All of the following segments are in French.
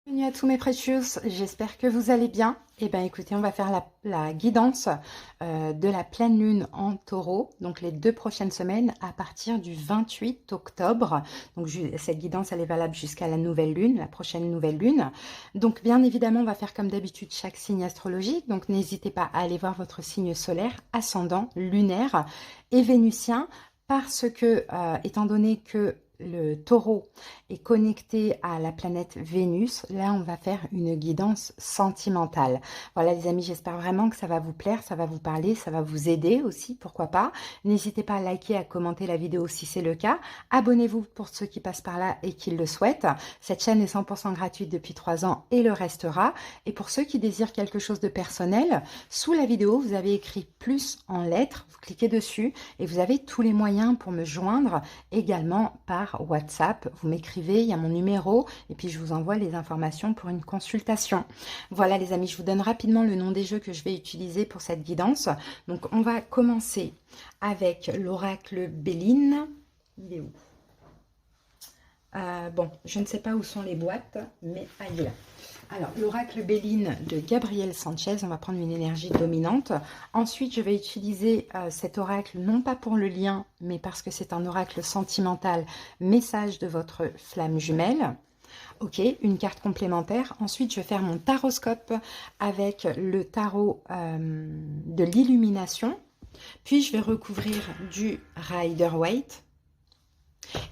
Bienvenue à tous mes précieux, j'espère que vous allez bien. Eh bien écoutez, on va faire la guidance de la pleine lune en taureau, donc les 2 prochaines semaines à partir du 28 octobre. Donc cette guidance elle est valable jusqu'à la nouvelle lune, la prochaine nouvelle lune. Donc bien évidemment on va faire comme d'habitude chaque signe astrologique, donc n'hésitez pas à aller voir votre signe solaire, ascendant, lunaire et vénusien, parce que étant donné que le taureau est connecté à la planète Vénus, là on va faire une guidance sentimentale. Voilà les amis, j'espère vraiment que ça va vous plaire, ça va vous parler, ça va vous aider aussi, pourquoi pas. N'hésitez pas à liker, à commenter la vidéo si c'est le cas. Abonnez-vous pour ceux qui passent par là et qui le souhaitent. Cette chaîne est 100% gratuite depuis 3 ans et le restera. Et pour ceux qui désirent quelque chose de personnel, sous la vidéo vous avez écrit plus en lettres, vous cliquez dessus et vous avez tous les moyens pour me joindre également par WhatsApp. Vous m'écrivez, il y a mon numéro et puis je vous envoie les informations pour une consultation. Voilà les amis, je vous donne rapidement le nom des jeux que je vais utiliser pour cette guidance. Donc on va commencer avec l'oracle Béline. Il est où? Bon, je ne sais pas où sont les boîtes, mais il est là. Alors, l'oracle Béline de Gabriel Sanchez, on va prendre une énergie dominante. Ensuite, je vais utiliser cet oracle, non pas pour le lien, mais parce que c'est un oracle sentimental, message de votre flamme jumelle. Ok, une carte complémentaire. Ensuite, je vais faire mon taroscope avec le tarot de l'illumination. Puis, je vais recouvrir du Rider-Waite.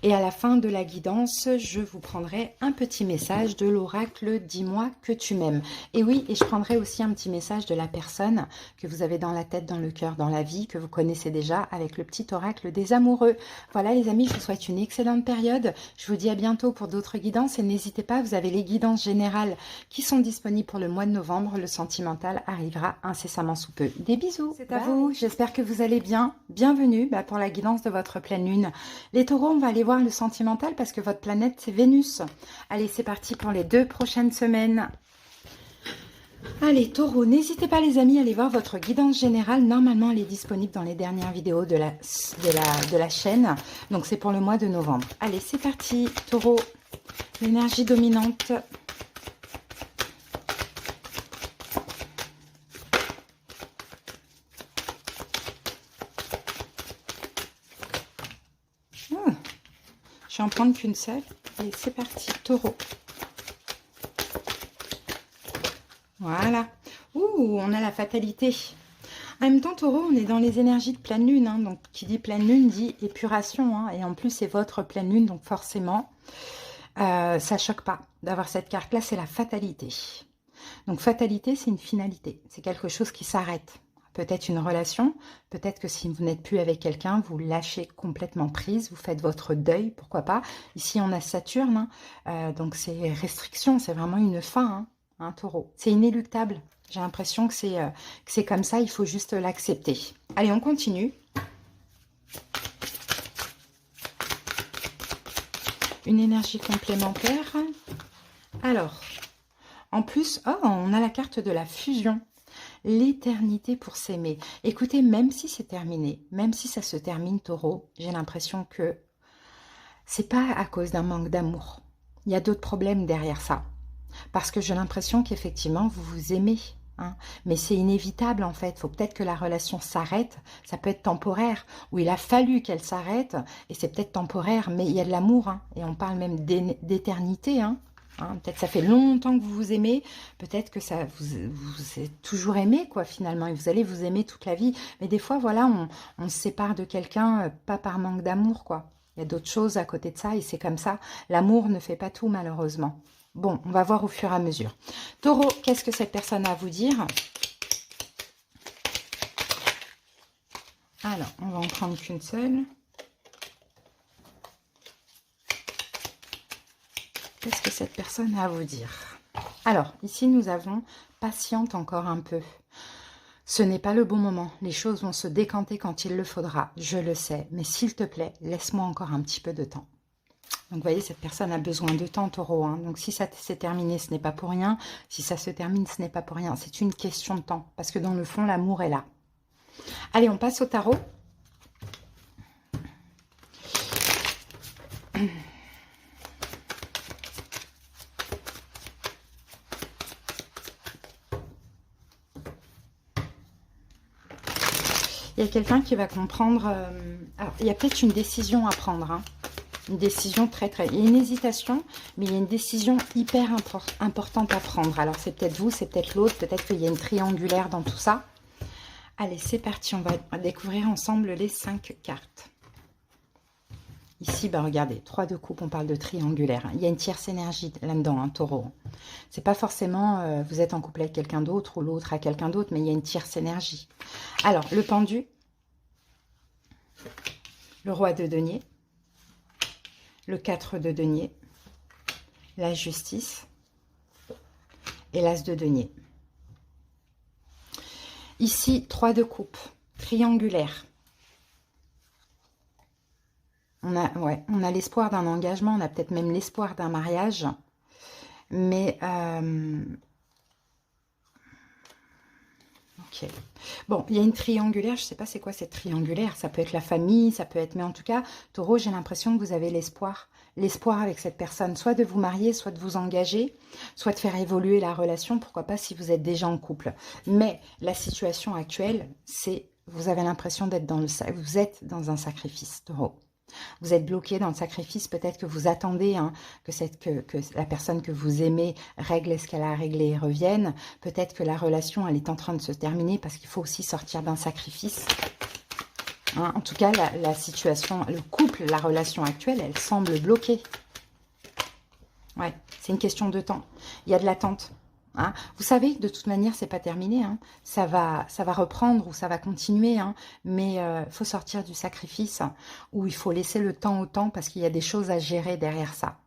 Et à la fin de la guidance, je vous prendrai un petit message de l'oracle « Dis-moi que tu m'aimes ». Et oui, et je prendrai aussi un petit message de la personne que vous avez dans la tête, dans le cœur, dans la vie, que vous connaissez déjà avec le petit oracle des amoureux. Voilà les amis, je vous souhaite une excellente période. Je vous dis à bientôt pour d'autres guidances et n'hésitez pas, vous avez les guidances générales qui sont disponibles pour le mois de novembre. Le sentimental arrivera incessamment sous peu. Des bisous. C'est à vous, j'espère que vous allez bien. Bienvenue pour la guidance de votre pleine lune. Les taureaux, on va aller voir le sentimental parce que votre planète c'est Vénus. Allez, c'est parti pour les 2 prochaines semaines. Allez, taureau, n'hésitez pas les amis à aller voir votre guidance générale. Normalement, elle est disponible dans les dernières vidéos de la chaîne. Donc, c'est pour le mois de novembre. Allez, c'est parti, taureau. L'énergie dominante. Je vais en prendre qu'une seule. Allez, c'est parti, taureau. Voilà. Ouh, on a la fatalité. En même temps, taureau, on est dans les énergies de pleine lune. Hein, donc, qui dit pleine lune dit épuration. Hein, et en plus, c'est votre pleine lune. Donc, forcément, ça choque pas d'avoir cette carte-là. C'est la fatalité. Donc, fatalité, c'est une finalité. C'est quelque chose qui s'arrête. Peut-être une relation, peut-être que si vous n'êtes plus avec quelqu'un, vous lâchez complètement prise, vous faites votre deuil, pourquoi pas. Ici, on a Saturne, hein, donc c'est restriction, c'est vraiment une fin, hein, taureau. C'est inéluctable, j'ai l'impression que c'est comme ça, il faut juste l'accepter. Allez, on continue. Une énergie complémentaire. Alors, en plus, oh, on a la carte de la fusion. L'éternité pour s'aimer. Écoutez, même si c'est terminé, même si ça se termine, taureau, j'ai l'impression que c'est pas à cause d'un manque d'amour. Il y a d'autres problèmes derrière ça. Parce que j'ai l'impression qu'effectivement, vous vous aimez. Hein, mais c'est inévitable en fait. Il faut peut-être que la relation s'arrête. Ça peut être temporaire. Ou il a fallu qu'elle s'arrête. Et c'est peut-être temporaire. Mais il y a de l'amour. Hein, et on parle même d'éternité. Hein. Hein, peut-être ça fait longtemps que vous vous aimez, peut-être que ça vous êtes toujours aimé quoi finalement et vous allez vous aimer toute la vie. Mais des fois voilà, on se sépare de quelqu'un pas par manque d'amour quoi. Il y a d'autres choses à côté de ça et c'est comme ça. L'amour ne fait pas tout malheureusement. Bon, on va voir au fur et à mesure. Taureau, qu'est-ce que cette personne a à vous dire? Alors, on va en prendre qu'une seule. Qu'est-ce que cette personne a à vous dire? Alors, ici, nous avons patiente encore un peu. Ce n'est pas le bon moment. Les choses vont se décanter quand il le faudra. Je le sais. Mais s'il te plaît, laisse-moi encore un petit peu de temps. Donc, vous voyez, cette personne a besoin de temps, taureau. Hein. Donc, si ça s'est terminé, ce n'est pas pour rien. Si ça se termine, ce n'est pas pour rien. C'est une question de temps. Parce que dans le fond, l'amour est là. Allez, on passe au tarot. Il y a quelqu'un qui va comprendre... alors, il y a peut-être une décision à prendre. Hein. Une décision très... Il y a une hésitation, mais il y a une décision hyper importante à prendre. Alors, c'est peut-être vous, c'est peut-être l'autre. Peut-être qu'il y a une triangulaire dans tout ça. Allez, c'est parti. On va découvrir ensemble les 5 cartes. Ici, bah, regardez, 3 de coupe, on parle de triangulaire. Il y a une tierce énergie là-dedans, un taureau. C'est pas forcément vous êtes en couple avec quelqu'un d'autre ou l'autre à quelqu'un d'autre, mais il y a une tierce énergie. Alors, le pendu, le roi de denier, le 4 de denier, la justice et l'as de denier. Ici, 3 de coupe, triangulaire. On a l'espoir d'un engagement, on a peut-être même l'espoir d'un mariage, mais ok. Bon, il y a une triangulaire, je ne sais pas c'est quoi cette triangulaire, ça peut être la famille, ça peut être, mais en tout cas, Taureau, j'ai l'impression que vous avez l'espoir avec cette personne, soit de vous marier, soit de vous engager, soit de faire évoluer la relation, pourquoi pas si vous êtes déjà en couple. Mais la situation actuelle, c'est, vous avez l'impression d'être vous êtes dans un sacrifice, Taureau. Vous êtes bloqué dans le sacrifice, peut-être que vous attendez hein, que la personne que vous aimez règle ce qu'elle a à régler et revienne. Peut-être que la relation, elle est en train de se terminer parce qu'il faut aussi sortir d'un sacrifice. Hein, en tout cas, la situation, le couple, la relation actuelle, elle semble bloquée. Ouais, c'est une question de temps. Il y a de l'attente. Hein. Vous savez que de toute manière, c'est pas terminé. Hein. Ça va reprendre ou ça va continuer. Hein. Mais il faut sortir du sacrifice où il faut laisser le temps au temps parce qu'il y a des choses à gérer derrière ça.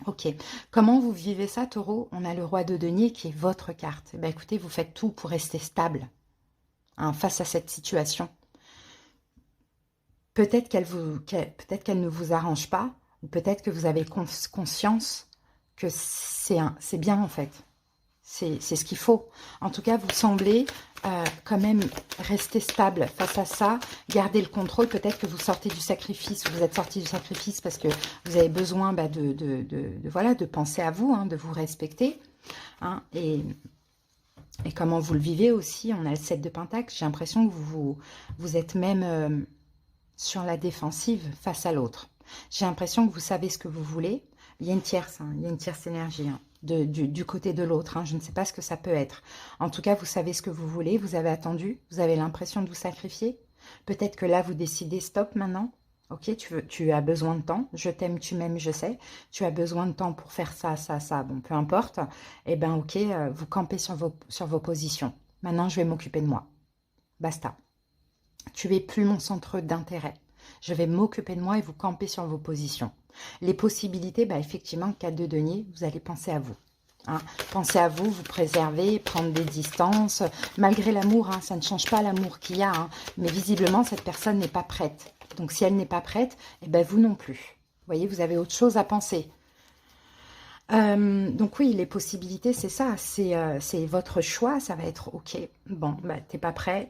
Ok. Comment vous vivez ça, Taureau? On a le roi de denier qui est votre carte. Eh bien, écoutez, vous faites tout pour rester stable hein, face à cette situation. Peut-être qu'elle ne vous arrange pas ou peut-être que vous avez conscience que c'est bien en fait. C'est ce qu'il faut. En tout cas, vous semblez quand même rester stable face à ça, garder le contrôle. Peut-être que vous sortez du sacrifice, vous êtes sorti du sacrifice parce que vous avez besoin bah, de penser à vous, hein, de vous respecter. Hein, et comment vous le vivez aussi, on a le 7 de Pentacle. J'ai l'impression que vous êtes même sur la défensive face à l'autre. J'ai l'impression que vous savez ce que vous voulez. Il y a une tierce, hein, il y a une tierce énergie. Hein. Du côté de l'autre. Hein. Je ne sais pas ce que ça peut être. En tout cas, vous savez ce que vous voulez. Vous avez attendu. Vous avez l'impression de vous sacrifier. Peut-être que là, vous décidez stop maintenant. Ok, tu as besoin de temps. Je t'aime, tu m'aimes, je sais. Tu as besoin de temps pour faire ça, ça, ça. Bon, peu importe. Eh bien, ok, vous campez sur vos positions. Maintenant, je vais m'occuper de moi. Basta. Tu n'es plus mon centre d'intérêt. Je vais m'occuper de moi et vous camper sur vos positions. Les possibilités, bah effectivement, 4 de denier, vous allez penser à vous. Hein. Pensez à vous, vous préserver, prendre des distances. Malgré l'amour, hein, ça ne change pas l'amour qu'il y a. Hein, mais visiblement, cette personne n'est pas prête. Donc, si elle n'est pas prête, eh ben, vous non plus. Vous voyez, vous avez autre chose à penser. Donc oui, les possibilités, c'est ça, c'est votre choix, ça va être ok, bon, bah, t'es pas prêt,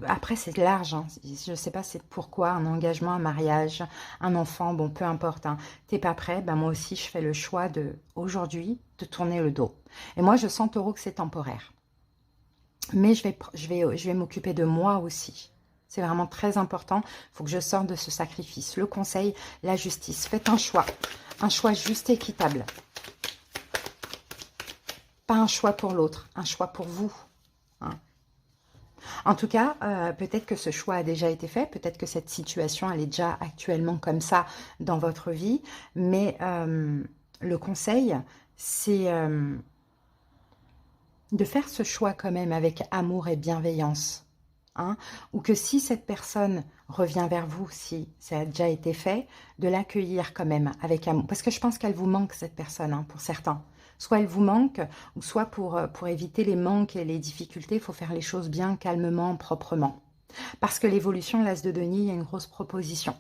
après c'est large, hein. Je sais pas c'est pourquoi, un engagement, un mariage, un enfant, bon, peu importe, hein. T'es pas prêt, bah, moi aussi je fais le choix aujourd'hui de tourner le dos. Et moi je sens, Taureau, que c'est temporaire, mais je vais m'occuper de moi aussi. C'est vraiment très important, il faut que je sorte de ce sacrifice. Le conseil, la justice, faites un choix juste et équitable. Pas un choix pour l'autre, un choix pour vous. Hein. En tout cas, peut-être que ce choix a déjà été fait, peut-être que cette situation, elle est déjà actuellement comme ça dans votre vie, mais le conseil, c'est de faire ce choix quand même avec amour et bienveillance. Hein, ou que si cette personne revient vers vous, si ça a déjà été fait, de l'accueillir quand même avec amour. Parce que je pense qu'elle vous manque, cette personne, hein, pour certains. Soit elle vous manque, ou soit pour éviter les manques et les difficultés, il faut faire les choses bien, calmement, proprement. Parce que l'évolution, l'as de denier, il y a une grosse proposition.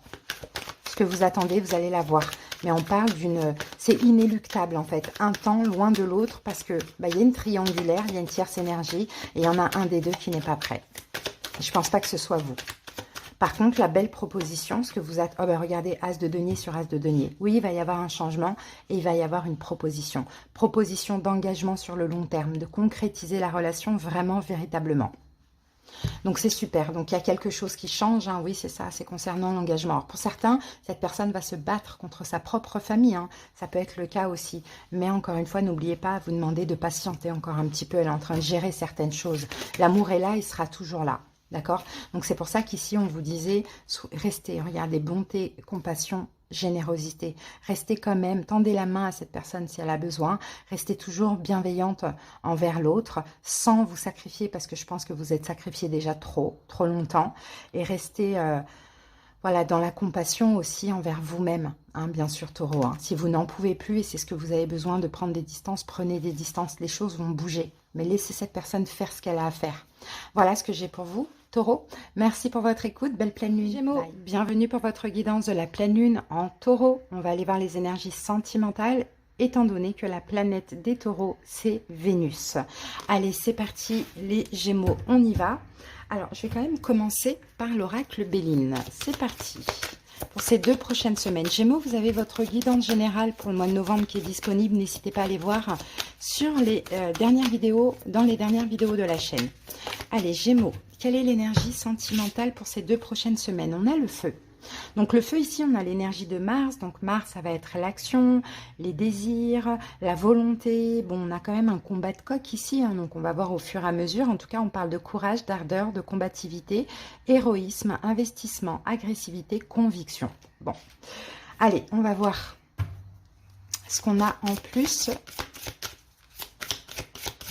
Ce que vous attendez, vous allez la voir. Mais on parle d'une... C'est inéluctable, en fait. Un temps loin de l'autre, parce que bah, y a une triangulaire, il y a une tierce énergie, et il y en a un des deux qui n'est pas prêt. Je ne pense pas que ce soit vous. Par contre, la belle proposition, ce que vous êtes... Oh ben regardez, as de denier sur as de denier. Oui, il va y avoir un changement et il va y avoir une proposition. Proposition d'engagement sur le long terme, de concrétiser la relation vraiment, véritablement. Donc c'est super, donc il y a quelque chose qui change, hein. Oui c'est ça, c'est concernant l'engagement. Alors pour certains, cette personne va se battre contre sa propre famille, hein. Ça peut être le cas aussi. Mais encore une fois, n'oubliez pas, vous demandez de patienter encore un petit peu, elle est en train de gérer certaines choses. L'amour est là, il sera toujours là, d'accord? Donc c'est pour ça qu'ici on vous disait, restez, regardez, bonté, compassion, générosité. Restez quand même, tendez la main à cette personne si elle a besoin. Restez toujours bienveillante envers l'autre, sans vous sacrifier, parce que je pense que vous êtes sacrifié déjà trop longtemps. Et restez voilà, dans la compassion aussi envers vous-même, hein, bien sûr, Taureau. Hein. Si vous n'en pouvez plus, et c'est ce que vous avez besoin de prendre des distances, prenez des distances, les choses vont bouger. Mais laissez cette personne faire ce qu'elle a à faire. Voilà ce que j'ai pour vous, Taureau. Merci pour votre écoute. Belle pleine lune. Gémeaux, bye. Bienvenue pour votre guidance de la pleine lune en Taureau. On va aller voir les énergies sentimentales, étant donné que la planète des Taureaux, c'est Vénus. Allez, c'est parti, les Gémeaux, on y va. Alors, je vais quand même commencer par l'oracle Béline. C'est parti. Pour ces 2 prochaines semaines. Gémeaux, vous avez votre guidance générale pour le mois de novembre qui est disponible. N'hésitez pas à aller voir sur les dernières vidéos, dans les dernières vidéos de la chaîne. Allez, Gémeaux, quelle est l'énergie sentimentale pour ces 2 prochaines semaines? On a le feu. Donc le feu ici, on a l'énergie de Mars. Donc Mars, ça va être l'action, les désirs, la volonté. Bon, on a quand même un combat de coq ici, hein, donc on va voir au fur et à mesure. En tout cas, on parle de courage, d'ardeur, de combativité, héroïsme, investissement, agressivité, conviction. Bon, allez, on va voir ce qu'on a en plus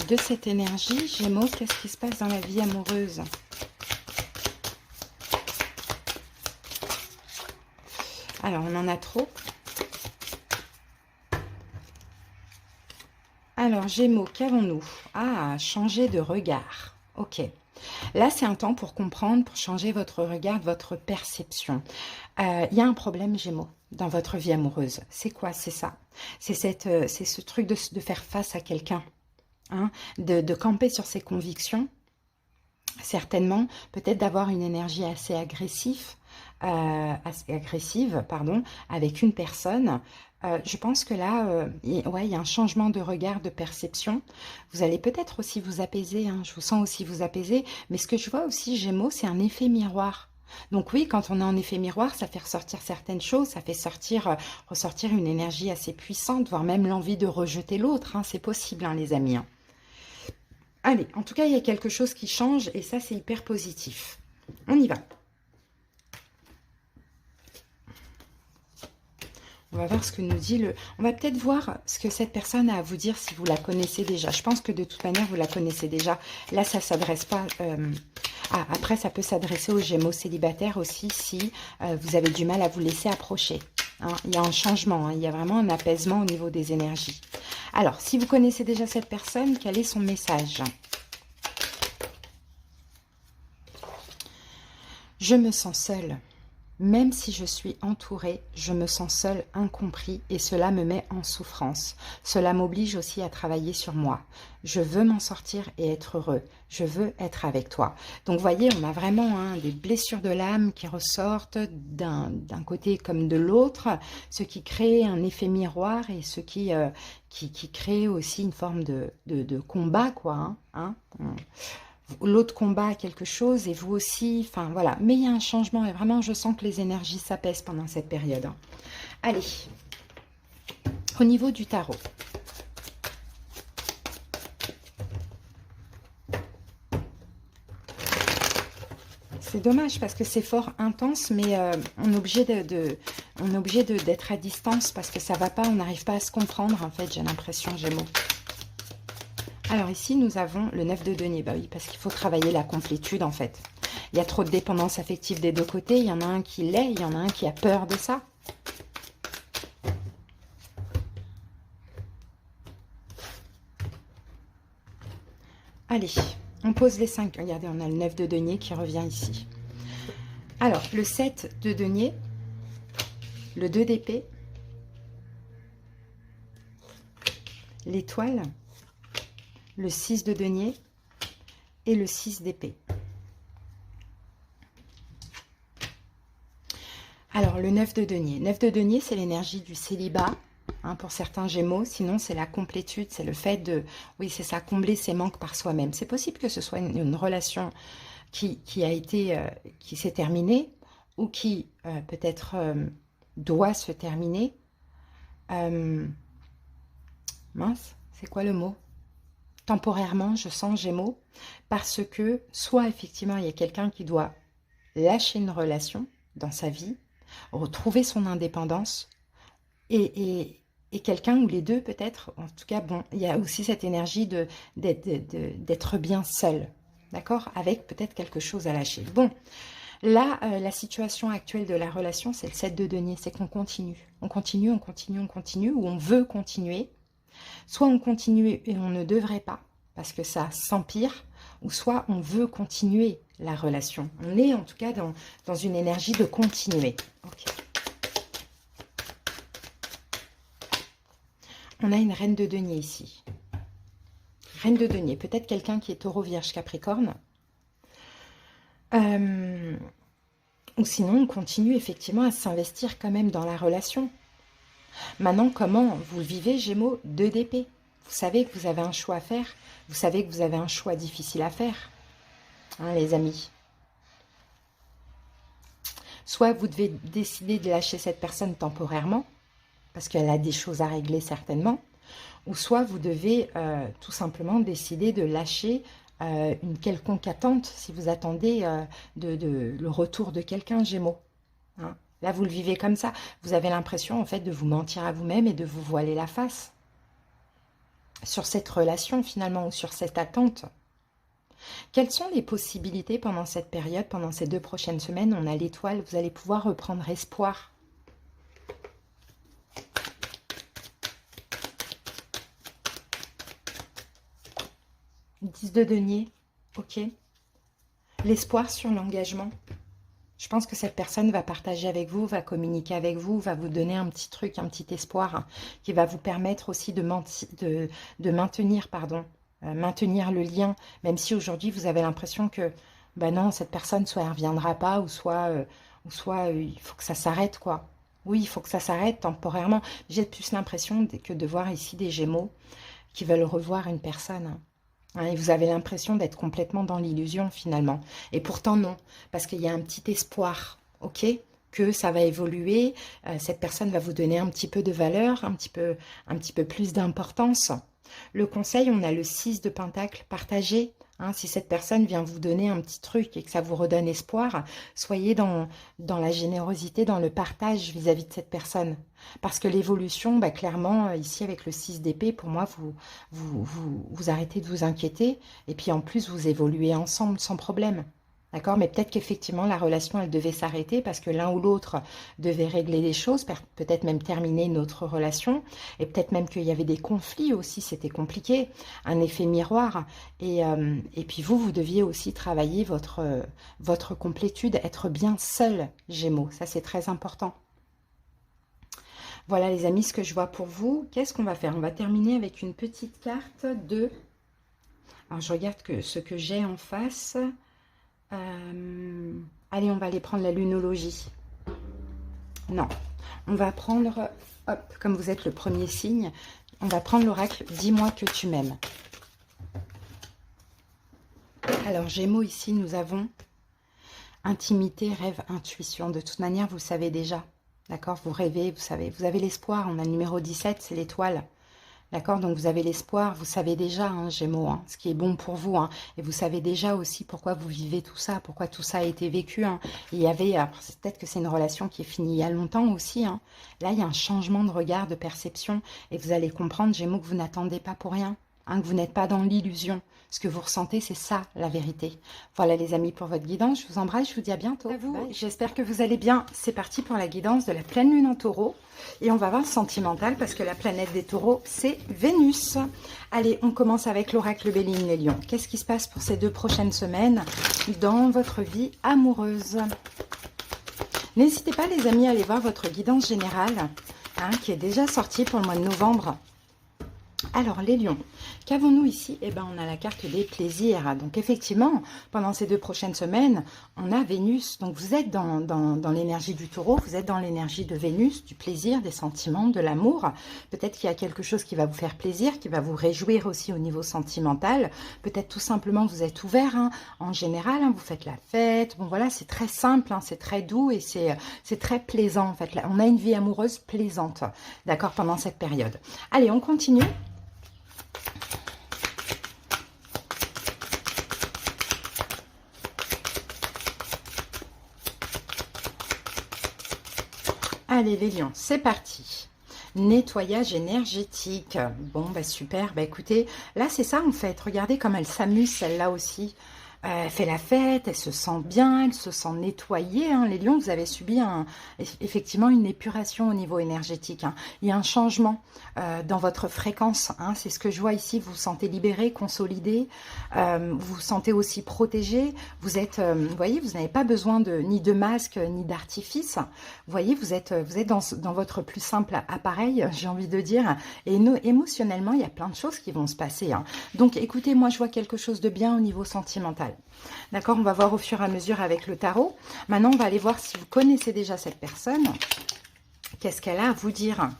de cette énergie. Gémeaux, qu'est-ce qui se passe dans la vie amoureuse ? Alors, on en a trop. Alors, Gémeaux, qu'avons-nous? Ah, changer de regard. Ok. Là, c'est un temps pour comprendre, pour changer votre regard, votre perception. Il y a un problème, Gémeaux, dans votre vie amoureuse. C'est quoi? C'est ça. C'est ce truc de faire face à quelqu'un. Hein, de camper sur ses convictions. Certainement, peut-être d'avoir une énergie assez agressive, pardon, avec une personne. Je pense que là, ouais, il y a un changement de regard, de perception. Vous allez peut-être aussi vous apaiser, hein, je vous sens aussi vous apaiser, mais ce que je vois aussi, Gémeaux, c'est un effet miroir. Donc oui, quand on est en effet miroir, ça fait ressortir certaines choses, ça fait ressortir une énergie assez puissante, voire même l'envie de rejeter l'autre, hein, c'est possible, hein, les amis. Hein. Allez, en tout cas, il y a quelque chose qui change et ça, c'est hyper positif. On y va. On va voir ce que nous dit le... On va peut-être voir ce que cette personne a à vous dire si vous la connaissez déjà. Je pense que de toute manière, vous la connaissez déjà. Là, ça ne s'adresse pas... Ah, après, ça peut s'adresser aux Gémeaux célibataires aussi si vous avez du mal à vous laisser approcher. Hein. Il y a un changement, hein. Il y a vraiment un apaisement au niveau des énergies. Alors, si vous connaissez déjà cette personne, quel est son message? Je me sens seule. Même si je suis entourée, je me sens seule, incompris, et cela me met en souffrance. Cela m'oblige aussi à travailler sur moi. Je veux m'en sortir et être heureux. Je veux être avec toi. Donc, vous voyez, on a vraiment hein, des blessures de l'âme qui ressortent d'un côté comme de l'autre, ce qui crée un effet miroir et ce qui crée aussi une forme de combat, quoi. Hein. L'autre combat quelque chose et vous aussi, enfin voilà. Mais il y a un changement et vraiment je sens que les énergies s'apaisent pendant cette période. Hein. Allez, au niveau du tarot. C'est dommage parce que c'est fort intense, mais on est obligé d'être à distance parce que ça va pas, on n'arrive pas à se comprendre en fait, j'ai l'impression, Gémeaux. Alors ici, nous avons le 9 de denier. Bah oui, parce qu'il faut travailler la complétude, en fait. Il y a trop de dépendance affective des deux côtés. Il y en a un qui l'est, il y en a un qui a peur de ça. Allez, on pose les 5. Regardez, on a le 9 de denier qui revient ici. Alors, le 7 de denier, le 2 d'épée, l'étoile, le 6 de denier et le 6 d'épée. Alors, le 9 de denier. 9 de denier, c'est l'énergie du célibat, hein, pour certains Gémeaux. Sinon, c'est la complétude, c'est le fait de, oui, c'est ça, combler ses manques par soi-même. C'est possible que ce soit une relation qui a été, qui s'est terminé ou qui peut-être doit se terminer. Mince, c'est quoi le mot? Temporairement, je sens Gémeaux, parce que soit effectivement il y a quelqu'un qui doit lâcher une relation dans sa vie, retrouver son indépendance, et quelqu'un ou les deux peut-être, en tout cas, bon, il y a aussi cette énergie d'être bien seul, d'accord, avec peut-être quelque chose à lâcher. Bon, là, la situation actuelle de la relation, c'est le 7 de denier, c'est qu'on continue. On continue, on continue, on continue, ou on veut continuer. Soit on continue et on ne devrait pas, parce que ça s'empire, ou soit on veut continuer la relation. On est en tout cas dans une énergie de continuer. Okay. On a une reine de denier ici. Reine de denier, peut-être quelqu'un qui est taureau, vierge, capricorne. Ou sinon, on continue effectivement à s'investir quand même dans la relation. Maintenant, comment vous le vivez, Gémeaux? 2 d'épée. Vous savez que vous avez un choix à faire. Vous savez que vous avez un choix difficile à faire. Hein, les amis. Soit vous devez décider de lâcher cette personne temporairement, parce qu'elle a des choses à régler certainement, ou soit vous devez tout simplement décider de lâcher une quelconque attente, si vous attendez le retour de quelqu'un, Gémeaux. Hein. Là, vous le vivez comme ça. Vous avez l'impression, en fait, de vous mentir à vous-même et de vous voiler la face sur cette relation, finalement, ou sur cette attente. Quelles sont les possibilités pendant cette période, pendant ces 2 prochaines semaines? On a l'étoile, vous allez pouvoir reprendre espoir. « 10 de denier », ok. L'espoir sur l'engagement. Je pense que cette personne va partager avec vous, va communiquer avec vous, va vous donner un petit truc, un petit espoir hein, qui va vous permettre aussi de maintenir, maintenir le lien, même si aujourd'hui vous avez l'impression que, ben non, cette personne, soit elle ne reviendra pas, ou soit il faut que ça s'arrête, quoi. Oui, il faut que ça s'arrête temporairement. J'ai plus l'impression que de voir ici des Gémeaux qui veulent revoir une personne. Hein, et vous avez l'impression d'être complètement dans l'illusion finalement. Et pourtant non, parce qu'il y a un petit espoir, ok, que ça va évoluer. Cette personne va vous donner un petit peu de valeur, un petit peu plus d'importance. Le conseil, on a le 6 de Pentacle, partagez. Hein, si cette personne vient vous donner un petit truc et que ça vous redonne espoir, soyez dans la générosité, dans le partage vis-à-vis de cette personne. Parce que l'évolution, bah, clairement, ici avec le 6 d'épée, pour moi, vous arrêtez de vous inquiéter. Et puis en plus, vous évoluez ensemble sans problème. D'accord? Mais peut-être qu'effectivement, la relation, elle devait s'arrêter parce que l'un ou l'autre devait régler des choses, peut-être même terminer notre relation. Et peut-être même qu'il y avait des conflits aussi, c'était compliqué. Un effet miroir. Et puis vous deviez aussi travailler votre complétude, être bien seul, Gémeaux. Ça, c'est très important. Voilà, les amis, ce que je vois pour vous. Qu'est-ce qu'on va faire? On va terminer avec une petite carte de... Alors, je regarde ce que j'ai en face... allez, on va aller prendre la lunologie. Non, on va prendre, hop, comme vous êtes le premier signe, on va prendre l'oracle « Dis-moi que tu m'aimes ». Alors, Gémeaux, ici, nous avons intimité, rêve, intuition. De toute manière, vous le savez déjà. D'accord? Vous rêvez, vous savez. Vous avez l'espoir. On a le numéro 17, c'est l'étoile. D'accord? Donc, vous avez l'espoir, vous savez déjà, hein, Gémeaux, hein, ce qui est bon pour vous. Hein, et vous savez déjà aussi pourquoi vous vivez tout ça, pourquoi tout ça a été vécu. Hein. Il y avait, peut-être que c'est une relation qui est finie il y a longtemps aussi. Hein. Là, il y a un changement de regard, de perception. Et vous allez comprendre, Gémeaux, que vous n'attendez pas pour rien. Hein, que vous n'êtes pas dans l'illusion. Ce que vous ressentez, c'est ça, la vérité. Voilà, les amis, pour votre guidance. Je vous embrasse, je vous dis à bientôt. À vous. J'espère que vous allez bien. C'est parti pour la guidance de la pleine lune en taureau. Et on va voir le sentimental, parce que la planète des taureaux, c'est Vénus. Allez, on commence avec l'oracle Béline, les lions. Qu'est-ce qui se passe pour ces 2 prochaines semaines dans votre vie amoureuse? N'hésitez pas, les amis, à aller voir votre guidance générale, hein, qui est déjà sortie pour le mois de novembre. Alors, les lions, qu'avons-nous ici? Eh bien, on a la carte des plaisirs. Donc, effectivement, pendant ces 2 prochaines semaines, on a Vénus. Donc, vous êtes dans l'énergie du taureau, vous êtes dans l'énergie de Vénus, du plaisir, des sentiments, de l'amour. Peut-être qu'il y a quelque chose qui va vous faire plaisir, qui va vous réjouir aussi au niveau sentimental. Peut-être tout simplement, vous êtes ouvert, hein, en général, hein, vous faites la fête. Bon, voilà, c'est très simple, hein, c'est très doux et c'est très plaisant, en fait. Là, on a une vie amoureuse plaisante, d'accord, pendant cette période. Allez, on continue. Allez les lions, c'est parti. Nettoyage énergétique. Bon, bah super. Bah écoutez, là c'est ça en fait. Regardez comme elle s'amuse celle-là aussi. Elle fait la fête, elle se sent bien, elle se sent nettoyée. Hein. Les lions, vous avez subi effectivement une épuration au niveau énergétique. Hein. Il y a un changement dans votre fréquence. Hein. C'est ce que je vois ici. Vous vous sentez libéré, consolidé. Vous vous sentez aussi protégé. Vous êtes, vous voyez, vous n'avez pas besoin ni de masque, ni d'artifice. Vous voyez, vous êtes dans votre plus simple appareil, j'ai envie de dire. Et émotionnellement, il y a plein de choses qui vont se passer. Hein. Donc, écoutez, moi, je vois quelque chose de bien au niveau sentimental. D'accord, on va voir au fur et à mesure avec le tarot. Maintenant, on va aller voir si vous connaissez déjà cette personne. Qu'est-ce qu'elle a à vous dire?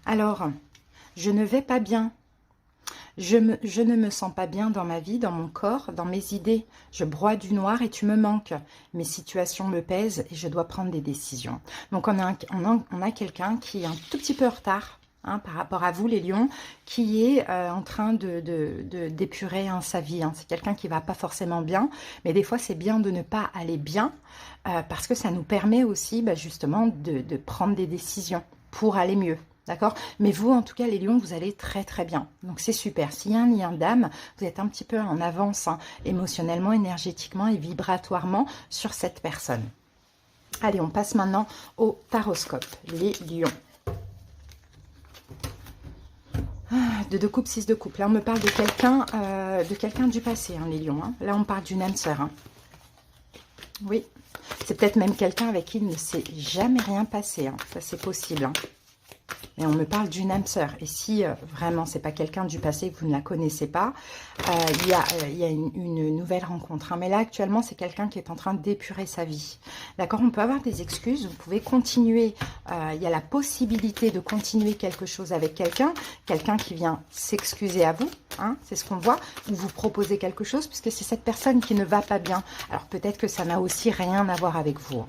Alors, je ne vais pas bien. Je ne me sens pas bien dans ma vie, dans mon corps, dans mes idées. Je broie du noir et tu me manques. Mes situations me pèsent et je dois prendre des décisions. Donc, on a quelqu'un qui est un tout petit peu en retard. Hein, par rapport à vous les lions, qui est en train d'épurer sa vie. Hein. C'est quelqu'un qui va pas forcément bien, mais des fois c'est bien de ne pas aller bien, parce que ça nous permet aussi justement de prendre des décisions pour aller mieux. D'accord? Mais vous, en tout cas, les lions, vous allez très très bien. Donc c'est super. S'il y a un lien d'âme, vous êtes un petit peu en avance, hein, émotionnellement, énergétiquement et vibratoirement sur cette personne. Allez, on passe maintenant au taroscope, les lions. De 2 coupes, 6 de coupe. Là, on me parle de quelqu'un du passé, hein, les lions. Hein. Là, on parle d'une âme sœur. Hein. Oui, c'est peut-être même quelqu'un avec qui il ne s'est jamais rien passé. Hein. Ça, c'est possible. Hein. Et on me parle d'une âme sœur. Et si vraiment c'est pas quelqu'un du passé que vous ne la connaissez pas, il y a une nouvelle rencontre. Hein. Mais là actuellement c'est quelqu'un qui est en train d'épurer sa vie. D'accord, on peut avoir des excuses, vous pouvez continuer. Il y a la possibilité de continuer quelque chose avec quelqu'un qui vient s'excuser à vous. Hein, c'est ce qu'on voit, ou vous proposez quelque chose puisque c'est cette personne qui ne va pas bien. Alors peut-être que ça n'a aussi rien à voir avec vous.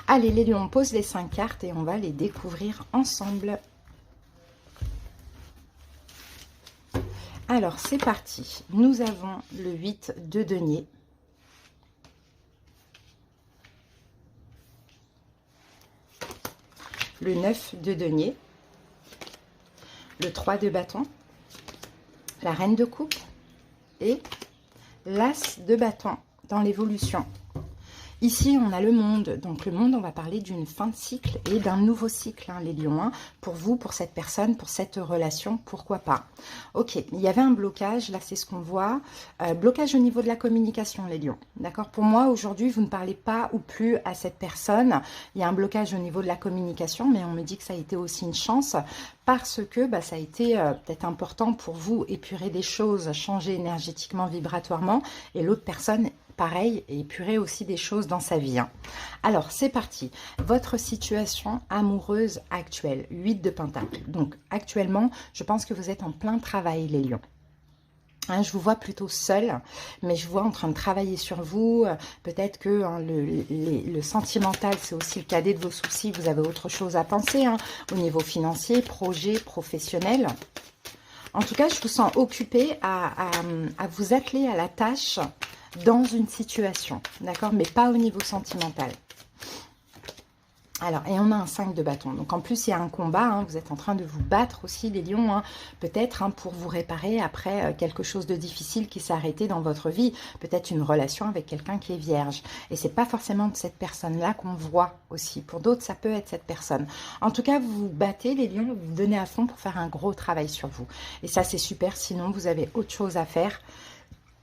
Allez les lions, on pose les 5 cartes et on va les découvrir ensemble. Alors c'est parti, nous avons le 8 de denier. Le 9 de denier. Le 3 de bâton. La reine de coupe. Et l'as de bâton dans l'évolution. Ici, on a le monde. Donc, le monde, on va parler d'une fin de cycle et d'un nouveau cycle, hein, les lions. Hein, pour vous, pour cette personne, pour cette relation, pourquoi pas. Ok, il y avait un blocage. Là, c'est ce qu'on voit. Blocage au niveau de la communication, les lions. D'accord? Pour moi, aujourd'hui, vous ne parlez pas ou plus à cette personne. Il y a un blocage au niveau de la communication, mais on me dit que ça a été aussi une chance parce que ça a été peut-être important pour vous, épurer des choses, changer énergétiquement, vibratoirement. Et l'autre personne pareil, et épurer aussi des choses dans sa vie. Hein. Alors, c'est parti. Votre situation amoureuse actuelle, 8 de Pentacle. Donc, actuellement, je pense que vous êtes en plein travail, les lions. Hein, je vous vois plutôt seul, mais je vous vois en train de travailler sur vous. Peut-être que hein, le sentimental, c'est aussi le cadet de vos soucis. Vous avez autre chose à penser hein, au niveau financier, projet, professionnel. En tout cas, je vous sens occupé à vous atteler à la tâche dans une situation, d'accord, mais pas au niveau sentimental. Alors, et on a un 5 de bâton. Donc, en plus, il y a un combat. Hein, vous êtes en train de vous battre aussi, les lions. Hein, peut-être hein, pour vous réparer après quelque chose de difficile qui s'est arrêté dans votre vie. Peut-être une relation avec quelqu'un qui est vierge. Et c'est pas forcément de cette personne-là qu'on voit aussi. Pour d'autres, ça peut être cette personne. En tout cas, vous vous battez, les lions. Vous vous donnez à fond pour faire un gros travail sur vous. Et ça, c'est super. Sinon, vous avez autre chose à faire.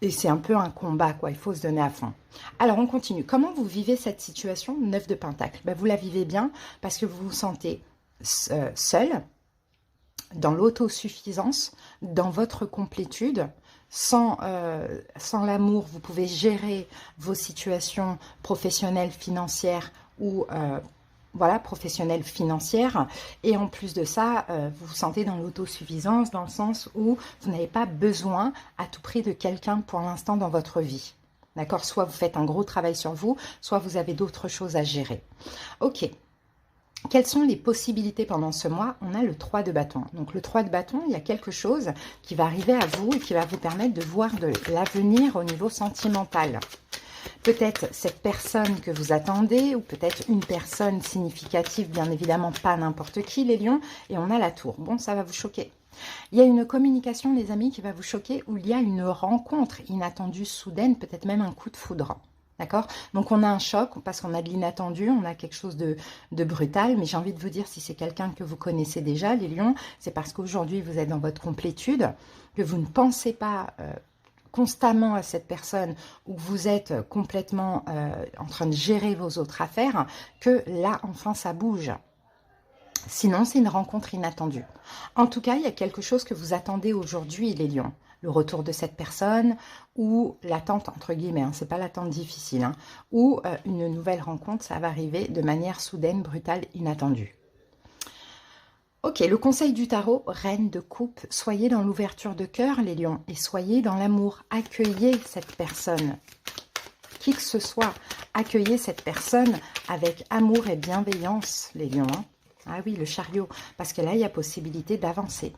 Et c'est un peu un combat, quoi. Il faut se donner à fond. Alors, on continue. Comment vous vivez cette situation 9 de Pentacle? Vous la vivez bien parce que vous vous sentez seul, dans l'autosuffisance, dans votre complétude. Sans l'amour, vous pouvez gérer vos situations professionnelles, financières ou voilà, professionnelles, financières. Et en plus de ça, vous vous sentez dans l'autosuffisance, dans le sens où vous n'avez pas besoin à tout prix de quelqu'un pour l'instant dans votre vie. D'accord? Soit vous faites un gros travail sur vous, soit vous avez d'autres choses à gérer. Ok. Quelles sont les possibilités pendant ce mois? On a le 3 de bâton. Donc le 3 de bâton, il y a quelque chose qui va arriver à vous et qui va vous permettre de voir de l'avenir au niveau sentimental. Peut-être cette personne que vous attendez, ou peut-être une personne significative, bien évidemment pas n'importe qui, les lions. Et on a la tour. Bon, ça va vous choquer. Il y a une communication, les amis, qui va vous choquer, où il y a une rencontre inattendue, soudaine, peut-être même un coup de foudre. D'accord? Donc on a un choc parce qu'on a de l'inattendu, on a quelque chose de brutal, mais j'ai envie de vous dire, si c'est quelqu'un que vous connaissez déjà, les lions, c'est parce qu'aujourd'hui vous êtes dans votre complétude, que vous ne pensez pas constamment à cette personne, ou que vous êtes complètement en train de gérer vos autres affaires, que là enfin ça bouge. Sinon, c'est une rencontre inattendue. En tout cas, il y a quelque chose que vous attendez aujourd'hui, les lions. Le retour de cette personne, ou l'attente, entre guillemets, hein, c'est pas l'attente difficile, hein, ou une nouvelle rencontre, ça va arriver de manière soudaine, brutale, inattendue. Ok, le conseil du tarot, reine de coupe, soyez dans l'ouverture de cœur, les lions, et soyez dans l'amour. Accueillez cette personne, qui que ce soit, accueillez cette personne avec amour et bienveillance, les lions, hein. Ah oui, le chariot, parce que là, il y a possibilité d'avancer.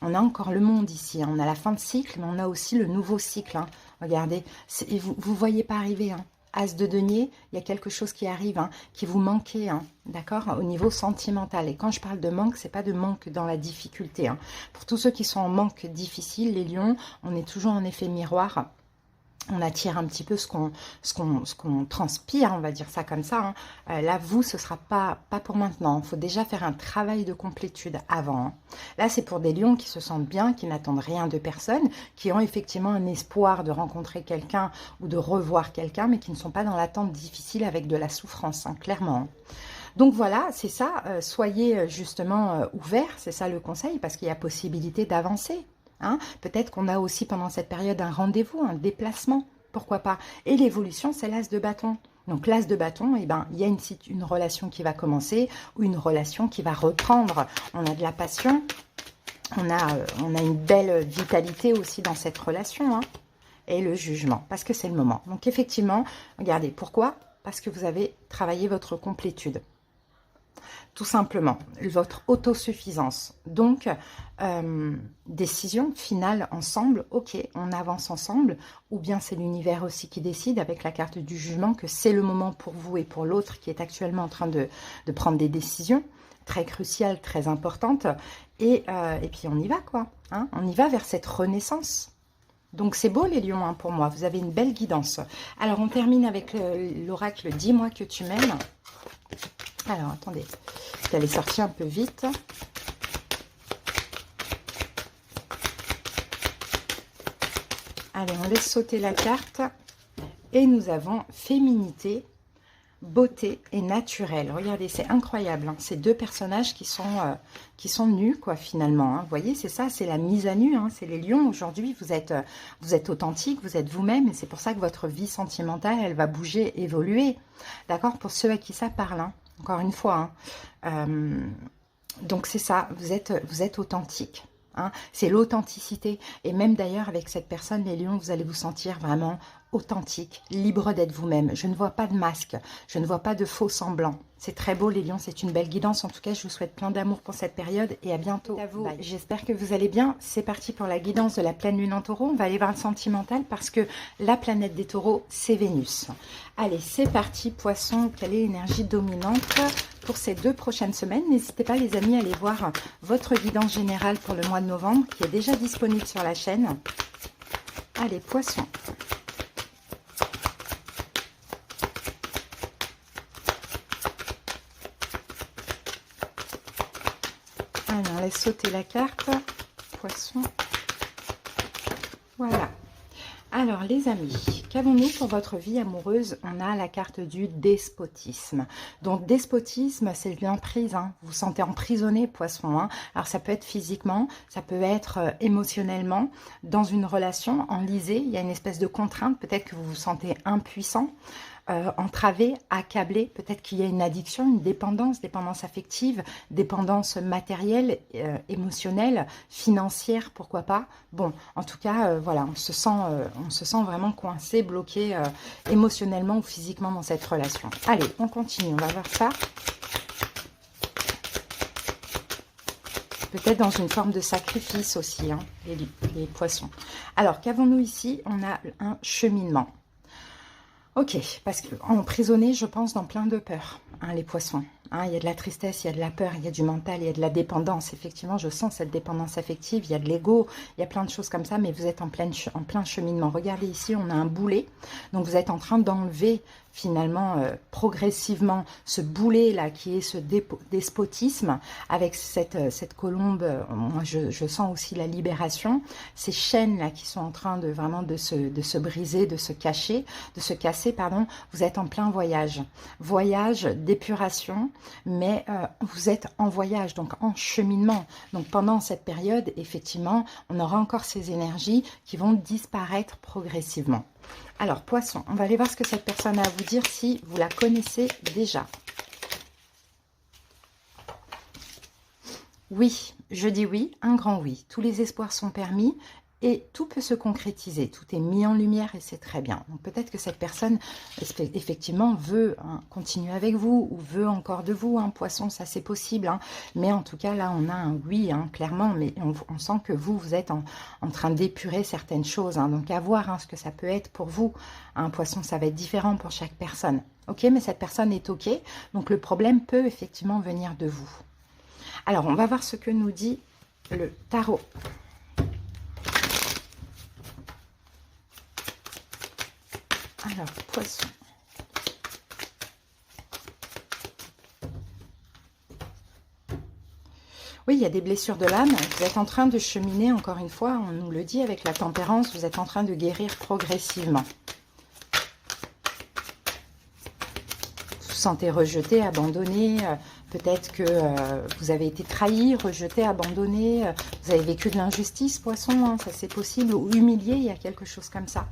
On a encore le monde ici, hein. On a la fin de cycle, mais on a aussi le nouveau cycle, hein. Regardez, et vous ne voyez pas arriver, hein. As de denier, il y a quelque chose qui arrive, hein, qui vous manquait, hein, d'accord, au niveau sentimental. Et quand je parle de manque, c'est pas de manque dans la difficulté, hein. Pour tous ceux qui sont en manque difficile, les lions, on est toujours en effet miroir. On attire un petit peu ce qu'on transpire, on va dire ça comme ça, hein. Là, vous, ce ne sera pas pour maintenant. Il faut déjà faire un travail de complétude avant, hein. Là, c'est pour des lions qui se sentent bien, qui n'attendent rien de personne, qui ont effectivement un espoir de rencontrer quelqu'un ou de revoir quelqu'un, mais qui ne sont pas dans l'attente difficile avec de la souffrance, hein, clairement, hein. Donc voilà, c'est ça, soyez justement ouverts, c'est ça le conseil, parce qu'il y a possibilité d'avancer. Hein, peut-être qu'on a aussi pendant cette période un rendez-vous, un déplacement, pourquoi pas. Et l'évolution, c'est l'as de bâton. Donc l'as de bâton, eh ben, il y a une relation qui va commencer ou une relation qui va reprendre. On a de la passion, on a une belle vitalité aussi dans cette relation, hein, et le jugement, parce que c'est le moment. Donc effectivement, regardez, pourquoi? Parce que vous avez travaillé votre complétude. Tout simplement, votre autosuffisance. Donc, décision finale ensemble, ok, on avance ensemble, ou bien c'est l'univers aussi qui décide avec la carte du jugement que c'est le moment pour vous et pour l'autre qui est actuellement en train de prendre des décisions très cruciales, très importantes, et puis on y va quoi, hein, on y va vers cette renaissance. Donc c'est beau les lions, hein, pour moi, vous avez une belle guidance. Alors on termine avec l'oracle « Dis-moi que tu m'aimes ». Alors, attendez, elle est sortie un peu vite. Allez, on laisse sauter la carte. Et nous avons féminité, beauté et naturel. Regardez, c'est incroyable, hein, ces deux personnages qui sont nus, quoi, finalement, hein. Vous voyez, c'est ça, c'est la mise à nu, hein, c'est les lions. Aujourd'hui, vous êtes authentique, vous êtes vous-même. Et c'est pour ça que votre vie sentimentale, elle va bouger, évoluer. D'accord? Pour ceux à qui ça parle, hein. Encore une fois, hein. Donc c'est ça, vous êtes authentique, hein. C'est l'authenticité. Et même d'ailleurs avec cette personne, les lions, vous allez vous sentir vraiment authentique, libre d'être vous-même. Je ne vois pas de masque, je ne vois pas de faux semblants. C'est très beau les lions, c'est une belle guidance. En tout cas, je vous souhaite plein d'amour pour cette période et à bientôt. À vous. J'espère que vous allez bien. C'est parti pour la guidance de la pleine lune en taureau. On va aller voir le sentimental parce que la planète des taureaux, c'est Vénus. Allez, c'est parti, poisson. Quelle est l'énergie dominante pour ces 2 prochaines semaines? N'hésitez pas les amis à aller voir votre guidance générale pour le mois de novembre qui est déjà disponible sur la chaîne. Allez, poisson. Alors, on laisse sauter la carte. Poisson. Voilà. Alors les amis, qu'avons-nous pour votre vie amoureuse? On a la carte du despotisme. Donc despotisme, c'est l'emprise, hein. Vous vous sentez emprisonné, poisson, hein. Alors ça peut être physiquement, ça peut être émotionnellement. Dans une relation, enlisée, il y a une espèce de contrainte, peut-être que vous vous sentez impuissant. Entravé, accablé, peut-être qu'il y a une addiction, une dépendance, dépendance affective, dépendance matérielle, émotionnelle, financière, pourquoi pas. Bon, en tout cas, voilà, on se sent vraiment coincé, bloqué émotionnellement ou physiquement dans cette relation. Allez, on continue, on va voir ça. Peut-être dans une forme de sacrifice aussi, hein, les poissons. Alors, qu'avons-nous ici? On a un cheminement. Ok, parce qu'emprisonné, je pense, dans plein de peurs, hein, les poissons. Hein, il y a de la tristesse, il y a de la peur, il y a du mental, il y a de la dépendance. Effectivement, je sens cette dépendance affective, il y a de l'ego, il y a plein de choses comme ça, mais vous êtes en plein cheminement. Regardez ici, on a un boulet. Donc, vous êtes en train d'enlever finalement progressivement ce boulet-là qui est ce despotisme avec cette colombe. Moi, je sens aussi la libération. Ces chaînes-là qui sont en train de vraiment de se briser, de se casser, pardon. Vous êtes en plein voyage. Voyage d'épuration, mais vous êtes en voyage, donc en cheminement. Donc pendant cette période, effectivement, on aura encore ces énergies qui vont disparaître progressivement. Alors, poisson, on va aller voir ce que cette personne a à vous dire si vous la connaissez déjà. Oui, je dis oui, un grand oui. Tous les espoirs sont permis. Et tout peut se concrétiser, tout est mis en lumière et c'est très bien. Donc peut-être que cette personne, effectivement, veut continuer avec vous ou veut encore de vous, hein, poisson, ça c'est possible. Hein. Mais en tout cas, là, on a un oui, hein, clairement, mais on sent que vous êtes en train d'épurer certaines choses. Hein. Donc à voir hein, ce que ça peut être pour vous. Un poisson, ça va être différent pour chaque personne. Ok, mais cette personne est ok. Donc le problème peut effectivement venir de vous. Alors, on va voir ce que nous dit le tarot. Alors, poisson. Oui, il y a des blessures de l'âme. Vous êtes en train de cheminer, encore une fois, on nous le dit avec la tempérance, vous êtes en train de guérir progressivement. Vous vous sentez rejeté, abandonné, peut-être que vous avez été trahi, rejeté, abandonné, vous avez vécu de l'injustice, poisson, hein, ça c'est possible, ou humilié, il y a quelque chose comme ça.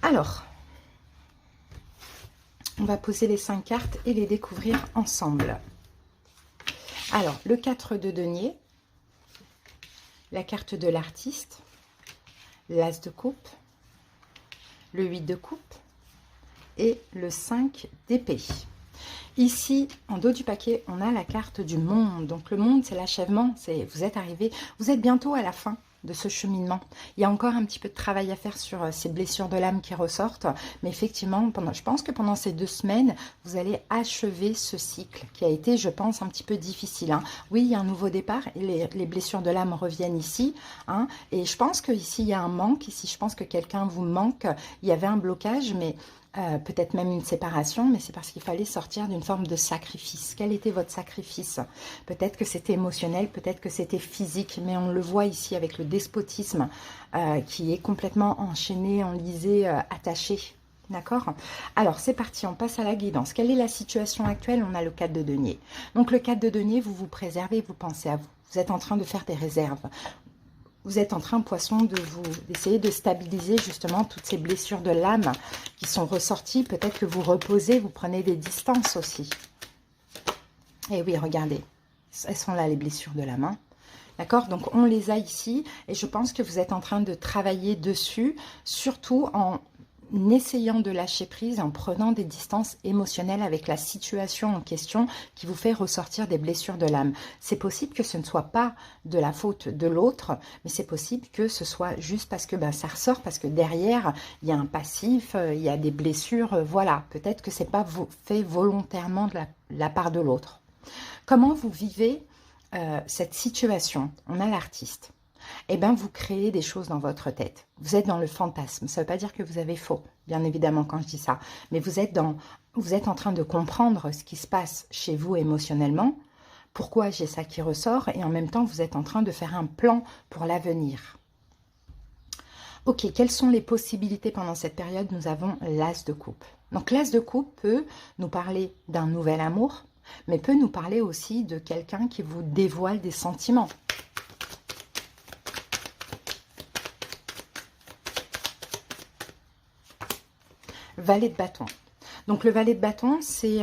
Alors, on va poser les 5 cartes et les découvrir ensemble. Alors, le 4 de denier, la carte de l'artiste, l'as de coupe, le 8 de coupe et le 5 d'épée. Ici, en dos du paquet, on a la carte du monde. Donc, le monde, c'est l'achèvement. Vous êtes arrivé, vous êtes bientôt à la fin de ce cheminement. Il y a encore un petit peu de travail à faire sur ces blessures de l'âme qui ressortent. Mais effectivement, je pense que pendant ces 2 semaines, vous allez achever ce cycle qui a été, je pense, un petit peu difficile. Hein. Oui, il y a un nouveau départ et les blessures de l'âme reviennent ici. Hein. Et je pense qu'ici, il y a un manque. Ici, je pense que quelqu'un vous manque. Il y avait un blocage, mais... peut-être même une séparation, mais c'est parce qu'il fallait sortir d'une forme de sacrifice. Quel était votre sacrifice? Peut-être que c'était émotionnel, peut-être que c'était physique, mais on le voit ici avec le despotisme qui est complètement enchaîné, enlisé, attaché. D'accord? Alors, c'est parti, on passe à la guidance. Quelle est la situation actuelle? On a le 4 de denier. Donc, le 4 de denier, vous vous préservez, vous pensez à vous. Vous êtes en train de faire des réserves. Vous êtes en train, poisson, d'essayer de stabiliser justement toutes ces blessures de l'âme qui sont ressorties. Peut-être que vous reposez, vous prenez des distances aussi. Et oui, regardez, elles sont là les blessures de l'âme. Hein. D'accord? Donc, on les a ici et je pense que vous êtes en train de travailler dessus, surtout en essayant de lâcher prise, en prenant des distances émotionnelles avec la situation en question qui vous fait ressortir des blessures de l'âme. C'est possible que ce ne soit pas de la faute de l'autre, mais c'est possible que ce soit juste parce que ça ressort, parce que derrière, il y a un passif, il y a des blessures, voilà. Peut-être que ce n'est pas fait volontairement de la part de l'autre. Comment vous vivez cette situation? On a l'artiste. Eh bien, vous créez des choses dans votre tête. Vous êtes dans le fantasme. Ça ne veut pas dire que vous avez faux, bien évidemment, quand je dis ça. Mais vous êtes en train de comprendre ce qui se passe chez vous émotionnellement, pourquoi j'ai ça qui ressort, et en même temps, vous êtes en train de faire un plan pour l'avenir. Ok, quelles sont les possibilités pendant cette période? Nous avons l'As de coupe. Donc l'As de coupe peut nous parler d'un nouvel amour, mais peut nous parler aussi de quelqu'un qui vous dévoile des sentiments. Valet de bâton. Donc le valet de bâton, c'est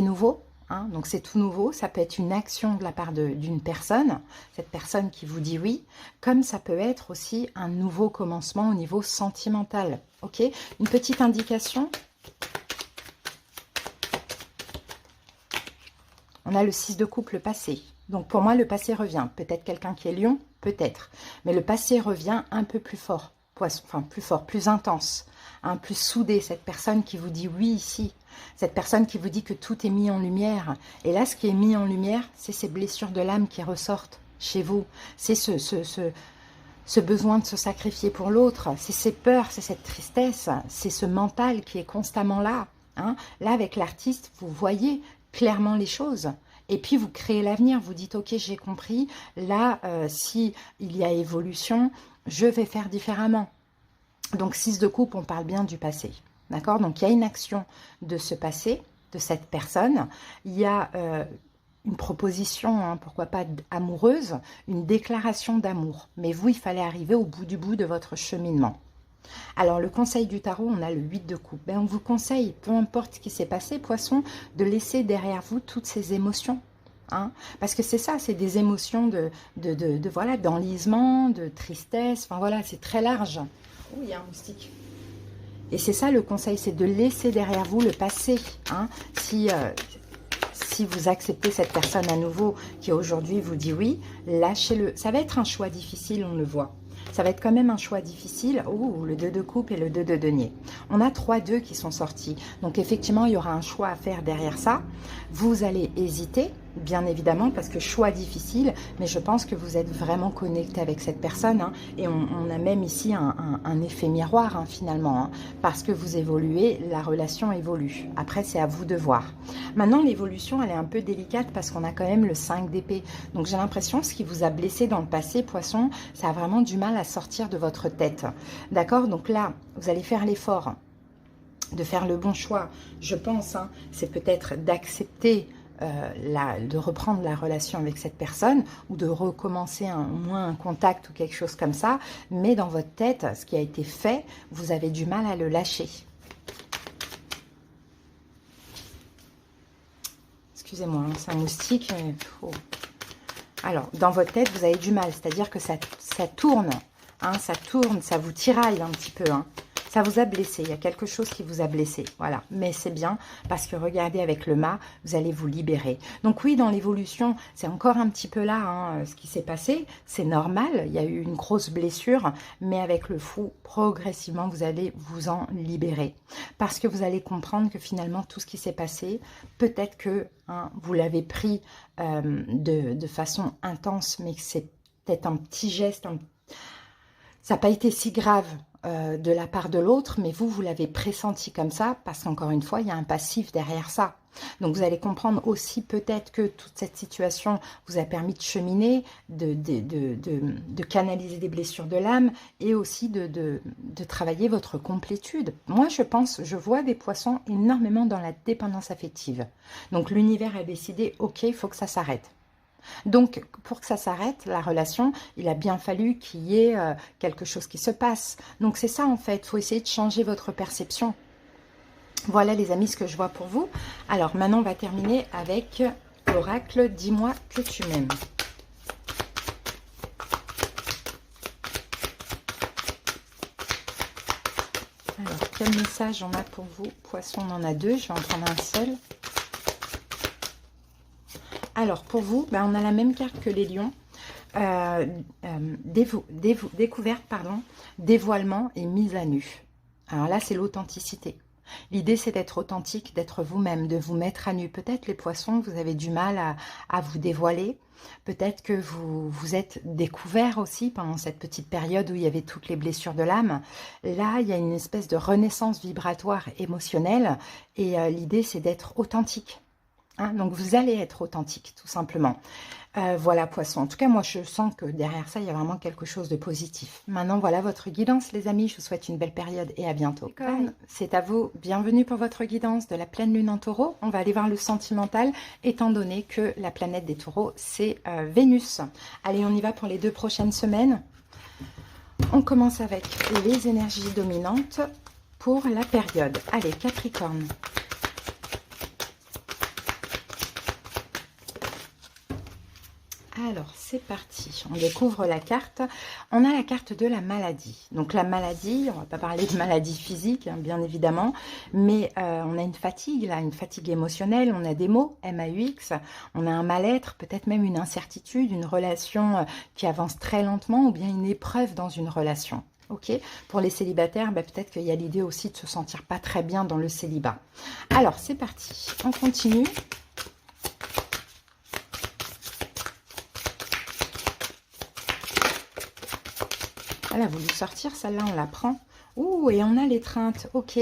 nouveau. Hein, donc c'est tout nouveau, ça peut être une action de la part d'une personne, cette personne qui vous dit oui, comme ça peut être aussi un nouveau commencement au niveau sentimental. Ok, une petite indication. On a le 6 de coupe, le passé. Donc pour moi, le passé revient. Peut-être quelqu'un qui est lion, peut-être. Mais le passé revient un peu plus fort. Enfin, plus fort, plus intense. Hein, plus soudé. Cette personne qui vous dit oui ici. Cette personne qui vous dit que tout est mis en lumière. Et là, ce qui est mis en lumière, c'est ces blessures de l'âme qui ressortent chez vous. C'est ce besoin de se sacrifier pour l'autre. C'est ces peurs, c'est cette tristesse. C'est ce mental qui est constamment là. Hein. Là, avec l'artiste, vous voyez clairement les choses. Et puis, vous créez l'avenir. Vous dites, ok, j'ai compris. Là, si il y a évolution, je vais faire différemment. Donc, 6 de coupe, on parle bien du passé. D'accord? Donc, il y a une action de ce passé, de cette personne. Il y a une proposition, hein, pourquoi pas amoureuse, une déclaration d'amour. Mais vous, il fallait arriver au bout du bout de votre cheminement. Alors, le conseil du tarot, on a le 8 de coupe. Ben, on vous conseille, peu importe ce qui s'est passé, poisson, de laisser derrière vous toutes ces émotions. Hein, parce que c'est ça, c'est des émotions voilà, d'enlisement, de tristesse. Enfin, voilà, c'est très large. Oh, il y a un moustique. Et c'est ça le conseil, c'est de laisser derrière vous le passé. Hein, si vous acceptez cette personne à nouveau qui aujourd'hui vous dit oui, lâchez-le. Ça va être un choix difficile, on le voit. Ça va être quand même un choix difficile. Oh, le 2 de coupe et le 2 de denier. On a 3-2 qui sont sortis. Donc, effectivement, il y aura un choix à faire derrière ça. Vous allez hésiter, bien évidemment, parce que choix difficile. Mais je pense que vous êtes vraiment connecté avec cette personne. Hein, et on a même ici un effet miroir, hein, finalement. Hein, parce que vous évoluez, la relation évolue. Après, c'est à vous de voir. Maintenant, l'évolution, elle est un peu délicate parce qu'on a quand même le 5 d'épée. Donc, j'ai l'impression que ce qui vous a blessé dans le passé, poisson, ça a vraiment du mal à sortir de votre tête. D'accord? Donc là, vous allez faire l'effort de faire le bon choix. Je pense, hein, c'est peut-être d'accepter de reprendre la relation avec cette personne ou de recommencer au moins un contact ou quelque chose comme ça. Mais dans votre tête, ce qui a été fait, vous avez du mal à le lâcher. Excusez-moi, hein, c'est un moustique. Alors, dans votre tête, vous avez du mal. C'est-à-dire que ça tourne. Hein, ça tourne, ça vous tiraille un petit peu. Hein. Ça vous a blessé. Il y a quelque chose qui vous a blessé. Voilà. Mais c'est bien parce que regardez avec le mât, vous allez vous libérer. Donc oui, dans l'évolution, c'est encore un petit peu là hein, ce qui s'est passé. C'est normal. Il y a eu une grosse blessure. Mais avec le fou, progressivement, vous allez vous en libérer. Parce que vous allez comprendre que finalement, tout ce qui s'est passé, peut-être que hein, vous l'avez pris de façon intense, mais que c'est peut-être un petit geste, ça n'a pas été si grave de la part de l'autre, mais vous l'avez pressenti comme ça, parce qu'encore une fois, il y a un passif derrière ça. Donc, vous allez comprendre aussi peut-être que toute cette situation vous a permis de cheminer, de canaliser des blessures de l'âme et aussi de travailler votre complétude. Moi, je vois des poissons énormément dans la dépendance affective. Donc, l'univers a décidé, ok, il faut que ça s'arrête. Donc, pour que ça s'arrête, la relation, il a bien fallu qu'il y ait quelque chose qui se passe. Donc, c'est ça, en fait. Il faut essayer de changer votre perception. Voilà, les amis, ce que je vois pour vous. Alors, maintenant, on va terminer avec l'oracle « Dis-moi que tu m'aimes ». Alors, quel message on a pour vous? Poisson, on en a 2. Je vais en prendre un seul. Alors, pour vous, ben, on a la même carte que les lions. Découverte, dévoilement et mise à nu. Alors là, c'est l'authenticité. L'idée, c'est d'être authentique, d'être vous-même, de vous mettre à nu. Peut-être, les poissons, vous avez du mal à vous dévoiler. Peut-être que vous êtes découvert aussi pendant cette petite période où il y avait toutes les blessures de l'âme. Là, il y a une espèce de renaissance vibratoire émotionnelle. Et l'idée, c'est d'être authentique. hein. Donc, vous allez être authentique, tout simplement. Voilà, Poisson. En tout cas, moi, je sens que derrière ça, il y a vraiment quelque chose de positif. Maintenant, voilà votre guidance, les amis. Je vous souhaite une belle période et à bientôt. C'est à vous. Bienvenue pour votre guidance de la pleine lune en taureau. On va aller voir le sentimental, étant donné que la planète des taureaux, c'est Vénus. Allez, on y va pour les 2 prochaines semaines. On commence avec les énergies dominantes pour la période. Allez, Capricorne. Alors, c'est parti. On découvre la carte. On a la carte de la maladie. Donc, la maladie, on ne va pas parler de maladie physique, hein, bien évidemment, mais on a une fatigue, là, une fatigue émotionnelle. On a des mots, M-A-U-X. On a un mal-être, peut-être même une incertitude, une relation qui avance très lentement ou bien une épreuve dans une relation. Ok, pour les célibataires, bah, peut-être qu'il y a l'idée aussi de se sentir pas très bien dans le célibat. Alors, c'est parti. On continue. Elle a voulu sortir, celle-là, on la prend. Ouh, et on a l'étreinte, ok.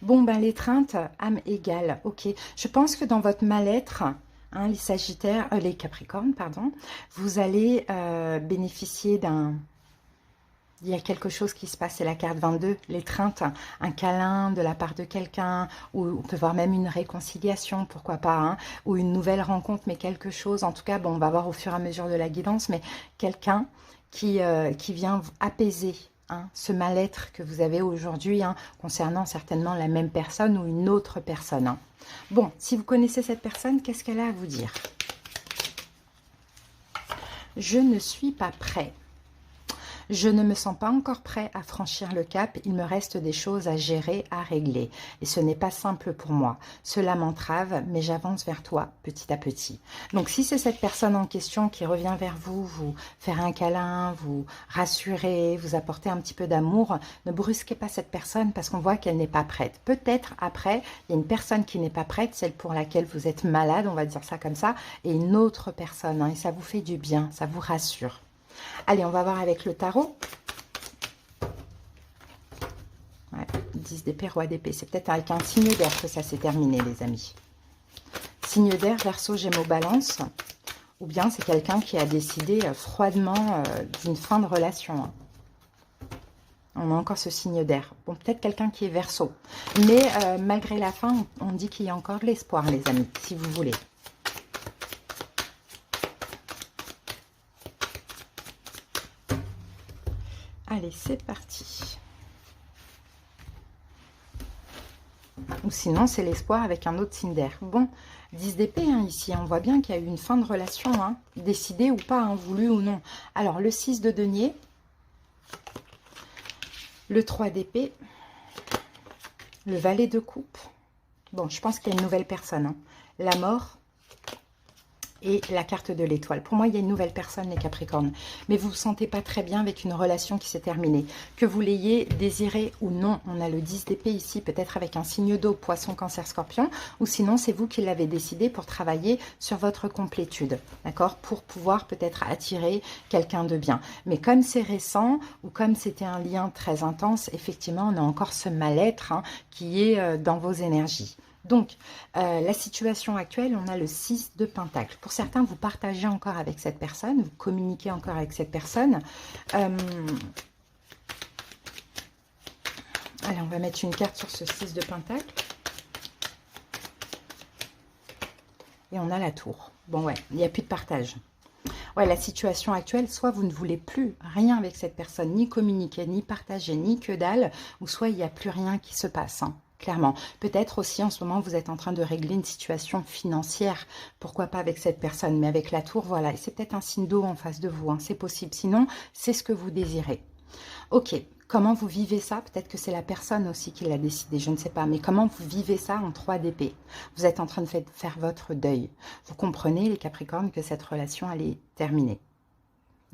Bon, ben l'étreinte, âme égale, ok. Je pense que dans votre mal-être, hein, les Sagittaires, les Capricornes, pardon, vous allez bénéficier d'un... Il y a quelque chose qui se passe, c'est la carte 22, l'étreinte, un câlin de la part de quelqu'un, ou on peut voir même une réconciliation, pourquoi pas, hein, ou une nouvelle rencontre, mais quelque chose, en tout cas, bon, on va voir au fur et à mesure de la guidance, mais quelqu'un qui vient apaiser, hein, ce mal-être que vous avez aujourd'hui, hein, concernant certainement la même personne ou une autre personne. Hein. Bon, si vous connaissez cette personne, qu'est-ce qu'elle a à vous dire? Je ne suis pas prêt. Je ne me sens pas encore prêt à franchir le cap, il me reste des choses à gérer, à régler. Et ce n'est pas simple pour moi. Cela m'entrave, mais j'avance vers toi petit à petit. Donc si c'est cette personne en question qui revient vers vous, vous faire un câlin, vous rassurer, vous apporter un petit peu d'amour, ne brusquez pas cette personne parce qu'on voit qu'elle n'est pas prête. Peut-être après, il y a une personne qui n'est pas prête, celle pour laquelle vous êtes malade, on va dire ça comme ça, et une autre personne. Hein, et ça vous fait du bien, ça vous rassure. Allez, on va voir avec le tarot. Ouais, 10 d'épée, roi d'épée. C'est peut-être avec un signe d'air que ça s'est terminé, les amis. Signe d'air, Verseau, Gémeaux, Balance. Ou bien c'est quelqu'un qui a décidé froidement d'une fin de relation. On a encore ce signe d'air. Bon, peut-être quelqu'un qui est Verseau. Mais malgré la fin, on dit qu'il y a encore de l'espoir, les amis, si vous voulez. Allez, c'est parti. Ou sinon, c'est l'espoir avec un autre signe d'air. Bon, 10 d'épée, hein, ici. On voit bien qu'il y a eu une fin de relation, hein, décidée ou pas, hein, voulue ou non. Alors, le 6 de denier. Le 3 d'épée. Le valet de coupe. Bon, je pense qu'il y a une nouvelle personne. Hein. La mort. Et la carte de l'étoile. Pour moi, il y a une nouvelle personne, les Capricornes. Mais vous ne vous sentez pas très bien avec une relation qui s'est terminée. Que vous l'ayez désiré ou non, on a le 10 d'épée ici, peut-être avec un signe d'eau, poisson, cancer, scorpion. Ou sinon, c'est vous qui l'avez décidé pour travailler sur votre complétude. D'accord? Pour pouvoir peut-être attirer quelqu'un de bien. Mais comme c'est récent, ou comme c'était un lien très intense, effectivement, on a encore ce mal-être, hein, qui est dans vos énergies. Donc, la situation actuelle, on a le 6 de Pentacle. Pour certains, vous partagez encore avec cette personne, vous communiquez encore avec cette personne. Allez, on va mettre une carte sur ce 6 de Pentacle. Et on a la tour. Bon, ouais, il n'y a plus de partage. Ouais, la situation actuelle, soit vous ne voulez plus rien avec cette personne, ni communiquer, ni partager, ni que dalle, ou soit il n'y a plus rien qui se passe, hein. Clairement. Peut-être aussi en ce moment, vous êtes en train de régler une situation financière. Pourquoi pas avec cette personne, mais avec la tour, voilà. Et c'est peut-être un signe d'eau en face de vous, hein. C'est possible. Sinon, c'est ce que vous désirez. Ok. Comment vous vivez ça? Peut-être que c'est la personne aussi qui l'a décidé, je ne sais pas. Mais comment vous vivez ça en 3 d'épée? Vous êtes en train de faire votre deuil. Vous comprenez, les Capricornes, que cette relation, elle est terminée.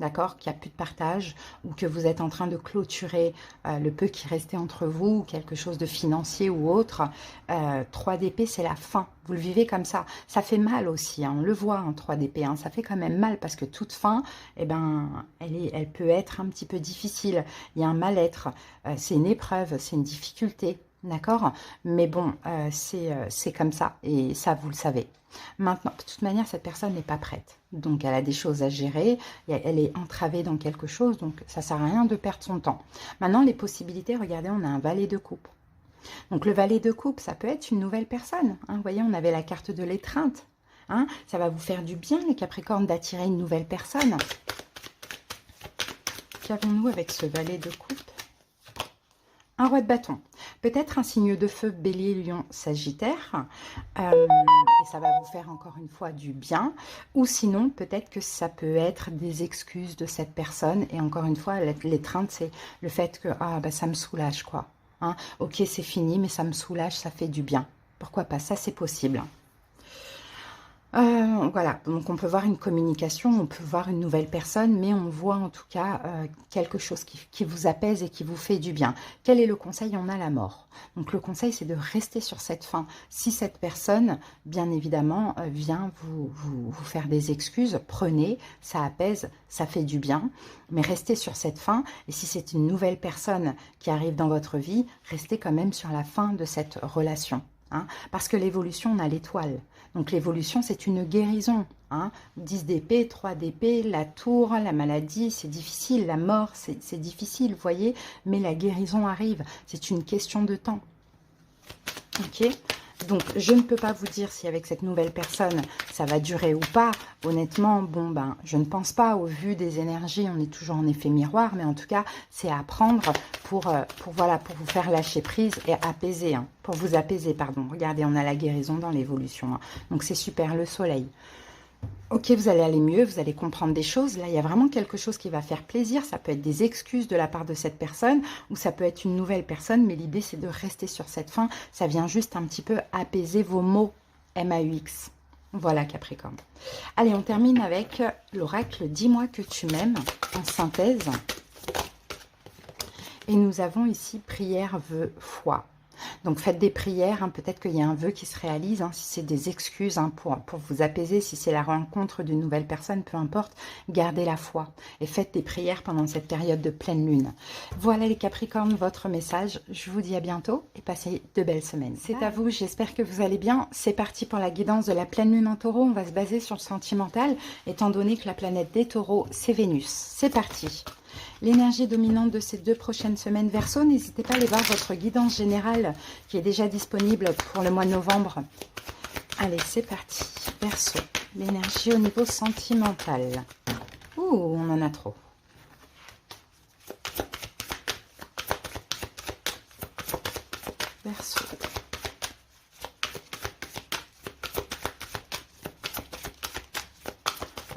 D'accord, qu'il n'y a plus de partage ou que vous êtes en train de clôturer le peu qui restait entre vous, ou quelque chose de financier ou autre. 3 d'épée, c'est la fin. Vous le vivez comme ça. Ça fait mal aussi, hein, on le voit en 3 d'épée. Hein, ça fait quand même mal parce que toute fin, eh ben, elle peut être un petit peu difficile. Il y a un mal-être, c'est une épreuve, c'est une difficulté. D'accord? Mais bon, c'est comme ça, et ça, vous le savez. Maintenant, de toute manière, cette personne n'est pas prête. Donc, elle a des choses à gérer, elle est entravée dans quelque chose, donc ça ne sert à rien de perdre son temps. Maintenant, les possibilités, regardez, on a un valet de coupe. Donc, le valet de coupe, ça peut être une nouvelle personne. Hein. Vous voyez, on avait la carte de l'étreinte. Hein. Ça va vous faire du bien, les Capricornes, d'attirer une nouvelle personne. Qu'avons-nous avec ce valet de coupe? Un roi de bâton. Peut-être un signe de feu, bélier, lion, sagittaire. Et ça va vous faire encore une fois du bien. Ou sinon, peut-être que ça peut être des excuses de cette personne. Et encore une fois, l'étreinte, c'est le fait que ah, bah, ça me soulage, quoi. Hein, ok, c'est fini, mais ça me soulage, ça fait du bien. Pourquoi pas? Ça, c'est possible. Voilà, donc on peut voir une communication, on peut voir une nouvelle personne, mais on voit en tout cas quelque chose qui vous apaise et qui vous fait du bien. Quel est le conseil? On a la mort. Donc le conseil, c'est de rester sur cette fin. Si cette personne, bien évidemment, vient vous faire des excuses, prenez, ça apaise, ça fait du bien, mais restez sur cette fin. Et si c'est une nouvelle personne qui arrive dans votre vie, restez quand même sur la fin de cette relation. Hein, parce que l'évolution, on a l'étoile. Donc l'évolution, c'est une guérison. Hein. 10 d'épée, 3 d'épée, la tour, la maladie, c'est difficile. La mort, c'est difficile, vous voyez. Mais la guérison arrive. C'est une question de temps. Ok? Donc, je ne peux pas vous dire si avec cette nouvelle personne, ça va durer ou pas. Honnêtement, bon, ben, je ne pense pas. Au vu des énergies, on est toujours en effet miroir. Mais en tout cas, c'est à apprendre voilà, pour vous faire lâcher prise et apaiser. Hein, pour vous apaiser, pardon. Regardez, on a la guérison dans l'évolution. Hein, donc, c'est super, le soleil. Ok, vous allez aller mieux, vous allez comprendre des choses. Là, il y a vraiment quelque chose qui va faire plaisir. Ça peut être des excuses de la part de cette personne ou ça peut être une nouvelle personne. Mais l'idée, c'est de rester sur cette fin. Ça vient juste un petit peu apaiser vos mots MAUX. Voilà, Capricorne. Allez, on termine avec l'oracle « Dis-moi que tu m'aimes » en synthèse. Et nous avons ici prière, vœu, foi. Donc faites des prières, hein, peut-être qu'il y a un vœu qui se réalise, hein, si c'est des excuses hein, pour vous apaiser, si c'est la rencontre d'une nouvelle personne, peu importe, gardez la foi et faites des prières pendant cette période de pleine lune. Voilà les Capricornes, votre message, je vous dis à bientôt et passez de belles semaines. C'est à vous, j'espère que vous allez bien. C'est parti pour la guidance de la pleine lune en taureau, on va se baser sur le sentimental, étant donné que la planète des taureaux, c'est Vénus. C'est parti. L'énergie dominante de ces 2 prochaines semaines Verseau, n'hésitez pas à aller voir votre guidance générale qui est déjà disponible pour le mois de novembre. Allez, c'est parti. Verseau, l'énergie au niveau sentimental. Ouh, on en a trop. Verseau.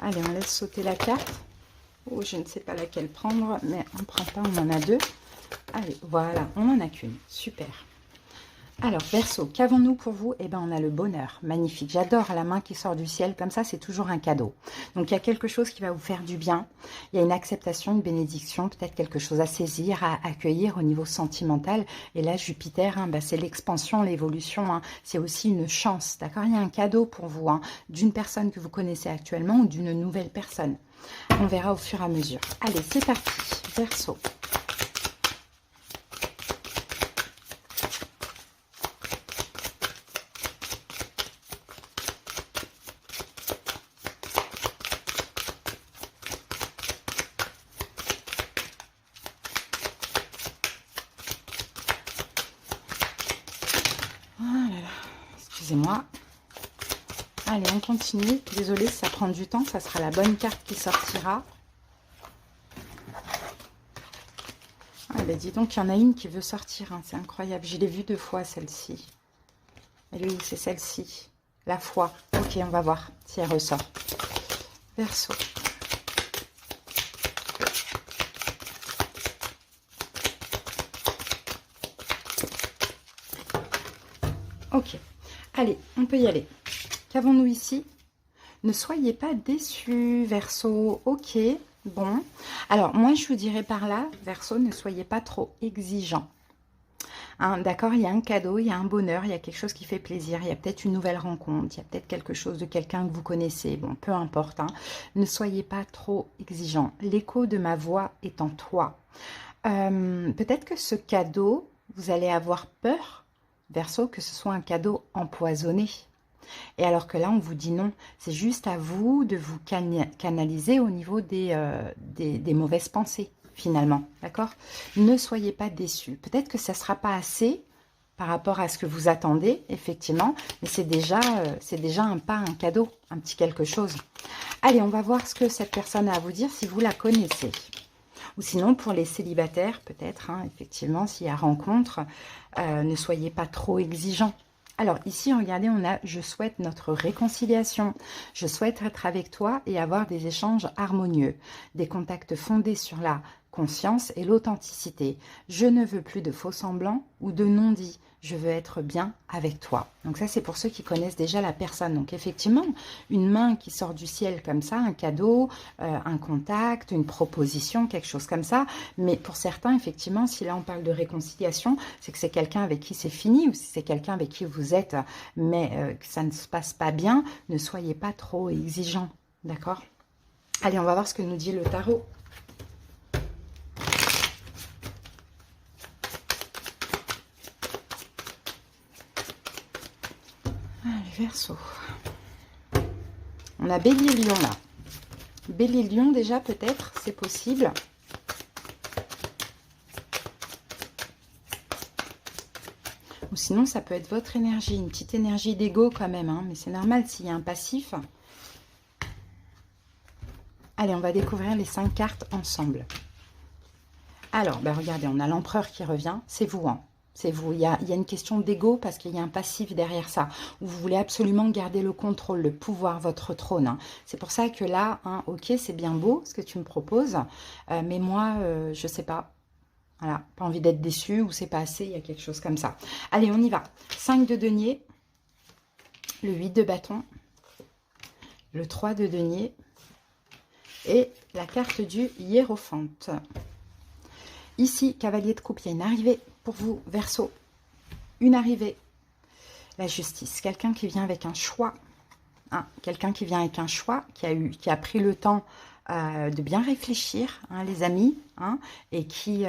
Allez, on laisse sauter la carte. Oh, je ne sais pas laquelle prendre, mais on ne prend pas, on en a 2. Allez, voilà, on n'en a qu'une. Super. Alors, Verseau, qu'avons-nous pour vous? Eh bien, on a le bonheur. Magnifique. J'adore la main qui sort du ciel. Comme ça, c'est toujours un cadeau. Donc, il y a quelque chose qui va vous faire du bien. Il y a une acceptation, une bénédiction, peut-être quelque chose à saisir, à accueillir au niveau sentimental. Et là, Jupiter, hein, bah, c'est l'expansion, l'évolution. Hein. C'est aussi une chance, d'accord? Il y a un cadeau pour vous, hein, d'une personne que vous connaissez actuellement ou d'une nouvelle personne. On verra au fur et à mesure. Allez, c'est parti. Verseau. Excusez-moi. Allez, on continue. Désolée si ça prend du temps. Ça sera la bonne carte qui sortira. Ah, bah dis donc, il y en a une qui veut sortir. Hein. C'est incroyable. Je l'ai vue 2 fois, celle-ci. Elle est où? C'est celle-ci. La foi. Ok, on va voir si elle ressort. Verseau. Ok. Allez, on peut y aller. Qu'avons-nous ici? Ne soyez pas déçus, Verseau. Ok, bon. Alors, moi, je vous dirais par là, Verseau, ne soyez pas trop exigeant. Hein, d'accord, il y a un cadeau, il y a un bonheur, il y a quelque chose qui fait plaisir, il y a peut-être une nouvelle rencontre, il y a peut-être quelque chose de quelqu'un que vous connaissez. Bon, peu importe. Hein. Ne soyez pas trop exigeant. L'écho de ma voix est en toi. Peut-être que ce cadeau vous allez avoir peur, Verseau, que ce soit un cadeau empoisonné. Et alors que là, on vous dit non. C'est juste à vous de vous canaliser au niveau des mauvaises pensées, finalement. D'accord? Ne soyez pas déçus. Peut-être que ça ne sera pas assez par rapport à ce que vous attendez, effectivement. Mais c'est déjà un pas, un cadeau, un petit quelque chose. Allez, on va voir ce que cette personne a à vous dire si vous la connaissez. Ou sinon, pour les célibataires, peut-être, hein, effectivement, s'il y a rencontre, ne soyez pas trop exigeants. Alors, ici, regardez, on a « Je souhaite notre réconciliation. Je souhaite être avec toi et avoir des échanges harmonieux. Des contacts fondés sur la conscience et l'authenticité. Je ne veux plus de faux semblants ou de non-dits. Je veux être bien avec toi. » Donc ça, c'est pour ceux qui connaissent déjà la personne. Donc effectivement, une main qui sort du ciel comme ça, un cadeau, un contact, une proposition, quelque chose comme ça. Mais pour certains, effectivement, si là on parle de réconciliation, c'est que c'est quelqu'un avec qui c'est fini ou si c'est quelqu'un avec qui vous êtes, mais que ça ne se passe pas bien, ne soyez pas trop exigeants. D'accord? Allez, on va voir ce que nous dit le tarot. Verseau. On a Bélier-Lion là. Bélier-Lion déjà peut-être, c'est possible. Ou sinon ça peut être votre énergie, une petite énergie d'ego quand même. Hein, mais c'est normal s'il y a un passif. Allez, on va découvrir les 5 cartes ensemble. Alors, ben regardez, on a l'empereur qui revient. C'est vous, hein. C'est vous. Il y a une question d'ego parce qu'il y a un passif derrière ça. Où vous voulez absolument garder le contrôle, le pouvoir, votre trône. Hein. C'est pour ça que là, hein, ok, c'est bien beau ce que tu me proposes. Mais moi, je sais pas. Voilà, pas envie d'être déçu ou c'est pas assez, il y a quelque chose comme ça. Allez, on y va. 5 de denier. Le 8 de bâton. Le 3 de denier. Et la carte du hiérophante. Ici, cavalier de coupe, il y a une arrivée pour vous, Verseau. Une arrivée. La justice. Quelqu'un qui vient avec un choix. Hein, quelqu'un qui vient avec un choix, qui a pris le temps de bien réfléchir, hein, les amis, hein, et qui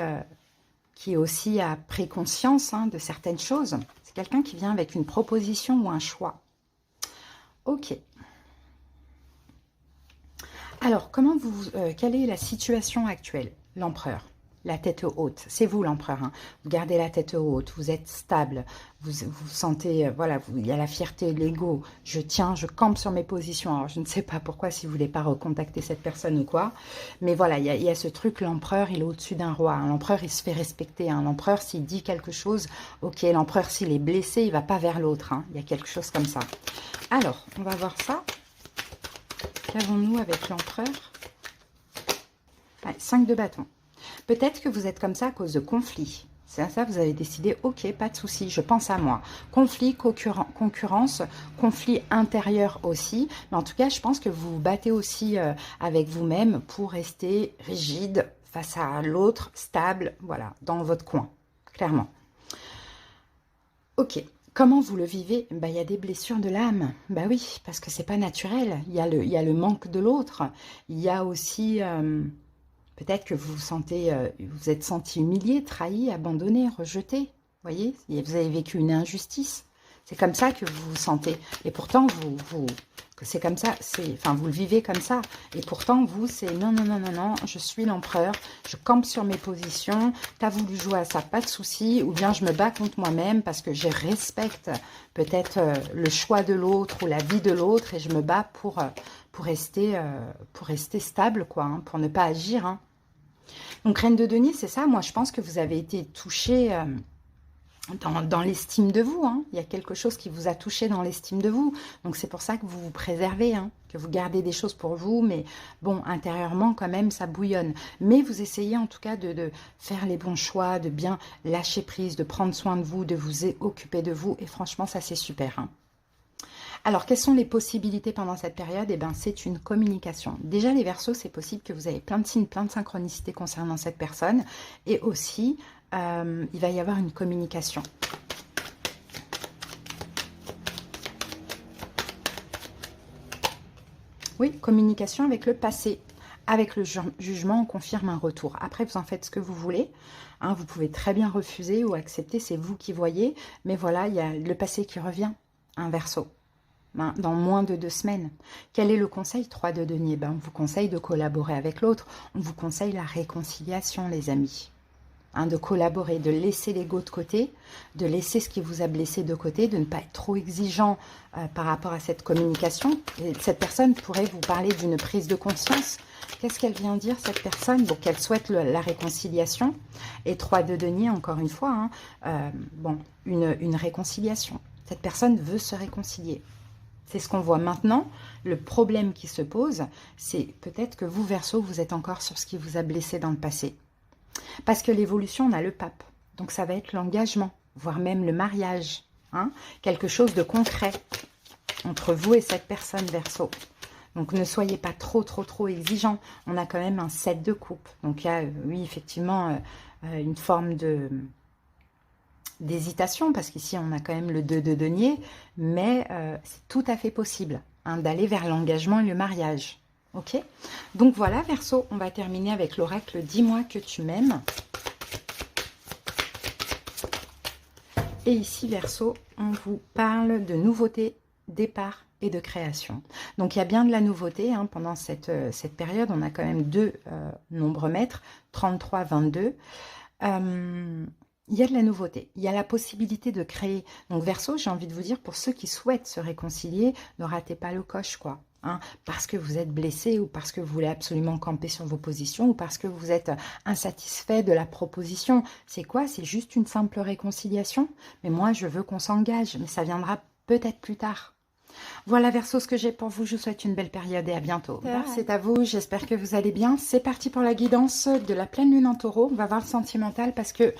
aussi a pris conscience hein, de certaines choses. C'est quelqu'un qui vient avec une proposition ou un choix. Ok. Alors, quelle est la situation actuelle? L'empereur. La tête haute, c'est vous l'empereur, hein. Vous gardez la tête haute, vous êtes stable, vous sentez, voilà, il y a la fierté, l'ego, je tiens, je campe sur mes positions. Alors je ne sais pas pourquoi, si vous voulez pas recontacter cette personne ou quoi, mais voilà, il y a ce truc, l'empereur, il est au-dessus d'un roi, hein. L'empereur, il se fait respecter, hein. L'empereur, s'il dit quelque chose, ok, l'empereur, s'il est blessé, il va pas vers l'autre, hein. Il y a quelque chose comme ça. Alors, on va voir ça. Qu'avons-nous avec l'empereur? 5 de bâton. Peut-être que vous êtes comme ça à cause de conflits. C'est ça, vous avez décidé, ok, pas de souci, je pense à moi. Conflit, concurrence, conflit intérieur aussi. Mais en tout cas, je pense que vous vous battez aussi avec vous-même pour rester rigide face à l'autre, stable, voilà, dans votre coin, clairement. Ok. Comment vous le vivez? Il y a des blessures de l'âme. Bah oui, parce que c'est pas naturel. Il y a le manque de l'autre. Il y a aussi... peut-être que vous vous êtes senti humilié, trahi, abandonné, rejeté. Vous voyez, vous avez vécu une injustice. C'est comme ça que vous vous sentez. Et pourtant, c'est comme ça, enfin, vous le vivez comme ça. Et pourtant, vous, c'est non, non, non, non, non, je suis l'empereur, je campe sur mes positions, t'as voulu jouer à ça, pas de souci, ou bien je me bats contre moi-même parce que je respecte peut-être le choix de l'autre ou la vie de l'autre et je me bats pour rester stable, quoi, hein, pour ne pas agir. Hein. Donc, Reine de denier, c'est ça. Moi, je pense que vous avez été touché dans l'estime de vous. Hein. Il y a quelque chose qui vous a touché dans l'estime de vous. Donc, c'est pour ça que vous vous préservez, hein, que vous gardez des choses pour vous. Mais bon, intérieurement, quand même, ça bouillonne. Mais vous essayez en tout cas de faire les bons choix, de bien lâcher prise, de prendre soin de vous, de vous occuper de vous. Et franchement, ça, c'est super. Hein. Alors, quelles sont les possibilités pendant cette période? Eh bien, c'est une communication. Déjà, les Verseaux, c'est possible que vous avez plein de signes, plein de synchronicités concernant cette personne. Et aussi, il va y avoir une communication. Oui, communication avec le passé. avec le jugement, on confirme un retour. Après, vous en faites ce que vous voulez. Hein, vous pouvez très bien refuser ou accepter, c'est vous qui voyez. Mais voilà, il y a le passé qui revient, un Verseau. Hein, dans moins de 2 semaines. Quel est le conseil? 3 de denier. Ben, on vous conseille de collaborer avec l'autre. On vous conseille la réconciliation, les amis. Hein, de collaborer, de laisser l'ego de côté, de laisser ce qui vous a blessé de côté, de ne pas être trop exigeant par rapport à cette communication. Et cette personne pourrait vous parler d'une prise de conscience. Qu'est-ce qu'elle vient dire, cette personne? Bon, qu'elle souhaite la réconciliation. Et 3 de denier, encore une fois, hein, bon, une réconciliation. Cette personne veut se réconcilier. C'est ce qu'on voit maintenant. Le problème qui se pose, c'est peut-être que vous, Verseau, vous êtes encore sur ce qui vous a blessé dans le passé. Parce que l'évolution, on a le pape. Donc ça va être l'engagement, voire même le mariage. Hein, quelque chose de concret entre vous et cette personne, Verseau. Donc ne soyez pas trop exigeant. On a quand même un 7 de coupe. Donc il y a, oui, effectivement, une forme d'hésitation, parce qu'ici on a quand même le 2 de denier, mais c'est tout à fait possible hein, d'aller vers l'engagement et le mariage. Ok? Donc voilà, Verseau, on va terminer avec l'oracle « Dis-moi que tu m'aimes ». Et ici, Verseau, on vous parle de nouveauté, départ et de création. Donc il y a bien de la nouveauté hein, pendant cette période. On a quand même 2 nombres maîtres, 33, 22. Il y a de la nouveauté, il y a la possibilité de créer. Donc Verseau, j'ai envie de vous dire, pour ceux qui souhaitent se réconcilier, ne ratez pas le coche, quoi. Hein, parce que vous êtes blessé ou parce que vous voulez absolument camper sur vos positions ou parce que vous êtes insatisfait de la proposition. C'est quoi? C'est juste une simple réconciliation? Mais moi, je veux qu'on s'engage, mais ça viendra peut-être plus tard. Voilà, Verseau, ce que j'ai pour vous. Je vous souhaite une belle période et à bientôt. C'est à vous, j'espère que vous allez bien. C'est parti pour la guidance de la pleine lune en Taureau. On va voir le sentimental parce que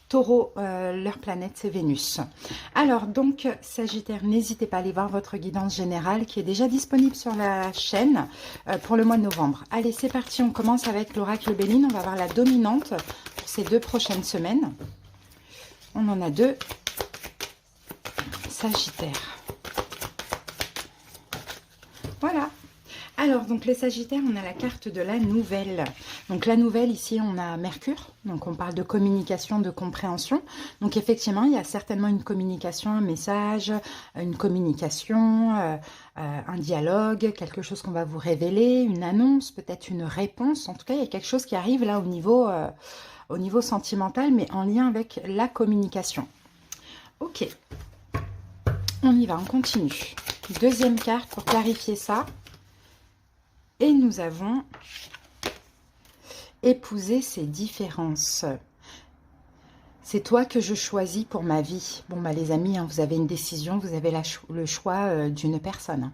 Taureau, leur planète, c'est Vénus. Alors, donc, Sagittaire, n'hésitez pas à aller voir votre guidance générale qui est déjà disponible sur la chaîne pour le mois de novembre. Allez, c'est parti, on commence avec l'oracle Béline. On va voir la dominante pour ces 2 prochaines semaines. On en a 2. Sagittaire. Voilà. Alors, donc les Sagittaires, on a la carte de la nouvelle. Donc la nouvelle, ici, on a Mercure. Donc on parle de communication, de compréhension. Donc effectivement, il y a certainement une communication, un message, une communication, un dialogue, quelque chose qu'on va vous révéler, une annonce, peut-être une réponse. En tout cas, il y a quelque chose qui arrive là au niveau sentimental, mais en lien avec la communication. Ok. On y va, on continue. Deuxième carte pour clarifier ça. Et nous avons épousé ces différences. C'est toi que je choisis pour ma vie. Bon, bah, les amis, hein, vous avez une décision, vous avez le choix d'une personne.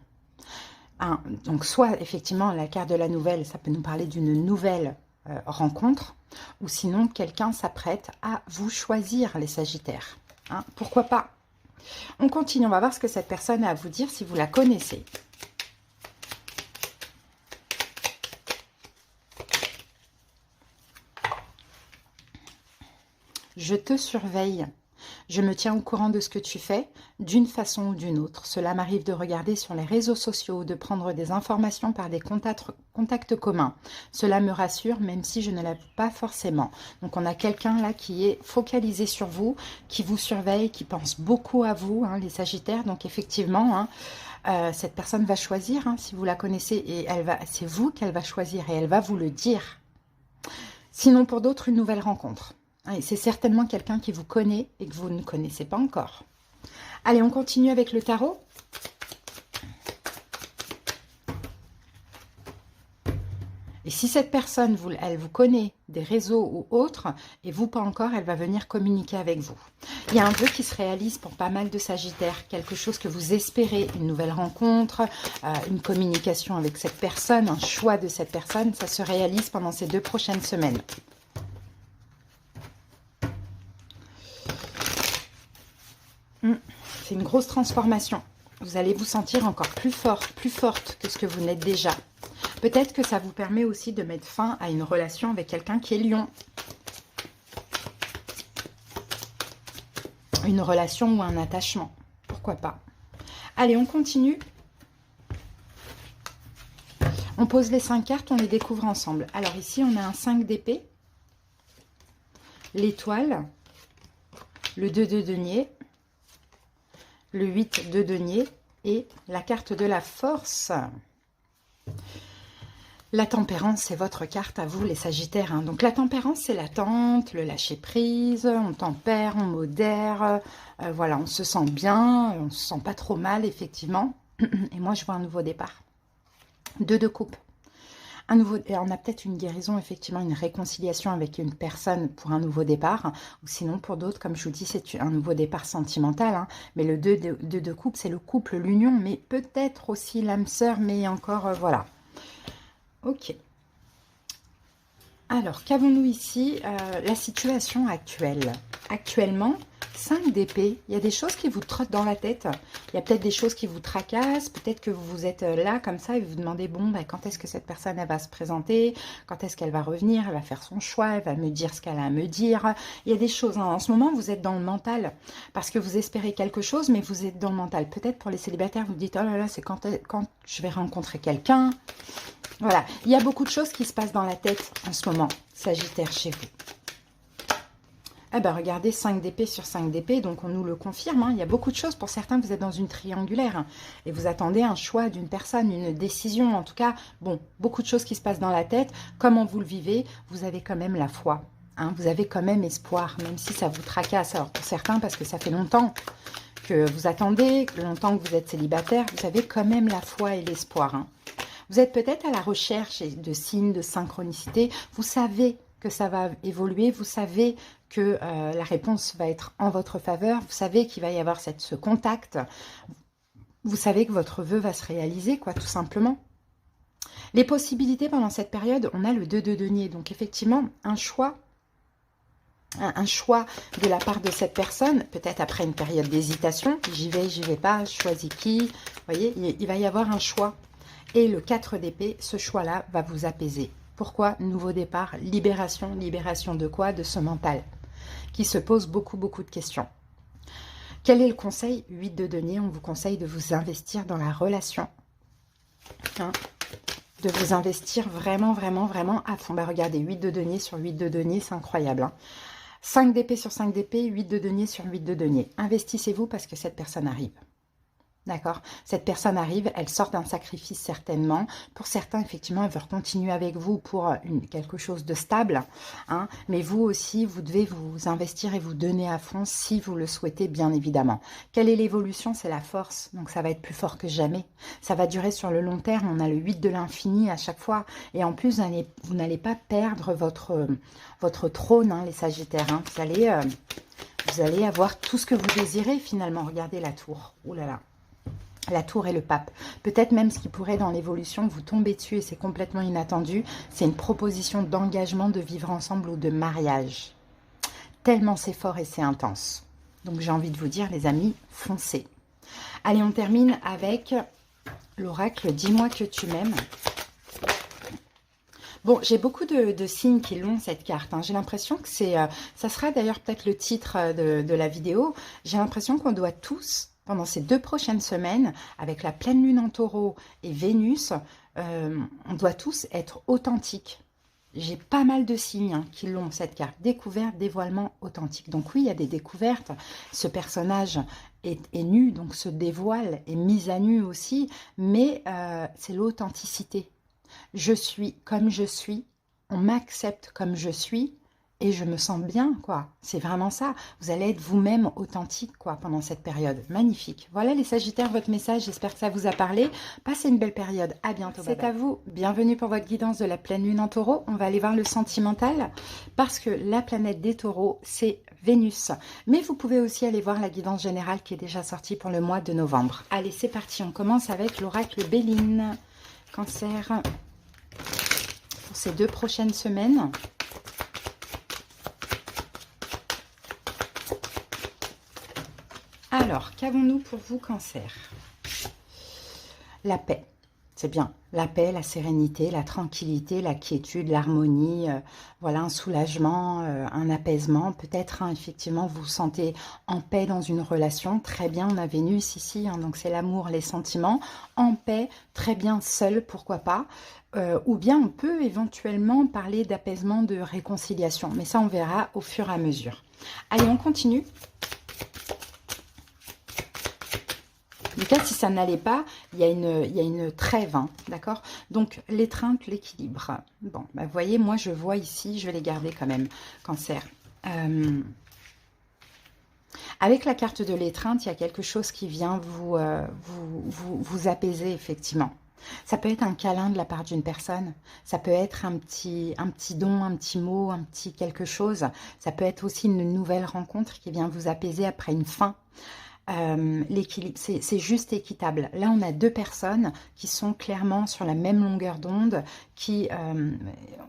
Hein, donc, soit, effectivement, la carte de la nouvelle, ça peut nous parler d'une nouvelle rencontre, ou sinon, quelqu'un s'apprête à vous choisir, les Sagittaires. Hein, pourquoi pas? On continue, on va voir ce que cette personne a à vous dire si vous la connaissez. Je te surveille. Je me tiens au courant de ce que tu fais, d'une façon ou d'une autre. Cela m'arrive de regarder sur les réseaux sociaux, de prendre des informations par des contacts communs. Cela me rassure, même si je ne l'avoue pas forcément. Donc, on a quelqu'un là qui est focalisé sur vous, qui vous surveille, qui pense beaucoup à vous, hein, les Sagittaires. Donc, effectivement, hein, cette personne va choisir, hein, si vous la connaissez, et c'est vous qu'elle va choisir, et elle va vous le dire. Sinon, pour d'autres, une nouvelle rencontre. C'est certainement quelqu'un qui vous connaît et que vous ne connaissez pas encore. Allez, on continue avec le tarot. Et si cette personne, elle vous connaît des réseaux ou autres, et vous pas encore, elle va venir communiquer avec vous. Il y a un vœu qui se réalise pour pas mal de Sagittaires, quelque chose que vous espérez, une nouvelle rencontre, une communication avec cette personne, un choix de cette personne, ça se réalise pendant ces 2 prochaines semaines. C'est une grosse transformation. Vous allez vous sentir encore plus fort, plus forte que ce que vous n'êtes déjà. Peut-être que ça vous permet aussi de mettre fin à une relation avec quelqu'un qui est Lion. Une relation ou un attachement. Pourquoi pas? Allez, on continue. On pose les 5 cartes, on les découvre ensemble. Alors ici, on a un 5 d'épée, l'étoile, le 2 de denier, le 8 de denier et la carte de la force. La tempérance, c'est votre carte à vous, les Sagittaires, hein. Donc la tempérance, c'est l'attente, le lâcher-prise, on tempère, on modère, voilà, on se sent bien, on se sent pas trop mal, effectivement. Et moi, je vois un nouveau départ. 2 de coupe. Et on a peut-être une guérison, effectivement, une réconciliation avec une personne pour un nouveau départ. Ou sinon, pour d'autres, comme je vous dis, c'est un nouveau départ sentimental. Hein. Mais le 2 de coupe, c'est le couple, l'union, mais peut-être aussi l'âme sœur, mais encore, voilà. Ok. Alors, qu'avons-nous ici? La situation actuelle. Actuellement, 5 d'épée, il y a des choses qui vous trottent dans la tête. Il y a peut-être des choses qui vous tracassent. Peut-être que vous êtes là comme ça et vous vous demandez, bon, ben, quand est-ce que cette personne elle va se présenter? Quand est-ce qu'elle va revenir? Elle va faire son choix, elle va me dire ce qu'elle a à me dire. Il y a des choses, hein. En ce moment, vous êtes dans le mental parce que vous espérez quelque chose, mais vous êtes dans le mental. Peut-être pour les célibataires, vous dites, oh là là, c'est quand je vais rencontrer quelqu'un. Voilà, il y a beaucoup de choses qui se passent dans la tête en ce moment, Sagittaire, chez vous. Eh bien, regardez, 5 d'épée sur 5 d'épée, donc on nous le confirme. Hein, il y a beaucoup de choses. Pour certains, vous êtes dans une triangulaire hein, et vous attendez un choix d'une personne, une décision. En tout cas, bon, beaucoup de choses qui se passent dans la tête. Comment vous le vivez? Vous avez quand même la foi. Hein, vous avez quand même espoir, même si ça vous tracasse. Alors, pour certains, parce que ça fait longtemps que vous attendez, longtemps que vous êtes célibataire, vous avez quand même la foi et l'espoir. Hein. Vous êtes peut-être à la recherche de signes, de synchronicité. Vous savez que ça va évoluer. Vous savez que la réponse va être en votre faveur. Vous savez qu'il va y avoir ce contact. Vous savez que votre vœu va se réaliser, quoi, tout simplement. Les possibilités pendant cette période, on a le 2 de denier. Donc, effectivement, un choix de la part de cette personne, peut-être après une période d'hésitation. J'y vais pas, je choisis qui. Vous voyez, il va y avoir un choix. Et le 4 d'épée, ce choix-là va vous apaiser. Pourquoi? Nouveau départ, libération. Libération de quoi? De ce mental qui se pose beaucoup de questions. Quel est le conseil? 8 de denier, on vous conseille de vous investir dans la relation. Hein, de vous investir vraiment à fond. Bah, regardez, 8 de denier sur 8 de denier, c'est incroyable. Hein. 5 d'épée sur 5 d'épée, 8 de denier sur 8 de denier. Investissez-vous parce que cette personne arrive. D'accord? Cette personne arrive, elle sort d'un sacrifice certainement. Pour certains, effectivement, elle veut continuer avec vous pour quelque chose de stable. Hein? Mais vous aussi, vous devez vous investir et vous donner à fond si vous le souhaitez, bien évidemment. Quelle est l'évolution? C'est la force. Donc, ça va être plus fort que jamais. Ça va durer sur le long terme. On a le 8 de l'infini à chaque fois. Et en plus, vous n'allez pas perdre votre trône, hein, les Sagittaires. Hein? Vous allez avoir tout ce que vous désirez, finalement. Regardez la tour. Ouh là là. La tour et le pape. Peut-être même ce qui pourrait dans l'évolution vous tomber dessus et c'est complètement inattendu. C'est une proposition d'engagement, de vivre ensemble ou de mariage. Tellement c'est fort et c'est intense. Donc j'ai envie de vous dire les amis, foncez. Allez, on termine avec l'oracle Dis-moi que tu m'aimes. Bon, j'ai beaucoup de signes qui l'ont cette carte. Hein. J'ai l'impression que ça sera d'ailleurs peut-être le titre de la vidéo. J'ai l'impression qu'on doit tous pendant ces 2 prochaines semaines, avec la pleine lune en taureau et Vénus, on doit tous être authentiques. J'ai pas mal de signes hein, qui l'ont, cette carte. Découverte, dévoilement, authentique. Donc oui, il y a des découvertes. Ce personnage est nu, donc se dévoile, est mis à nu aussi. Mais c'est l'authenticité. Je suis comme je suis. On m'accepte comme je suis. Et je me sens bien, quoi. C'est vraiment ça. Vous allez être vous-même authentique, quoi, pendant cette période. Magnifique. Voilà les Sagittaires, votre message. J'espère que ça vous a parlé. Passez une belle période. À bientôt. C'est à vous. Bienvenue pour votre guidance de la pleine lune en taureau. On va aller voir le sentimental parce que la planète des taureaux, c'est Vénus. Mais vous pouvez aussi aller voir la guidance générale qui est déjà sortie pour le mois de novembre. Allez, c'est parti. On commence avec l'oracle Béline. Cancer. Pour ces 2 prochaines semaines. Alors, qu'avons-nous pour vous, Cancer? La paix. C'est bien. La paix, la sérénité, la tranquillité, la quiétude, l'harmonie, voilà, un soulagement, un apaisement. Peut-être, hein, effectivement, vous vous sentez en paix dans une relation. Très bien, on a Vénus ici, hein, donc c'est l'amour, les sentiments. En paix, très bien, seul, pourquoi pas. Ou bien on peut éventuellement parler d'apaisement, de réconciliation. Mais ça, on verra au fur et à mesure. Allez, on continue. En tout cas, si ça n'allait pas, il y a une trêve, hein, d'accord? Donc, l'étreinte, l'équilibre. Bon, bah, vous voyez, moi, je vois ici, je vais les garder quand même, Cancer. Avec la carte de l'étreinte, il y a quelque chose qui vient vous apaiser, effectivement. Ça peut être un câlin de la part d'une personne, ça peut être un petit don, un petit mot, un petit quelque chose. Ça peut être aussi une nouvelle rencontre qui vient vous apaiser après une fin. L'équilibre, c'est juste équitable. Là, on a deux personnes qui sont clairement sur la même longueur d'onde, il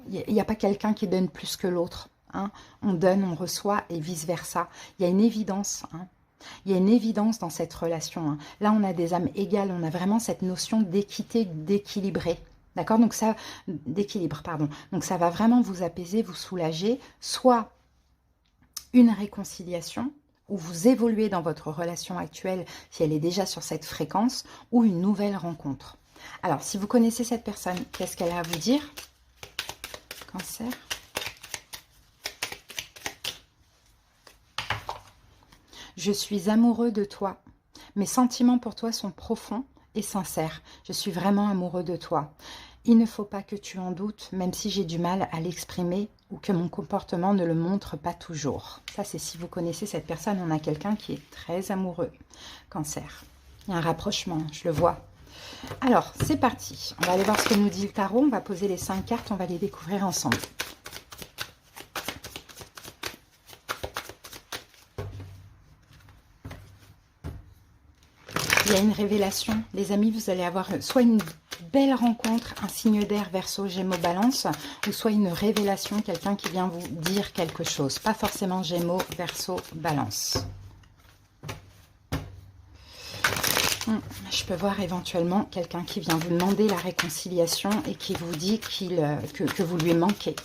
n'y a pas quelqu'un qui donne plus que l'autre. Hein. On donne, on reçoit et vice-versa. Il y a une évidence. Hein. Il y a une évidence dans cette relation. Hein. Là, on a des âmes égales. On a vraiment cette notion d'équité, d'équilibré. D'accord? Donc ça, d'équilibre, pardon. Donc ça va vraiment vous apaiser, vous soulager. Soit une réconciliation, où vous évoluez dans votre relation actuelle, si elle est déjà sur cette fréquence, ou une nouvelle rencontre. Alors, si vous connaissez cette personne, qu'est-ce qu'elle a à vous dire? Cancer. Je suis amoureux de toi. Mes sentiments pour toi sont profonds et sincères. Je suis vraiment amoureux de toi. Il ne faut pas que tu en doutes, même si j'ai du mal à l'exprimer ou que mon comportement ne le montre pas toujours. Ça, c'est si vous connaissez cette personne, on a quelqu'un qui est très amoureux. Cancer. Il y a un rapprochement, je le vois. Alors, c'est parti. On va aller voir ce que nous dit le tarot. On va poser les 5 cartes, on va les découvrir ensemble. Il y a une révélation. Les amis, vous allez avoir soit une belle rencontre, un signe d'air, Verseau, Gémeaux, Balance, ou soit une révélation, quelqu'un qui vient vous dire quelque chose. Pas forcément Gémeaux, Verseau, Balance. Je peux voir éventuellement quelqu'un qui vient vous demander la réconciliation et qui vous dit que vous lui manquez.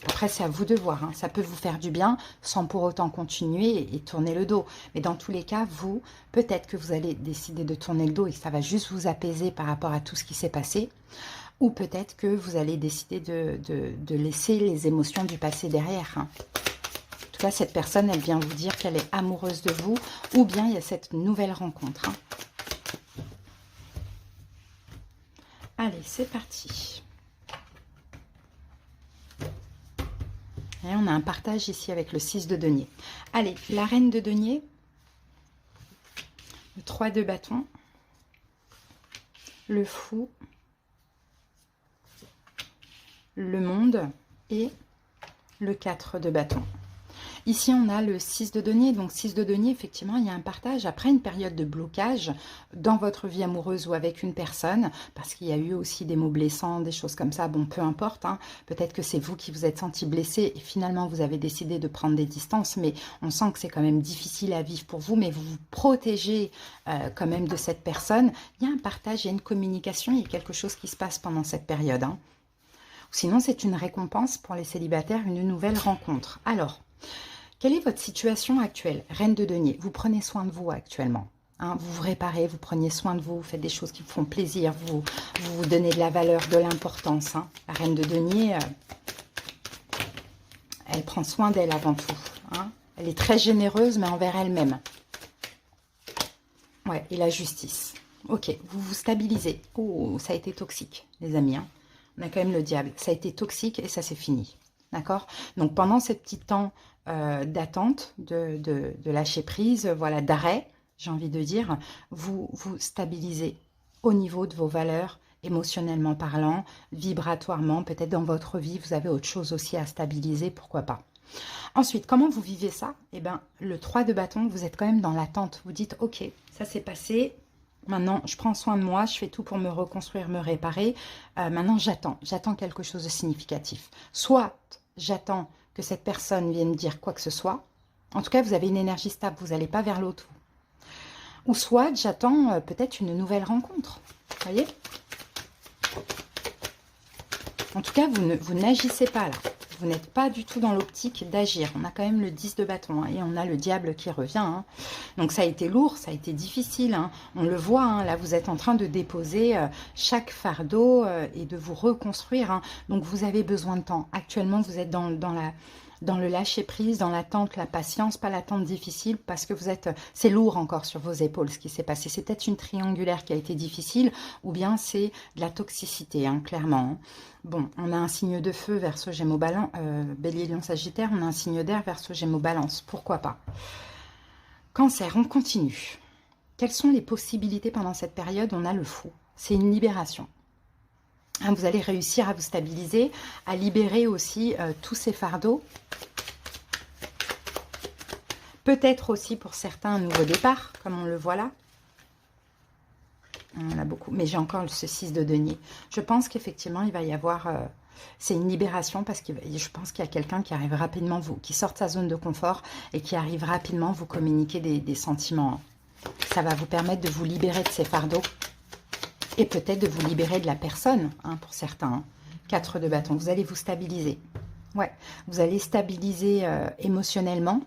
Après, c'est à vous de voir. Hein. Ça peut vous faire du bien sans pour autant continuer et tourner le dos. Mais dans tous les cas, vous, peut-être que vous allez décider de tourner le dos et que ça va juste vous apaiser par rapport à tout ce qui s'est passé. Ou peut-être que vous allez décider de laisser les émotions du passé derrière. Hein. En tout cas, cette personne, elle vient vous dire qu'elle est amoureuse de vous. Ou bien il y a cette nouvelle rencontre. Hein. Allez, c'est parti. Et on a un partage ici avec le 6 de denier. Allez, la reine de denier, le 3 de bâton, le fou, le monde et le 4 de bâton. Ici, on a le 6 de denier. Donc, 6 de denier, effectivement, il y a un partage après une période de blocage dans votre vie amoureuse ou avec une personne, parce qu'il y a eu aussi des mots blessants, des choses comme ça. Bon, peu importe. Hein. Peut-être que c'est vous qui vous êtes senti blessé et finalement, vous avez décidé de prendre des distances, mais on sent que c'est quand même difficile à vivre pour vous, mais vous vous protégez quand même de cette personne. Il y a un partage, il y a une communication, il y a quelque chose qui se passe pendant cette période. Hein. Sinon, c'est une récompense pour les célibataires, une nouvelle rencontre. Alors, quelle est votre situation actuelle? Reine de denier, vous prenez soin de vous actuellement. Hein, vous vous réparez, vous prenez soin de vous, vous faites des choses qui vous font plaisir, vous donnez de la valeur, de l'importance. Hein. La reine de denier, elle prend soin d'elle avant tout. Hein. Elle est très généreuse, mais envers elle-même. Ouais, et la justice. Ok, vous vous stabilisez. Oh, ça a été toxique, les amis. Hein. On a quand même le diable. Ça a été toxique et ça c'est fini. D'accord? Donc, pendant ce petit temps d'attente, de lâcher prise, voilà, d'arrêt, j'ai envie de dire, vous vous stabilisez au niveau de vos valeurs, émotionnellement parlant, vibratoirement, peut-être dans votre vie, vous avez autre chose aussi à stabiliser, pourquoi pas. Ensuite, comment vous vivez ça? Eh bien, le 3 de bâton, vous êtes quand même dans l'attente. Vous dites, ok, ça s'est passé, maintenant je prends soin de moi, je fais tout pour me reconstruire, me réparer. Maintenant, j'attends quelque chose de significatif. Soit j'attends que cette personne vienne dire quoi que ce soit. En tout cas, vous avez une énergie stable, vous n'allez pas vers l'autre. Ou soit j'attends peut-être une nouvelle rencontre. Vous voyez? En tout cas, vous n'agissez pas là. Vous n'êtes pas du tout dans l'optique d'agir. On a quand même le 10 de bâton hein, et on a le diable qui revient. Hein. Donc ça a été lourd, ça a été difficile. Hein. On le voit, hein, là vous êtes en train de déposer chaque fardeau et de vous reconstruire. Hein. Donc vous avez besoin de temps. Actuellement, vous êtes dans le lâcher-prise, dans l'attente, la patience, pas l'attente difficile, parce que c'est lourd encore sur vos épaules ce qui s'est passé. C'est peut-être une triangulaire qui a été difficile, ou bien c'est de la toxicité, hein, clairement. Bon, on a un signe de feu, Verseau, Gémeaux, Balance, Bélier, Lion, Sagittaire, on a un signe d'air, Verseau, Gémeaux, Balance, pourquoi pas. Cancer, on continue. Quelles sont les possibilités pendant cette période? On a le Fou, c'est une libération. Vous allez réussir à vous stabiliser, à libérer aussi tous ces fardeaux. Peut-être aussi pour certains un nouveau départ, comme on le voit là. On a beaucoup, mais j'ai encore ce 6 de denier. Je pense qu'effectivement, il va y avoir... c'est une libération parce que je pense qu'il y a quelqu'un qui arrive rapidement, qui sort de sa zone de confort et qui arrive rapidement vous communiquer des sentiments. Ça va vous permettre de vous libérer de ces fardeaux. Et peut-être de vous libérer de la personne, hein, pour certains. Hein. 4 de bâton, vous allez vous stabiliser. Ouais, vous allez stabiliser émotionnellement.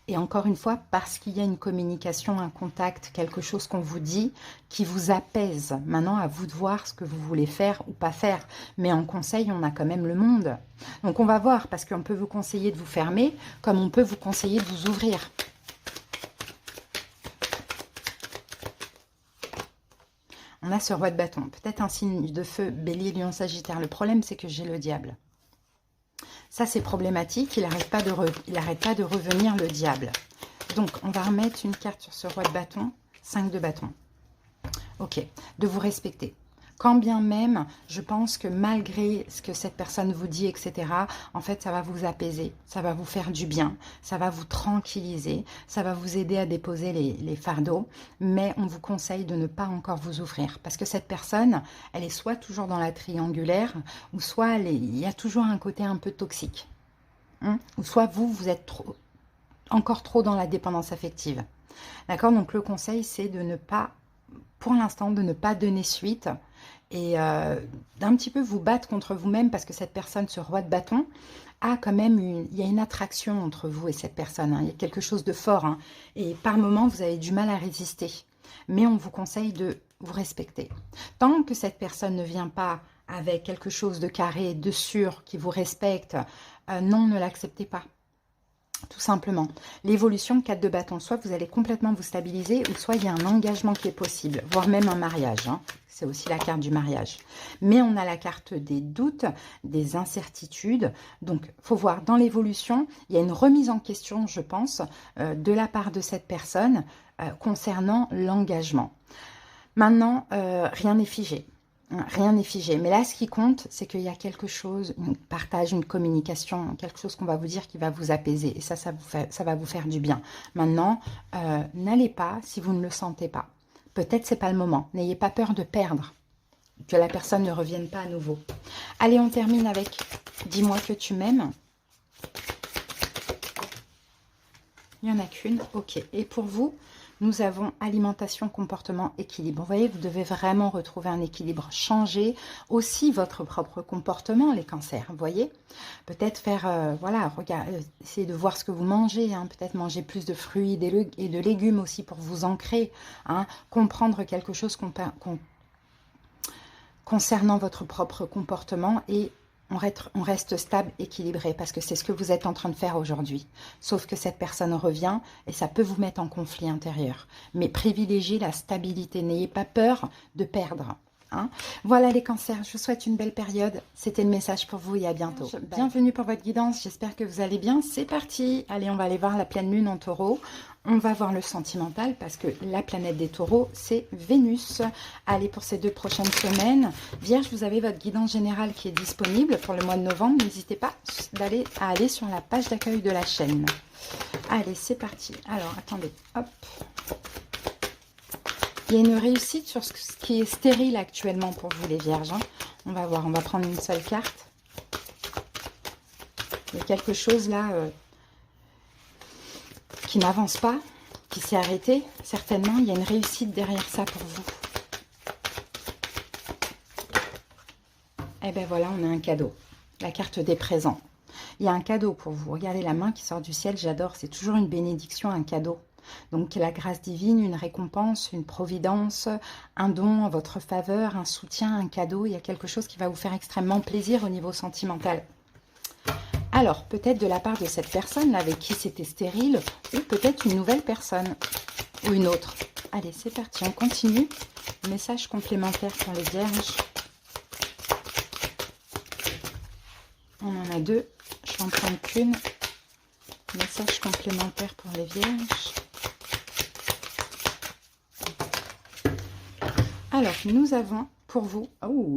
Et encore une fois, parce qu'il y a une communication, un contact, quelque chose qu'on vous dit qui vous apaise. Maintenant, à vous de voir ce que vous voulez faire ou pas faire. Mais en conseil, on a quand même le monde. Donc on va voir, parce qu'on peut vous conseiller de vous fermer, comme on peut vous conseiller de vous ouvrir. On a ce roi de bâton, peut-être un signe de feu, Bélier, Lion, Sagittaire. Le problème, c'est que j'ai le diable. Ça, c'est problématique. Il n'arrête pas de revenir, le diable. Donc, on va remettre une carte sur ce roi de bâton. 5 de bâton. Ok. De vous respecter. Quand bien même, je pense que malgré ce que cette personne vous dit, etc., en fait, ça va vous apaiser, ça va vous faire du bien, ça va vous tranquilliser, ça va vous aider à déposer les fardeaux, mais on vous conseille de ne pas encore vous ouvrir, parce que cette personne, elle est soit toujours dans la triangulaire, ou soit il y a toujours un côté un peu toxique, hein, ou soit vous êtes encore trop dans la dépendance affective. D'accord? Donc, le conseil, c'est de ne pas, pour l'instant, de ne pas donner suite et d'un petit peu vous battre contre vous-même parce que cette personne, ce roi de bâton, a quand même il y a une attraction entre vous et cette personne. Hein. Il y a quelque chose de fort. Hein. Et par moments, vous avez du mal à résister. Mais on vous conseille de vous respecter. Tant que cette personne ne vient pas avec quelque chose de carré, de sûr, qui vous respecte, non, ne l'acceptez pas. Tout simplement. L'évolution, 4 de bâton, soit vous allez complètement vous stabiliser, ou soit il y a un engagement qui est possible, voire même un mariage. Hein. C'est aussi la carte du mariage. Mais on a la carte des doutes, des incertitudes. Donc, il faut voir, dans l'évolution, il y a une remise en question, je pense, de la part de cette personne concernant l'engagement. Maintenant, rien n'est figé. Rien n'est figé. Mais là, ce qui compte, c'est qu'il y a quelque chose, un partage, une communication, quelque chose qu'on va vous dire qui va vous apaiser. Et ça va vous faire du bien. Maintenant, n'allez pas si vous ne le sentez pas. Peut-être c'est pas le moment. N'ayez pas peur de perdre. Que la personne ne revienne pas à nouveau. Allez, on termine avec « Dis-moi que tu m'aimes ». Il n'y en a qu'une. Ok. Et pour vous, nous avons alimentation, comportement, équilibre. Vous voyez, vous devez vraiment retrouver un équilibre. Changer aussi votre propre comportement, les cancers. Vous voyez, peut-être faire, voilà, essayez de voir ce que vous mangez. Hein, peut-être manger plus de fruits et de légumes aussi pour vous ancrer. Hein, comprendre quelque chose concernant votre propre comportement et on reste stable, équilibré, parce que c'est ce que vous êtes en train de faire aujourd'hui. Sauf que cette personne revient et ça peut vous mettre en conflit intérieur. Mais privilégiez la stabilité, n'ayez pas peur de perdre. Hein. Voilà les cancers, je vous souhaite une belle période. C'était le message pour vous et à bientôt. Bienvenue pour votre guidance, j'espère que vous allez bien. C'est parti, allez, on va aller voir la pleine lune en taureau. On va voir le sentimental parce que la planète des taureaux, c'est Vénus. Allez, pour ces 2 prochaines semaines, Vierge, vous avez votre guidance générale qui est disponible pour le mois de novembre. N'hésitez pas à aller sur la page d'accueil de la chaîne. Allez, c'est parti. Alors, attendez, hop. Il y a une réussite sur ce qui est stérile actuellement pour vous, les Vierges. Hein. On va voir, on va prendre une seule carte. Il y a quelque chose là... qui n'avance pas, qui s'est arrêté, certainement, il y a une réussite derrière ça pour vous. Eh bien voilà, on a un cadeau. La carte des présents. Il y a un cadeau pour vous. Regardez la main qui sort du ciel, j'adore. C'est toujours une bénédiction, un cadeau. Donc la grâce divine, une récompense, une providence, un don en votre faveur, un soutien, un cadeau. Il y a quelque chose qui va vous faire extrêmement plaisir au niveau sentimental. Alors, peut-être de la part de cette personne là, avec qui c'était stérile, ou peut-être une nouvelle personne, ou une autre. Allez, c'est parti, on continue. Message complémentaire pour les vierges. On en a deux, je vais en prendre qu'une. Message complémentaire pour les vierges. Alors, nous avons pour vous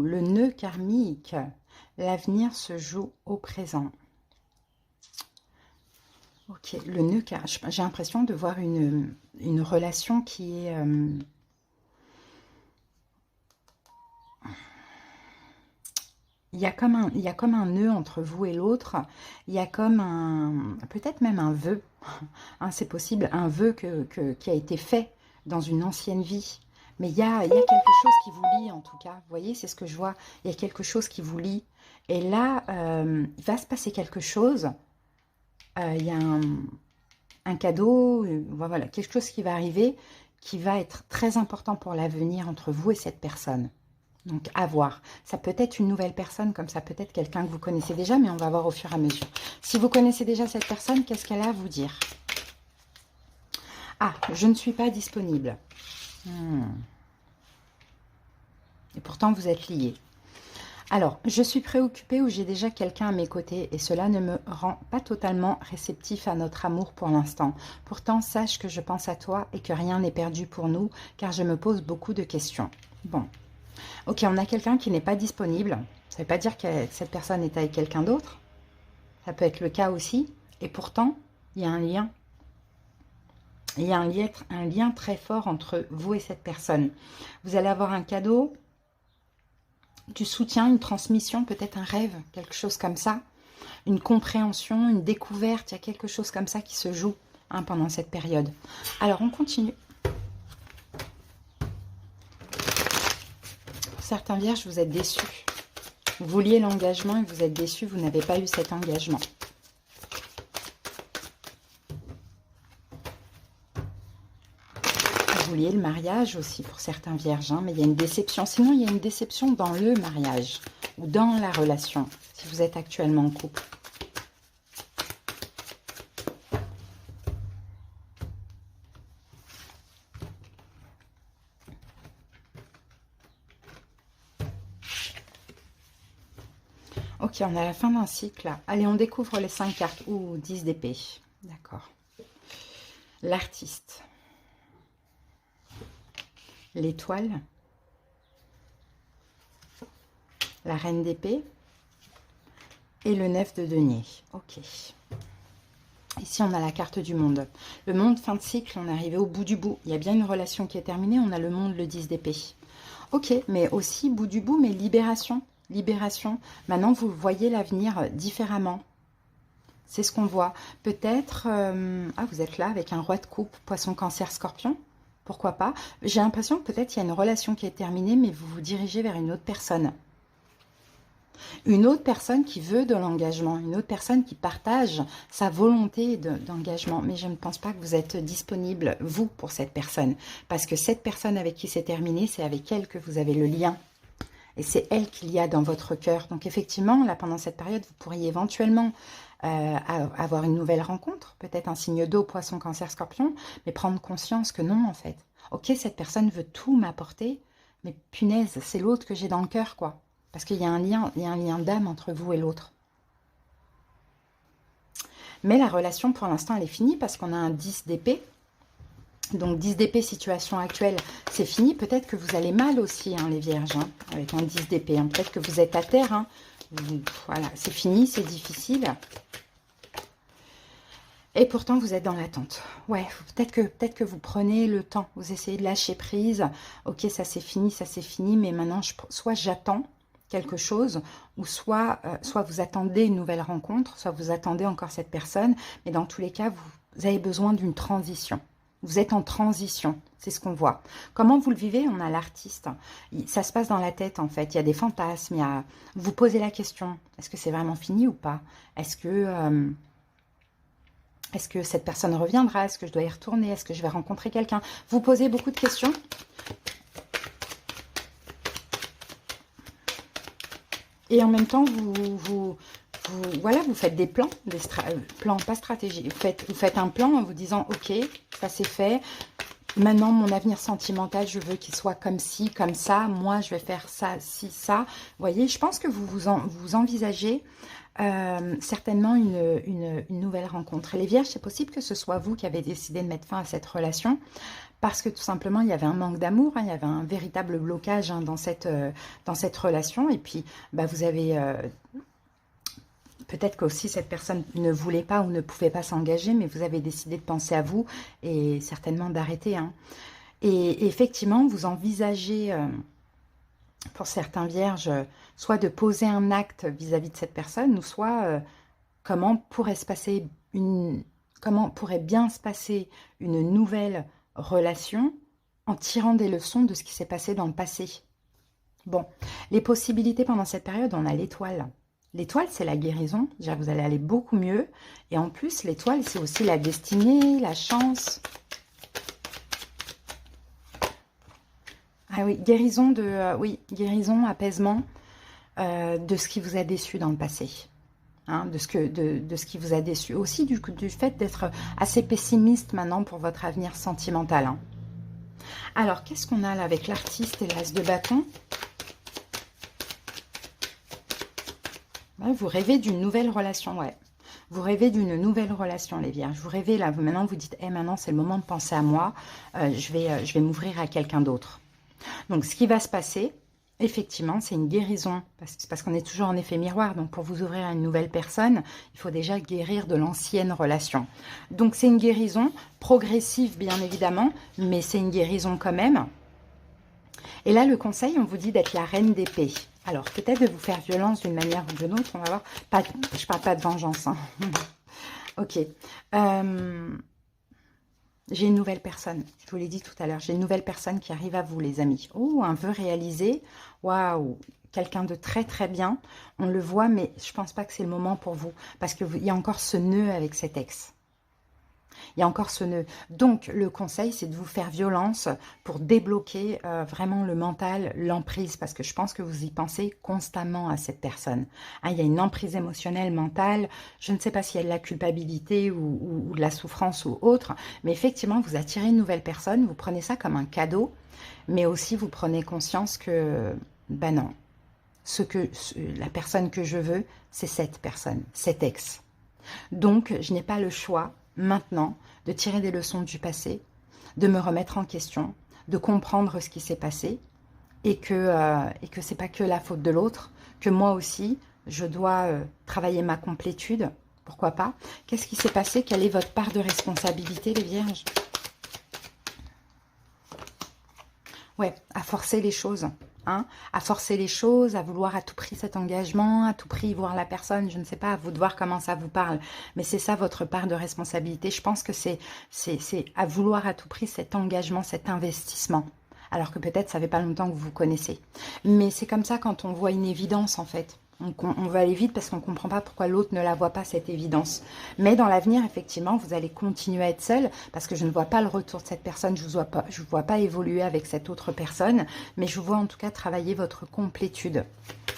le nœud karmique. L'avenir se joue au présent. Ok, le nœud karmique. J'ai l'impression de voir une relation qui est... il y a comme un nœud entre vous et l'autre. Il y a comme un... peut-être même un vœu. Hein, c'est possible, un vœu qui a été fait dans une ancienne vie. Mais il y a quelque chose qui vous lie en tout cas. Vous voyez, c'est ce que je vois. Il y a quelque chose qui vous lie. Et là, il va se passer quelque chose. Il y a un cadeau, voilà, quelque chose qui va arriver, qui va être très important pour l'avenir entre vous et cette personne. Donc, à voir. Ça peut être une nouvelle personne, comme ça peut être quelqu'un que vous connaissez déjà, mais on va voir au fur et à mesure. Si vous connaissez déjà cette personne, qu'est-ce qu'elle a à vous dire? Ah, je ne suis pas disponible. Et pourtant, vous êtes liés. Alors, je suis préoccupée ou j'ai déjà quelqu'un à mes côtés et cela ne me rend pas totalement réceptif à notre amour pour l'instant. Pourtant, sache que je pense à toi et que rien n'est perdu pour nous car je me pose beaucoup de questions. Bon. Ok, on a quelqu'un qui n'est pas disponible. Ça ne veut pas dire que cette personne est avec quelqu'un d'autre. Ça peut être le cas aussi. Et pourtant, il y a un lien. Il y a un lien très fort entre vous et cette personne. Vous allez avoir un cadeau, du soutien, une transmission, peut-être un rêve, quelque chose comme ça. Une compréhension, une découverte. Il y a quelque chose comme ça qui se joue pendant cette période. Alors, on continue. Certains vierges, vous êtes déçus. Vous vouliez l'engagement et vous êtes déçus, vous n'avez pas eu cet engagement. Vous vouliez le mariage aussi pour certains vierges, mais il y a une déception. Sinon, il y a une déception dans le mariage ou dans la relation, si vous êtes actuellement en couple. Ok, on a la fin d'un cycle. Allez, on découvre les 5 cartes. Ou 10 d'épée. D'accord. L'artiste. L'étoile. La reine d'épée. Et le 9 de denier. Ok. Ici, on a la carte du monde. Le monde, fin de cycle, on est arrivé au bout du bout. Il y a bien une relation qui est terminée. On a le monde, le 10 d'épée. Ok, mais aussi bout du bout, mais libération. Libération. Maintenant, vous voyez l'avenir différemment. C'est ce qu'on voit. Peut-être... vous êtes là avec un roi de coupe, poisson, cancer, scorpion. Pourquoi pas? J'ai l'impression que peut-être il y a une relation qui est terminée, mais vous vous dirigez vers une autre personne. Une autre personne qui veut de l'engagement. Une autre personne qui partage sa volonté d'engagement. Mais je ne pense pas que vous êtes disponible, vous, pour cette personne. Parce que cette personne avec qui c'est terminé, c'est avec elle que vous avez le lien. Et c'est elle qu'il y a dans votre cœur. Donc effectivement, là, pendant cette période, vous pourriez éventuellement avoir une nouvelle rencontre. Peut-être un signe d'eau, poisson, cancer, scorpion. Mais prendre conscience que non, en fait. Ok, cette personne veut tout m'apporter. Mais punaise, c'est l'autre que j'ai dans le cœur, quoi. Parce qu'il y a un lien d'âme entre vous et l'autre. Mais la relation, pour l'instant, elle est finie parce qu'on a un 10 d'épée. Donc 10 d'épée, situation actuelle, c'est fini. Peut-être que vous allez mal aussi, les vierges, avec un 10 d'épée. Peut-être que vous êtes à terre. Voilà, c'est fini, c'est difficile. Et pourtant, vous êtes dans l'attente. Ouais, peut-être que vous prenez le temps. Vous essayez de lâcher prise. Ok, ça c'est fini, mais maintenant, soit j'attends quelque chose, ou soit vous attendez une nouvelle rencontre, soit vous attendez encore cette personne. Mais dans tous les cas, vous avez besoin d'une transition. Vous êtes en transition, c'est ce qu'on voit. Comment vous le vivez? On a l'artiste. Ça se passe dans la tête, en fait. Il y a des fantasmes. Vous posez la question, est-ce que c'est vraiment fini ou pas? Est-ce que cette personne reviendra? Est-ce que je dois y retourner? Est-ce que je vais rencontrer quelqu'un? Vous posez beaucoup de questions. Et en même temps, voilà, vous faites des plans, plans, pas stratégie. Vous faites un plan en vous disant, ok, ça c'est fait. Maintenant, mon avenir sentimental, je veux qu'il soit comme ci, comme ça. Moi, je vais faire ça, ci, ça. Vous voyez, je pense que vous envisagez certainement une nouvelle rencontre. Et les vierges, c'est possible que ce soit vous qui avez décidé de mettre fin à cette relation parce que tout simplement, il y avait un manque d'amour, hein, il y avait un véritable blocage hein, dans cette relation. Et puis, bah, vous avez... peut-être qu'aussi cette personne ne voulait pas ou ne pouvait pas s'engager, mais vous avez décidé de penser à vous et certainement d'arrêter. Hein. Et effectivement, vous envisagez, pour certains vierges, soit de poser un acte vis-à-vis de cette personne, ou soit comment pourrait bien se passer une nouvelle relation en tirant des leçons de ce qui s'est passé dans le passé. Bon, les possibilités pendant cette période, on a l'étoile. L'étoile, c'est la guérison. Déjà, vous allez aller beaucoup mieux. Et en plus, l'étoile, c'est aussi la destinée, la chance. Ah oui, guérison, guérison, apaisement de ce qui vous a déçu dans le passé. Hein, de ce qui vous a déçu. Aussi du fait d'être assez pessimiste maintenant pour votre avenir sentimental. Hein. Alors, qu'est-ce qu'on a là avec l'artiste et l'as de bâton? Ouais, vous rêvez d'une nouvelle relation, ouais. Vous rêvez d'une nouvelle relation, les vierges. Vous rêvez là, maintenant vous dites, maintenant c'est le moment de penser à moi, je vais m'ouvrir à quelqu'un d'autre. Donc, ce qui va se passer, effectivement, c'est une guérison, parce qu'on est toujours en effet miroir. Donc, pour vous ouvrir à une nouvelle personne, il faut déjà guérir de l'ancienne relation. Donc, c'est une guérison progressive, bien évidemment, mais c'est une guérison quand même. Et là, le conseil, on vous dit d'être la reine d'épée. Alors, peut-être de vous faire violence d'une manière ou d'une autre, on va voir. Je ne parle pas de vengeance. Hein. Ok. J'ai une nouvelle personne, je vous l'ai dit tout à l'heure, j'ai une nouvelle personne qui arrive à vous, les amis. Oh, un vœu réalisé, waouh, quelqu'un de très très bien, on le voit, mais je ne pense pas que c'est le moment pour vous, parce qu'il y a encore ce nœud avec cet ex. Il y a encore ce nœud. Donc, le conseil, c'est de vous faire violence pour débloquer vraiment le mental, l'emprise, parce que je pense que vous y pensez constamment à cette personne. Hein, il y a une emprise émotionnelle, mentale. Je ne sais pas s'il y a de la culpabilité ou de la souffrance ou autre, mais effectivement, vous attirez une nouvelle personne, vous prenez ça comme un cadeau, mais aussi vous prenez conscience que, ben non, la personne que je veux, c'est cette personne, cet ex. Donc, je n'ai pas le choix maintenant de tirer des leçons du passé, de me remettre en question, de comprendre ce qui s'est passé et que c'est pas que la faute de l'autre, que moi aussi, je dois travailler ma complétude. Pourquoi pas? Qu'est-ce qui s'est passé? Quelle est votre part de responsabilité, les vierges? Ouais, à forcer les choses. Hein, à forcer les choses, à vouloir à tout prix cet engagement, à tout prix voir la personne, je ne sais pas, à vous de voir comment ça vous parle. Mais c'est ça votre part de responsabilité. Je pense que c'est à vouloir à tout prix cet engagement, cet investissement. Alors que peut-être ça fait pas longtemps que vous vous connaissez. Mais c'est comme ça quand on voit une évidence en fait. On va aller vite parce qu'on ne comprend pas pourquoi l'autre ne la voit pas, cette évidence. Mais dans l'avenir, effectivement, vous allez continuer à être seul parce que je ne vois pas le retour de cette personne, je ne vois pas évoluer avec cette autre personne, mais je vois en tout cas travailler votre complétude.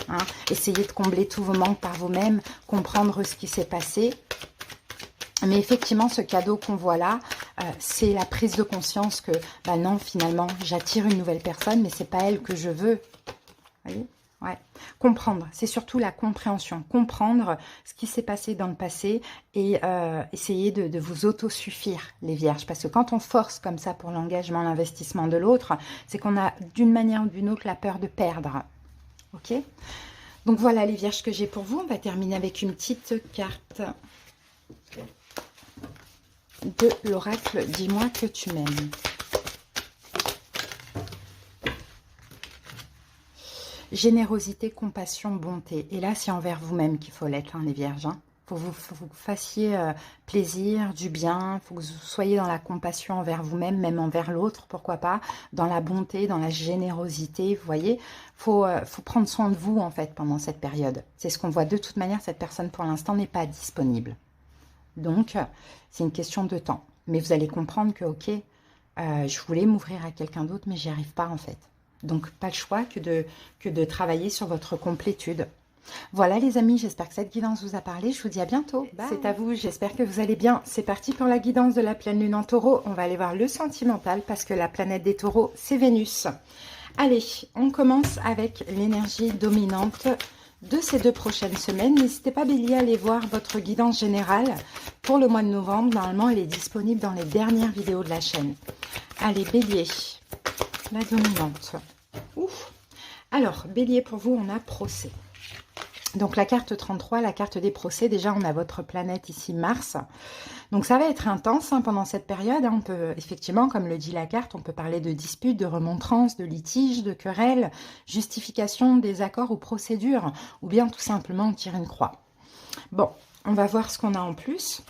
Hein. Essayez de combler tous vos manques par vous-même, comprendre ce qui s'est passé. Mais effectivement, ce cadeau qu'on voit là, c'est la prise de conscience que, bah non, finalement, j'attire une nouvelle personne, mais c'est pas elle que je veux. Vous voyez ? Ouais, comprendre, c'est surtout la compréhension, comprendre ce qui s'est passé dans le passé et essayer de vous autosuffire, les vierges. Parce que quand on force comme ça pour l'engagement, l'investissement de l'autre, c'est qu'on a d'une manière ou d'une autre la peur de perdre. Ok? Donc voilà les vierges que j'ai pour vous. On va terminer avec une petite carte de l'oracle. Dis-moi que tu m'aimes. Générosité, compassion, bonté. Et là, c'est envers vous-même qu'il faut l'être, hein, les vierges. faut que vous fassiez plaisir, du bien. Il faut que vous soyez dans la compassion envers vous-même, même envers l'autre, pourquoi pas. Dans la bonté, dans la générosité, vous voyez. Faut prendre soin de vous, en fait, pendant cette période. C'est ce qu'on voit. De toute manière, cette personne, pour l'instant, n'est pas disponible. Donc, c'est une question de temps. Mais vous allez comprendre que, ok, je voulais m'ouvrir à quelqu'un d'autre, mais j'y arrive pas, en fait. Donc, pas le choix que de travailler sur votre complétude. Voilà les amis, j'espère que cette guidance vous a parlé. Je vous dis à bientôt. C'est à vous, j'espère que vous allez bien. C'est parti pour la guidance de la pleine lune en taureau. On va aller voir le sentimental parce que la planète des taureaux, c'est Vénus. Allez, on commence avec l'énergie dominante de ces 2 prochaines semaines. N'hésitez pas Bélier à aller voir votre guidance générale pour le mois de novembre. Normalement, elle est disponible dans les dernières vidéos de la chaîne. Allez, Bélier, la dominante. Ouf. Alors, Bélier, pour vous, on a procès. Donc la carte 33, la carte des procès, déjà on a votre planète ici, Mars. Donc ça va être intense hein, pendant cette période. Hein. On peut, effectivement, comme le dit la carte, on peut parler de disputes, de remontrances, de litiges, de querelles, justification, désaccords ou procédures, ou bien tout simplement on tire une croix. Bon, on va voir ce qu'on a en plus.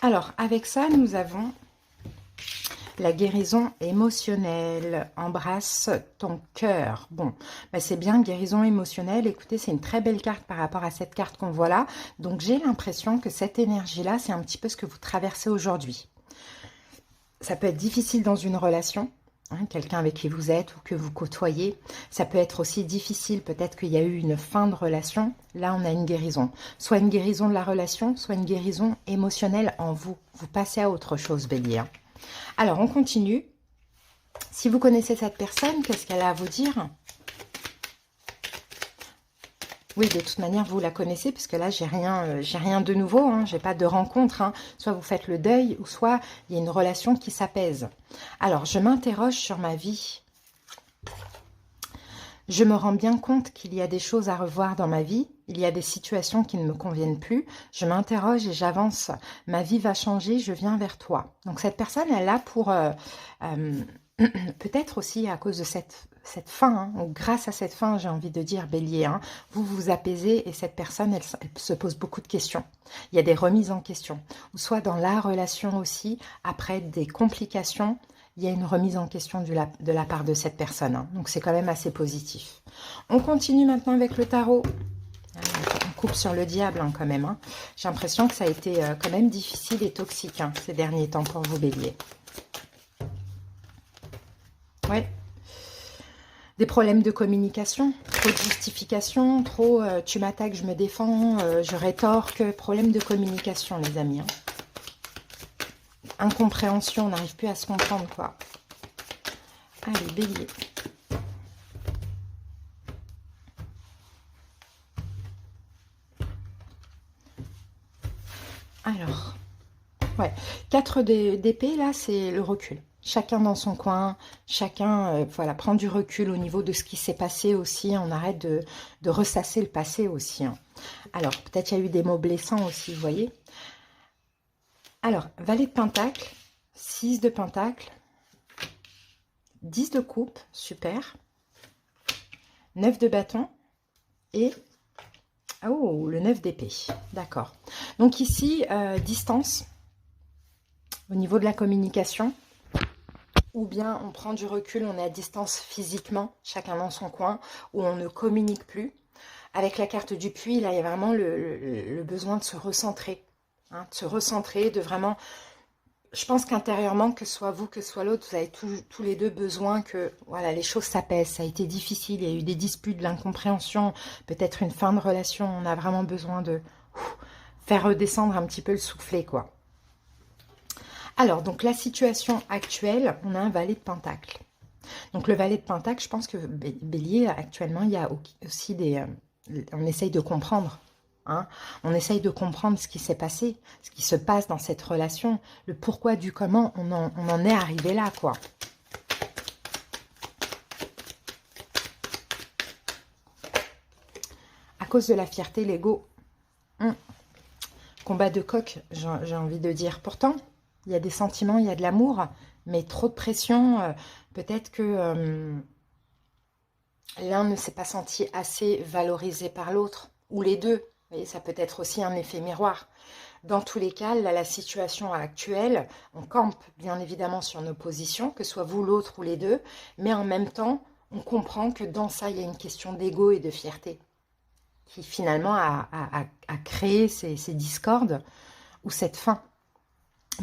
Alors, avec ça, nous avons la guérison émotionnelle. Embrasse ton cœur. Bon, bah c'est bien, guérison émotionnelle. Écoutez, c'est une très belle carte par rapport à cette carte qu'on voit là. Donc, j'ai l'impression que cette énergie-là, c'est un petit peu ce que vous traversez aujourd'hui. Ça peut être difficile dans une relation. Hein, quelqu'un avec qui vous êtes ou que vous côtoyez. Ça peut être aussi difficile, peut-être qu'il y a eu une fin de relation. Là, on a une guérison. Soit une guérison de la relation, soit une guérison émotionnelle en vous. Vous passez à autre chose, Bélier. Alors, on continue. Si vous connaissez cette personne, qu'est-ce qu'elle a à vous dire? Oui, de toute manière, vous la connaissez, parce que là, j'ai rien de nouveau, hein, j'ai pas de rencontre. Hein. Soit vous faites le deuil, ou soit il y a une relation qui s'apaise. Alors, je m'interroge sur ma vie. Je me rends bien compte qu'il y a des choses à revoir dans ma vie. Il y a des situations qui ne me conviennent plus. Je m'interroge et j'avance. Ma vie va changer, je viens vers toi. Donc, cette personne, elle est là pour... peut-être aussi à cause de cette fin, hein, ou grâce à cette fin, j'ai envie de dire, Bélier, hein, vous vous apaisez et cette personne, elle se pose beaucoup de questions. Il y a des remises en question. Ou soit dans la relation aussi, après des complications, il y a une remise en question de la part de cette personne. Hein. Donc, c'est quand même assez positif. On continue maintenant avec le tarot. On coupe sur le diable hein, quand même. Hein. J'ai l'impression que ça a été quand même difficile et toxique hein, ces derniers temps pour vous, Bélier. Ouais. Des problèmes de communication, trop de justification, trop tu m'attaques, je me défends, je rétorque. Problème de communication, les amis. Hein. Incompréhension, on n'arrive plus à se comprendre, quoi. Allez, Bélier. Alors, ouais, 4 d'épée, là, c'est le recul. Chacun dans son coin, chacun voilà, prend du recul au niveau de ce qui s'est passé aussi. On arrête de ressasser le passé aussi. Hein. Alors, peut-être il y a eu des mots blessants aussi, vous voyez. Alors, valet de pentacle, 6 de pentacle, 10 de coupe, super. 9 de bâton et... Oh, le 9 d'épée, d'accord. Donc ici, distance au niveau de la communication. Ou bien on prend du recul, on est à distance physiquement, chacun dans son coin, où on ne communique plus. Avec la carte du puits, là, il y a vraiment le besoin de se recentrer. Hein, de se recentrer, de vraiment... Je pense qu'intérieurement, que ce soit vous, que ce soit l'autre, vous avez tous les deux besoin que voilà, les choses s'apaisent. Ça a été difficile, il y a eu des disputes, de l'incompréhension, peut-être une fin de relation. On a vraiment besoin de faire redescendre un petit peu le soufflet, quoi. Alors, donc la situation actuelle, on a un valet de pentacle. Donc le valet de pentacle, je pense que Bélier, actuellement, il y a aussi des... on essaye de comprendre. Hein. On essaye de comprendre ce qui s'est passé, ce qui se passe dans cette relation, le pourquoi du comment on en est arrivé là, quoi. À cause de la fierté, l'ego. Combat de coq, j'ai envie de dire. Pourtant, Il y a des sentiments, il y a de l'amour, mais trop de pression, peut-être que l'un ne s'est pas senti assez valorisé par l'autre, ou les deux. Vous voyez, ça peut être aussi un effet miroir. Dans tous les cas, là, la situation actuelle, on campe bien évidemment sur nos positions, que ce soit vous, l'autre ou les deux, mais en même temps, on comprend que dans ça, il y a une question d'ego et de fierté qui finalement a créé ces discordes ou cette fin.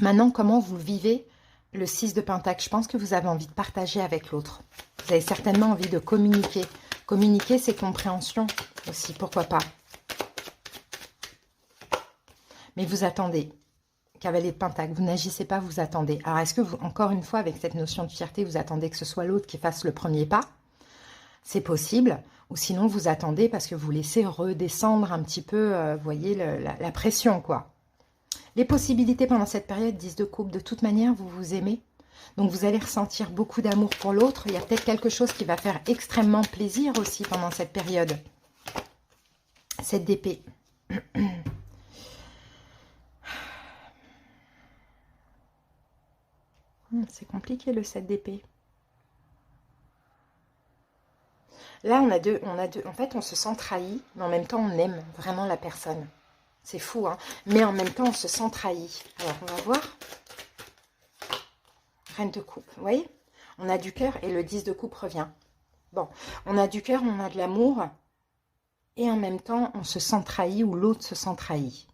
Maintenant, comment vous vivez le 6 de Pentacle? Je pense que vous avez envie de partager avec l'autre. Vous avez certainement envie de communiquer. Communiquer, c'est compréhension aussi, pourquoi pas. Mais vous attendez. Cavalier de Pentacle, vous n'agissez pas, vous attendez. Alors, est-ce que vous, encore une fois, avec cette notion de fierté, vous attendez que ce soit l'autre qui fasse le premier pas? C'est possible. Ou sinon, vous attendez parce que vous laissez redescendre un petit peu, vous voyez, la pression, quoi. Les possibilités pendant cette période, 10 de coupe, de toute manière, vous vous aimez. Donc, vous allez ressentir beaucoup d'amour pour l'autre. Il y a peut-être quelque chose qui va faire extrêmement plaisir aussi pendant cette période. 7 d'épée. C'est compliqué le 7 d'épée. Là, on a deux. En fait, on se sent trahi, mais en même temps, on aime vraiment la personne. C'est fou, hein. Mais en même temps, on se sent trahi. Alors, on va voir. Reine de coupe, vous voyez? On a du cœur et le 10 de coupe revient. Bon, on a du cœur, on a de l'amour. Et en même temps, on se sent trahi ou l'autre se sent trahi.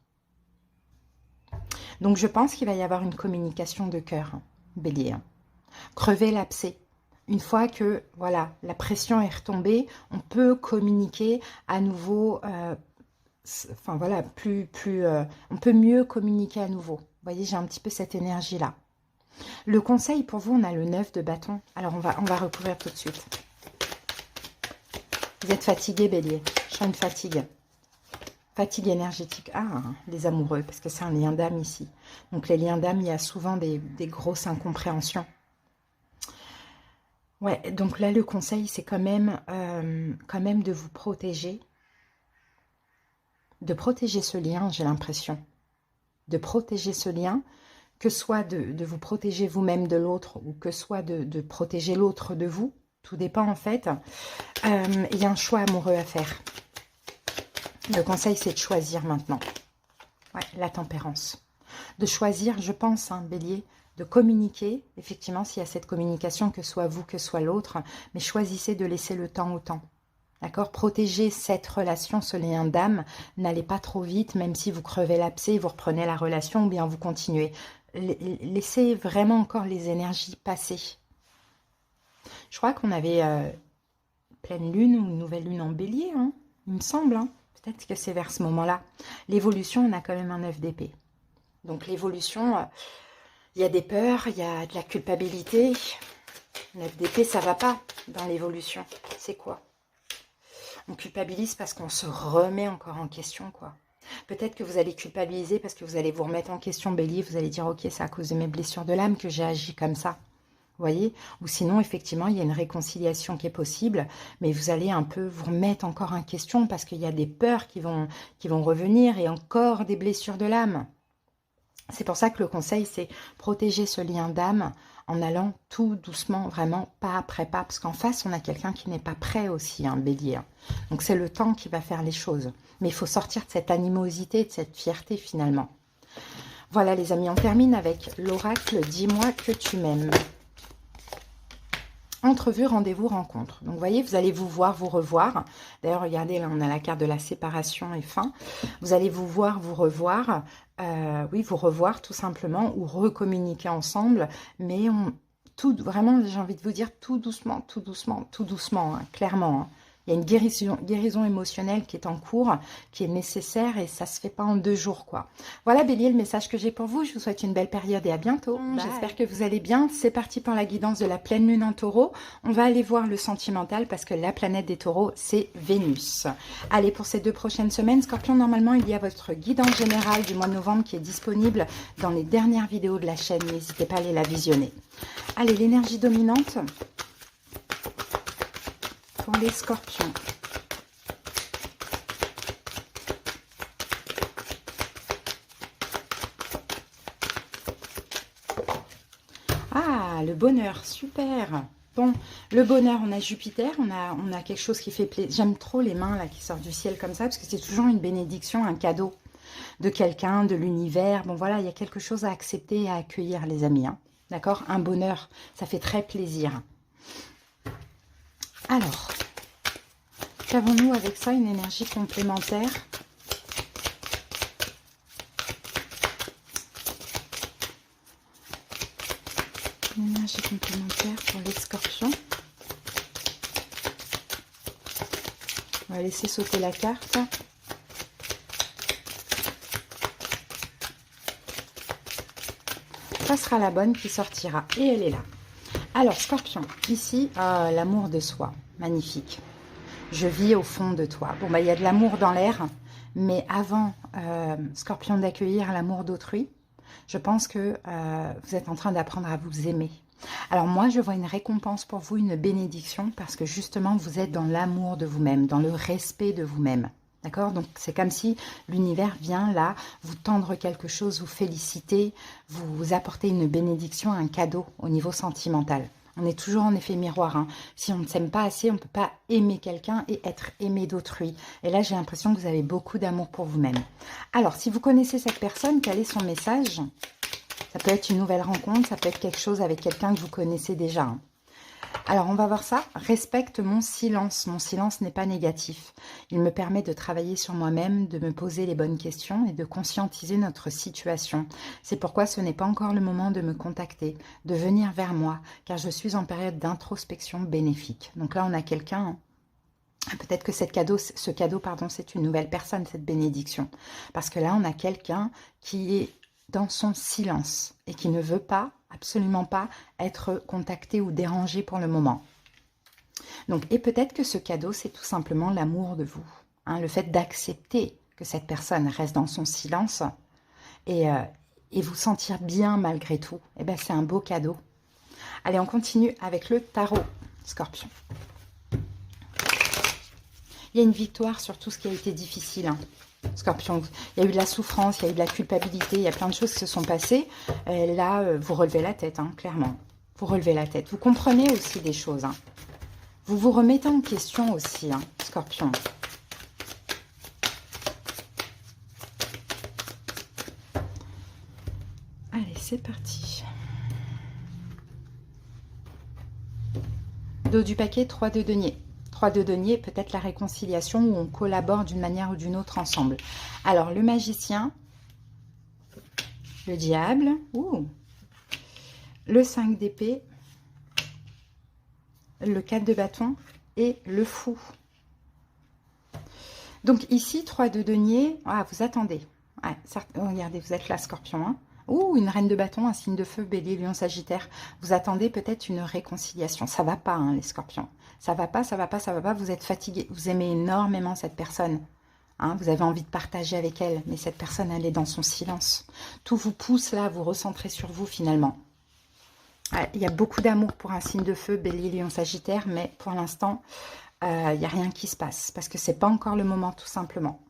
Donc, je pense qu'il va y avoir une communication de cœur, hein, Bélier. Hein. Crever l'abcès. Une fois que voilà, la pression est retombée, on peut communiquer à nouveau, enfin voilà, on peut mieux communiquer à nouveau. Vous voyez, j'ai un petit peu cette énergie-là. Le conseil pour vous, on a le 9 de bâton. Alors, on va recouvrir tout de suite. Vous êtes fatigué, Bélier. Je sens une fatigue. Fatigue énergétique. Ah, les amoureux, parce que c'est un lien d'âme ici. Donc, les liens d'âme, il y a souvent des grosses incompréhensions. Ouais, donc là, le conseil, c'est quand même de vous protéger. De protéger ce lien, j'ai l'impression. De protéger ce lien, que soit de vous protéger vous-même de l'autre, ou que soit de protéger l'autre de vous. Tout dépend, en fait. Il y a un choix amoureux à faire. Le conseil, c'est de choisir maintenant. Ouais, la tempérance. De choisir, je pense, hein, Bélier, de communiquer, effectivement, s'il y a cette communication, que soit vous, que soit l'autre, mais choisissez de laisser le temps au temps. D'accord? Protégez cette relation, ce lien d'âme. N'allez pas trop vite, même si vous crevez l'abcès, vous reprenez la relation ou bien vous continuez. Laissez vraiment encore les énergies passer. Je crois qu'on avait pleine lune ou nouvelle lune en bélier, hein, il me semble. Hein. Peut-être que c'est vers ce moment-là. L'évolution, on a quand même un 9 d'épée. Donc l'évolution... il y a des peurs, il y a de la culpabilité. 9 d'épée, ça va pas dans l'évolution. C'est quoi? On culpabilise parce qu'on se remet encore en question, quoi. Peut-être que vous allez culpabiliser parce que vous allez vous remettre en question, Bélier. Vous allez dire, ok, c'est à cause de mes blessures de l'âme que j'ai agi comme ça. Vous voyez? Ou sinon, effectivement, il y a une réconciliation qui est possible, mais vous allez un peu vous remettre encore en question parce qu'il y a des peurs qui vont revenir et encore des blessures de l'âme. C'est pour ça que le conseil, c'est protéger ce lien d'âme en allant tout doucement, vraiment pas après pas. Parce qu'en face, on a quelqu'un qui n'est pas prêt aussi, un bélier. Donc c'est le temps qui va faire les choses. Mais il faut sortir de cette animosité, de cette fierté finalement. Voilà les amis, on termine avec l'oracle « Dis-moi que tu m'aimes ». Entrevue, rendez-vous, rencontre. Donc, vous voyez, vous allez vous voir, vous revoir. D'ailleurs, regardez, là, on a la carte de la séparation et fin. Vous allez vous voir, vous revoir. Oui, vous revoir tout simplement ou recommuniquer ensemble. Mais vraiment, j'ai envie de vous dire tout doucement, tout doucement, tout doucement, hein, clairement. Hein. Il y a une guérison émotionnelle qui est en cours, qui est nécessaire et ça se fait pas en 2 jours, quoi. Voilà, Bélier, le message que j'ai pour vous. Je vous souhaite une belle période et à bientôt. J'espère que vous allez bien. C'est parti pour la guidance de la pleine lune en taureau. On va aller voir le sentimental parce que la planète des taureaux, c'est Vénus. Allez, pour ces 2 prochaines semaines, Scorpion, normalement, il y a votre guidance générale du mois de novembre qui est disponible dans les dernières vidéos de la chaîne. N'hésitez pas à aller la visionner. Allez, l'énergie dominante pour les scorpions. Ah, le bonheur, super. Bon, le bonheur, on a Jupiter, on a quelque chose qui fait plaisir. J'aime trop les mains là qui sortent du ciel comme ça, parce que c'est toujours une bénédiction, un cadeau de quelqu'un, de l'univers. Bon voilà, il y a quelque chose à accepter et à accueillir, les amis. Hein. D'accord? Un bonheur, ça fait très plaisir. Alors, qu'avons-nous avec ça? Une énergie complémentaire. Une énergie complémentaire pour les scorpions. On va laisser sauter la carte. Ça sera la bonne qui sortira. Et elle est là. Alors, Scorpion, ici, l'amour de soi. Magnifique. Je vis au fond de toi. Bon, bah, il y a de l'amour dans l'air. Mais avant, Scorpion, d'accueillir l'amour d'autrui, je pense que vous êtes en train d'apprendre à vous aimer. Alors moi, je vois une récompense pour vous, une bénédiction, parce que justement, vous êtes dans l'amour de vous-même, dans le respect de vous-même. D'accord? Donc, c'est comme si l'univers vient là, vous tendre quelque chose, vous féliciter, vous apporter une bénédiction, un cadeau au niveau sentimental. On est toujours en effet miroir. Hein. Si on ne s'aime pas assez, on ne peut pas aimer quelqu'un et être aimé d'autrui. Et là, j'ai l'impression que vous avez beaucoup d'amour pour vous-même. Alors, si vous connaissez cette personne, quel est son message? Ça peut être une nouvelle rencontre, ça peut être quelque chose avec quelqu'un que vous connaissez déjà. Hein. Alors, on va voir ça. Respecte mon silence. Mon silence n'est pas négatif. Il me permet de travailler sur moi-même, de me poser les bonnes questions et de conscientiser notre situation. C'est pourquoi ce n'est pas encore le moment de me contacter, de venir vers moi, car je suis en période d'introspection bénéfique. Donc là, on a quelqu'un... Peut-être que ce cadeau, c'est une nouvelle personne, cette bénédiction. Parce que là, on a quelqu'un qui est dans son silence et qui ne veut pas, absolument pas, être contacté ou dérangé pour le moment. Donc, et peut-être que ce cadeau, c'est tout simplement l'amour de vous. Hein, le fait d'accepter que cette personne reste dans son silence et vous sentir bien malgré tout, eh ben, c'est un beau cadeau. Allez, on continue avec le tarot, Scorpion. Il y a une victoire sur tout ce qui a été difficile. Hein. Scorpion, il y a eu de la souffrance, il y a eu de la culpabilité, il y a plein de choses qui se sont passées. Et là, vous relevez la tête, hein, clairement. Vous relevez la tête. Vous comprenez aussi des choses. Hein. Vous vous remettez en question aussi, hein, Scorpion. Allez, c'est parti. Dos du paquet, 3 de denier. 3 de denier, peut-être la réconciliation où on collabore d'une manière ou d'une autre ensemble. Alors, le magicien, le diable, le 5 d'épée, le 4 de bâton et le fou. Donc ici, 3 de denier, vous attendez. Ouais, regardez, vous êtes là, Scorpion. Hein. Une reine de bâton, un signe de feu, bélier, lion, sagittaire. Vous attendez peut-être une réconciliation. Ça va pas, hein, les scorpions. Ça va pas, ça va pas, ça va pas. Vous êtes fatigué. Vous aimez énormément cette personne. Hein, vous avez envie de partager avec elle. Mais cette personne, elle est dans son silence. Tout vous pousse là à vous recentrer sur vous finalement. Il y a beaucoup d'amour pour un signe de feu, bélier, lion, sagittaire. Mais pour l'instant, il n'y a rien qui se passe. Parce que c'est pas encore le moment tout simplement.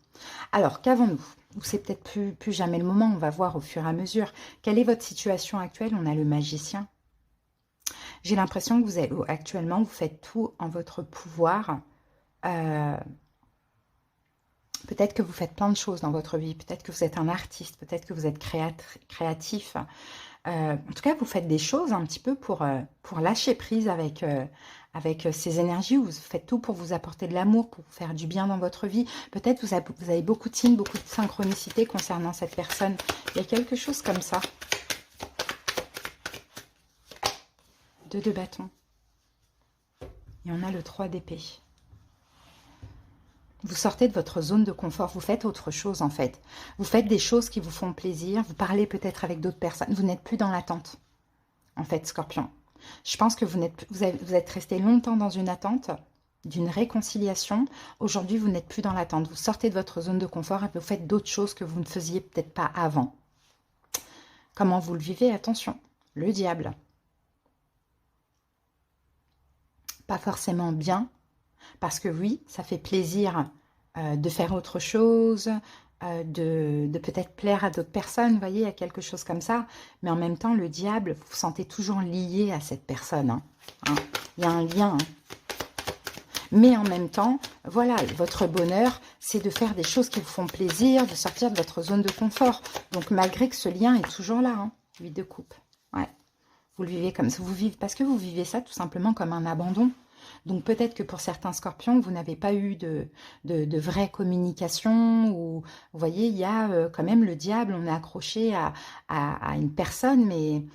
Alors, qu'avons-nous? Ou c'est peut-être plus jamais le moment, on va voir au fur et à mesure. Quelle est votre situation actuelle? On a le magicien. J'ai l'impression que vous êtes, actuellement, vous faites tout en votre pouvoir. Peut-être que vous faites plein de choses dans votre vie. Peut-être que vous êtes un artiste. Peut-être que vous êtes créatif. En tout cas, vous faites des choses un petit peu pour lâcher prise avec ces énergies, où vous faites tout pour vous apporter de l'amour, pour vous faire du bien dans votre vie. Peut-être vous avez beaucoup de signes, beaucoup de synchronicité concernant cette personne. Il y a quelque chose comme ça. 2 de bâton. Et on a le 3 d'épée. Vous sortez de votre zone de confort, vous faites autre chose en fait. Vous faites des choses qui vous font plaisir, vous parlez peut-être avec d'autres personnes. Vous n'êtes plus dans l'attente, en fait, Scorpion. Je pense que vous êtes resté longtemps dans une attente d'une réconciliation. Aujourd'hui, vous n'êtes plus dans l'attente. Vous sortez de votre zone de confort et vous faites d'autres choses que vous ne faisiez peut-être pas avant. Comment vous le vivez? Attention, le diable. Pas forcément bien, parce que oui, ça fait plaisir de faire autre chose, de peut-être plaire à d'autres personnes, vous voyez, il y a quelque chose comme ça. Mais en même temps, le diable, vous vous sentez toujours lié à cette personne. Hein. Il y a un lien. Mais en même temps, voilà, votre bonheur, c'est de faire des choses qui vous font plaisir, de sortir de votre zone de confort. Donc, malgré que ce lien est toujours là, 8 de coupe. Ouais. Vous le vivez comme ça, parce que vous vivez ça tout simplement comme un abandon. Donc, peut-être que pour certains scorpions, vous n'avez pas eu de vraie communication. Ou, vous voyez, il y a quand même le diable, on est accroché à une personne, mais...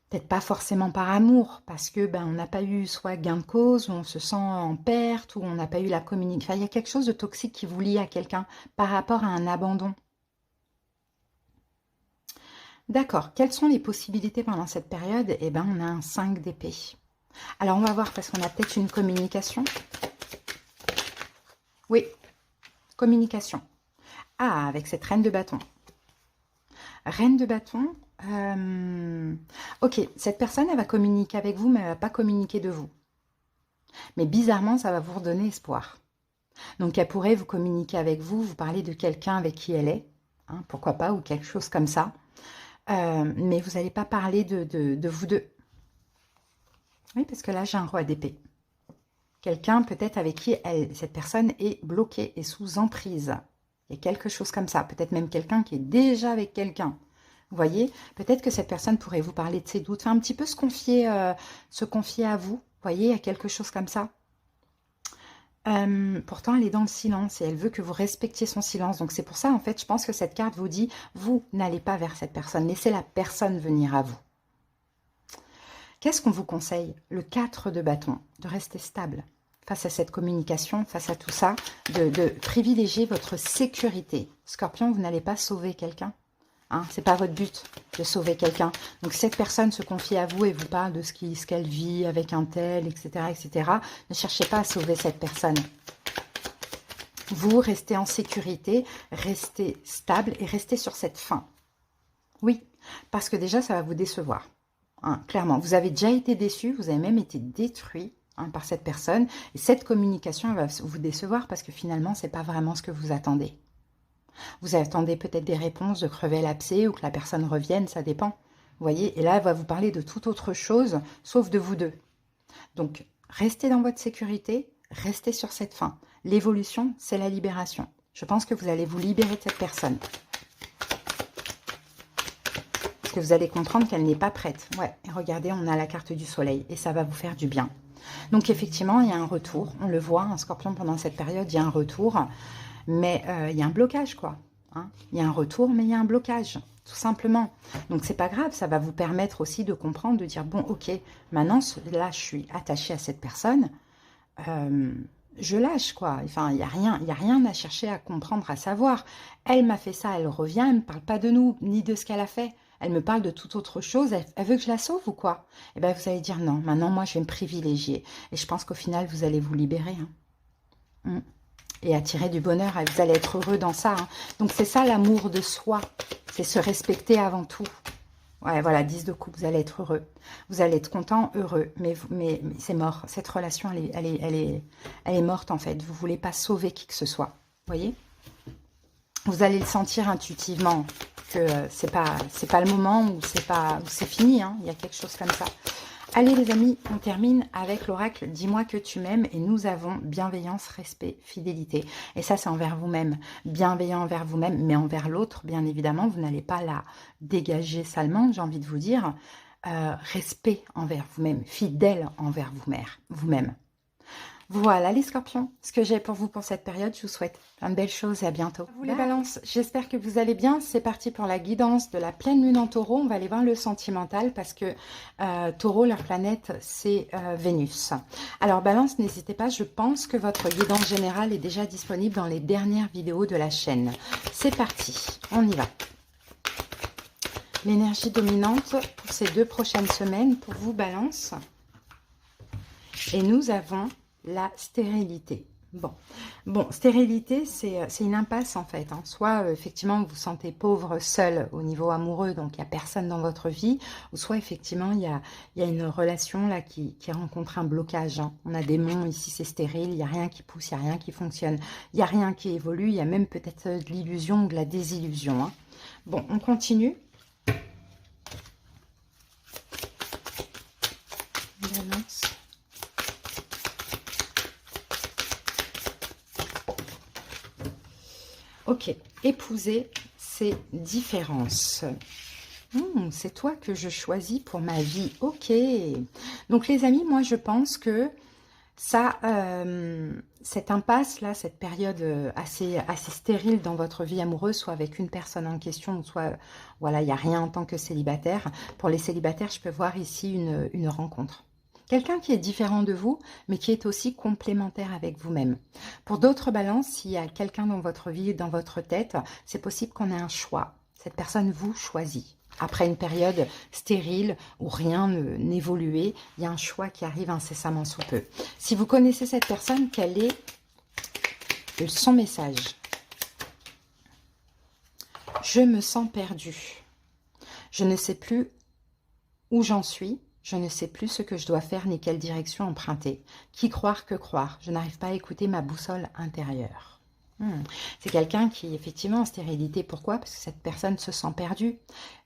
peut-être pas forcément par amour, parce que on n'a pas eu soit gain de cause, ou on se sent en perte, ou on n'a pas eu la communication. Enfin, il y a quelque chose de toxique qui vous lie à quelqu'un par rapport à un abandon. D'accord. Quelles sont les possibilités pendant cette période? Eh bien, on a un 5 d'épée. Alors, on va voir, parce qu'on a peut-être une communication. Oui, communication. Ah, avec cette reine de bâton. Reine de bâton... ok, cette personne, elle va communiquer avec vous, mais elle ne va pas communiquer de vous. Mais bizarrement, ça va vous redonner espoir. Donc, elle pourrait vous communiquer avec vous, vous parler de quelqu'un avec qui elle est, hein, pourquoi pas, ou quelque chose comme ça. Mais vous n'allez pas parler de vous deux. Oui, parce que là, j'ai un roi d'épée. Quelqu'un peut-être avec qui cette personne est bloquée et sous emprise. Il y a quelque chose comme ça. Peut-être même quelqu'un qui est déjà avec quelqu'un. Vous voyez, peut-être que cette personne pourrait vous parler de ses doutes, enfin un petit peu se confier à vous. Vous voyez, il y a quelque chose comme ça. Pourtant, elle est dans le silence et elle veut que vous respectiez son silence. Donc, c'est pour ça, en fait, je pense que cette carte vous dit, vous n'allez pas vers cette personne. Laissez la personne venir à vous. Qu'est-ce qu'on vous conseille? Le 4 de bâton, de rester stable face à cette communication, face à tout ça, de privilégier votre sécurité. Scorpion, vous n'allez pas sauver quelqu'un. Hein, c'est pas votre but de sauver quelqu'un. Donc, cette personne se confie à vous et vous parle de ce qu'elle vit avec un tel, etc., etc. Ne cherchez pas à sauver cette personne. Vous restez en sécurité, restez stable et restez sur cette fin. Oui, parce que déjà, ça va vous décevoir. Hein, clairement, vous avez déjà été déçu, vous avez même été détruit par cette personne. Et cette communication va vous décevoir parce que finalement, ce n'est pas vraiment ce que vous attendez. Vous attendez peut-être des réponses, de crever l'abcès ou que la personne revienne, ça dépend. Vous voyez, et là, elle va vous parler de toute autre chose, sauf de vous deux. Donc, restez dans votre sécurité, restez sur cette fin. L'évolution, c'est la libération. Je pense que vous allez vous libérer de cette personne. Parce que vous allez comprendre qu'elle n'est pas prête. Ouais, et regardez, on a la carte du soleil et ça va vous faire du bien. Donc, effectivement, il y a un retour. On le voit, un scorpion, pendant cette période, il y a un retour. Mais il y a un blocage, quoi. Hein, il y a un retour, mais il y a un blocage, tout simplement. Donc, c'est pas grave, ça va vous permettre aussi de comprendre, de dire, bon, ok, maintenant, là, je suis attachée à cette personne, je lâche, quoi. Enfin, il n'y a rien à chercher à comprendre, à savoir. Elle m'a fait ça, elle revient, elle ne me parle pas de nous, ni de ce qu'elle a fait. Elle me parle de toute autre chose, elle veut que je la sauve ou quoi? Eh bien, vous allez dire, non, maintenant, moi, je vais me privilégier. Et je pense qu'au final, vous allez vous libérer, hein. Et attirer du bonheur, vous allez être heureux dans ça. Hein. Donc, c'est ça l'amour de soi. C'est se respecter avant tout. Ouais, voilà, 10 de coupe, vous allez être heureux. Vous allez être content, heureux. Mais c'est mort. Cette relation, elle est morte, en fait. Vous ne voulez pas sauver qui que ce soit. Vous voyez? Vous allez le sentir intuitivement que c'est pas le moment où c'est fini. Hein. Il y a quelque chose comme ça. Allez les amis, on termine avec l'oracle « Dis-moi que tu m'aimes » et nous avons bienveillance, respect, fidélité. Et ça, c'est envers vous-même. Bienveillant envers vous-même, mais envers l'autre, bien évidemment. Vous n'allez pas la dégager salement, j'ai envie de vous dire. Respect envers vous-même, fidèle envers vous-même. Voilà les scorpions, ce que j'ai pour vous pour cette période. Je vous souhaite plein de belles choses et à bientôt. Vous les balances, j'espère que vous allez bien. C'est parti pour la guidance de la pleine lune en taureau. On va aller voir le sentimental parce que taureau, leur planète, c'est Vénus. Alors balance, n'hésitez pas, je pense que votre guidance générale est déjà disponible dans les dernières vidéos de la chaîne. C'est parti, on y va. L'énergie dominante pour ces 2 prochaines semaines pour vous balance. Et nous avons la stérilité. Bon, stérilité, c'est une impasse en fait, hein. Soit effectivement vous vous sentez pauvre, seul au niveau amoureux, donc il n'y a personne dans votre vie, ou soit effectivement il y a une relation là qui rencontre un blocage, hein. On a des monts, ici c'est stérile, il n'y a rien qui pousse, il n'y a rien qui fonctionne, il n'y a rien qui évolue, il y a même peut-être de l'illusion ou de la désillusion, hein. Bon, on continue. Balance. Ok, épouser ces différences. C'est toi que je choisis pour ma vie. Ok. Donc les amis, moi je pense que ça, cette impasse-là, cette période assez stérile dans votre vie amoureuse, soit avec une personne en question, soit, voilà, il n'y a rien en tant que célibataire. Pour les célibataires, je peux voir ici une rencontre. Quelqu'un qui est différent de vous, mais qui est aussi complémentaire avec vous-même. Pour d'autres balances, s'il y a quelqu'un dans votre vie, dans votre tête, c'est possible qu'on ait un choix. Cette personne vous choisit. Après une période stérile où rien n'évoluait, il y a un choix qui arrive incessamment sous peu. Si vous connaissez cette personne, quel est son message? Je me sens perdue. Je ne sais plus où j'en suis. Je ne sais plus ce que je dois faire ni quelle direction emprunter. Qui croire que croire? Je n'arrive pas à écouter ma boussole intérieure. C'est quelqu'un qui est effectivement en stérilité. Pourquoi? Parce que cette personne se sent perdue.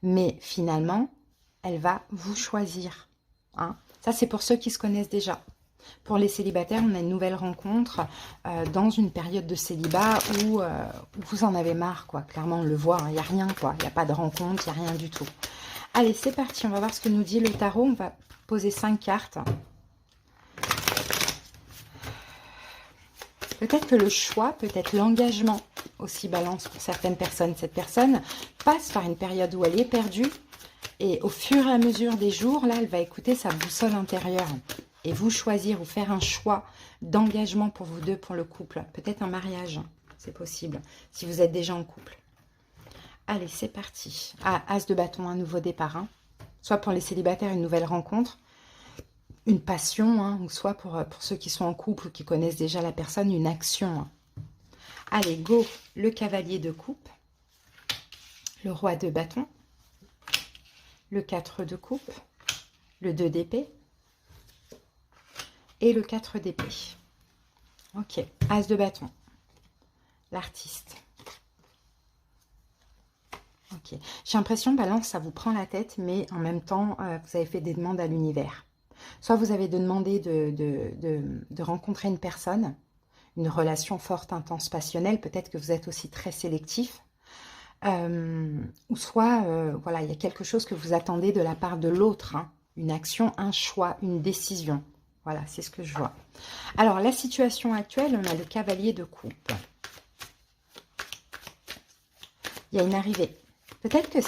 Mais finalement, elle va vous choisir. Hein? Ça, c'est pour ceux qui se connaissent déjà. Pour les célibataires, on a une nouvelle rencontre dans une période de célibat où vous en avez marre, quoi. Clairement, on le voit, il n'y a rien, quoi. Il n'y a pas de rencontre, il n'y a rien du tout. Allez, c'est parti, on va voir ce que nous dit le tarot. On va poser 5 cartes. Peut-être que le choix, peut-être l'engagement aussi balance pour certaines personnes. Cette personne passe par une période où elle est perdue et au fur et à mesure des jours, là, elle va écouter sa boussole intérieure et vous choisir ou faire un choix d'engagement pour vous deux, pour le couple. Peut-être un mariage, c'est possible, si vous êtes déjà en couple. Allez, c'est parti. Ah, As de bâton, un nouveau départ. Hein. Soit pour les célibataires, une nouvelle rencontre, une passion, hein, ou soit pour ceux qui sont en couple ou qui connaissent déjà la personne, une action. Hein. Allez, go, le cavalier de coupe, le roi de bâton, le 4 de coupe, le 2 d'épée et le 4 d'épée. Ok, As de bâton, l'artiste. Ok, j'ai l'impression, Balance, ça vous prend la tête, mais en même temps, vous avez fait des demandes à l'univers. Soit vous avez demandé de rencontrer une personne, une relation forte, intense, passionnelle. Peut-être que vous êtes aussi très sélectif. Ou soit, voilà, il y a quelque chose que vous attendez de la part de l'autre. Hein, une action, un choix, une décision. Voilà, c'est ce que je vois. Alors, la situation actuelle, on a le cavalier de coupe. Il y a une arrivée. Peut-être que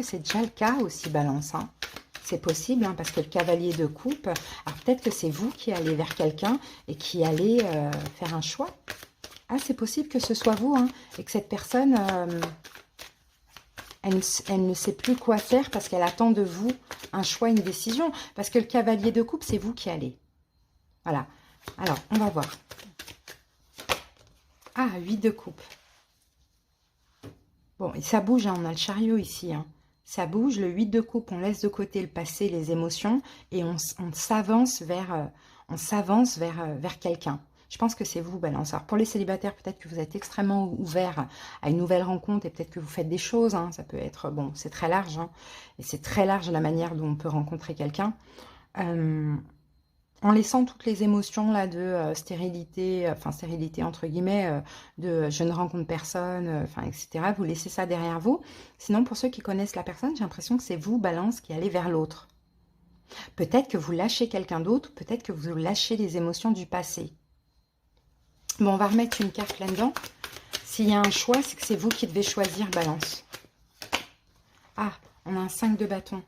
c'est déjà le cas aussi, Balance. Hein. C'est possible, hein, parce que le cavalier de coupe, alors peut-être que c'est vous qui allez vers quelqu'un et qui allez faire un choix. Ah, c'est possible que ce soit vous, hein, et que cette personne, elle ne sait plus quoi faire parce qu'elle attend de vous un choix, une décision. Parce que le cavalier de coupe, c'est vous qui allez. Voilà. Alors, on va voir. Ah, 8 de coupe. Bon, et ça bouge, hein, on a le chariot ici. Hein. Ça bouge, le 8 de coupe, on laisse de côté le passé, les émotions, et on s'avance vers quelqu'un. Je pense que c'est vous, Balance. Alors, pour les célibataires, peut-être que vous êtes extrêmement ouverts à une nouvelle rencontre, et peut-être que vous faites des choses. Hein. Ça peut être, bon, c'est très large, hein, et c'est très large la manière dont on peut rencontrer quelqu'un. En laissant toutes les émotions là de stérilité, enfin stérilité entre guillemets, de je ne rencontre personne, enfin etc. Vous laissez ça derrière vous. Sinon, pour ceux qui connaissent la personne, j'ai l'impression que c'est vous, Balance, qui allez vers l'autre. Peut-être que vous lâchez quelqu'un d'autre, peut-être que vous lâchez les émotions du passé. Bon, on va remettre une carte là-dedans. S'il y a un choix, c'est que c'est vous qui devez choisir, Balance. Ah, on a un 5 de bâton.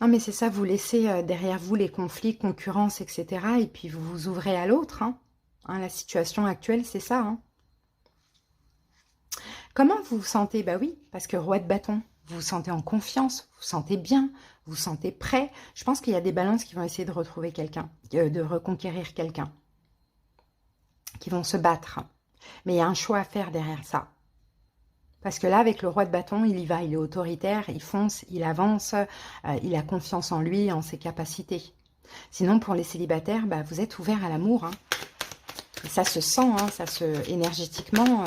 Non, mais c'est ça, vous laissez derrière vous les conflits, concurrence, etc. Et puis vous vous ouvrez à l'autre. Hein. Hein, la situation actuelle, c'est ça. Hein. Comment vous vous sentez? Bah oui, parce que roi de bâton, vous vous sentez en confiance, vous vous sentez bien, vous vous sentez prêt. Je pense qu'il y a des balances qui vont essayer de retrouver quelqu'un, de reconquérir quelqu'un. qui vont se battre. Mais il y a un choix à faire derrière ça. Parce que là, avec le roi de bâton, il y va, il est autoritaire, il fonce, il avance, il a confiance en lui, en ses capacités. Sinon, pour les célibataires, bah, vous êtes ouverts à l'amour. Hein. Et ça se sent, hein, énergétiquement,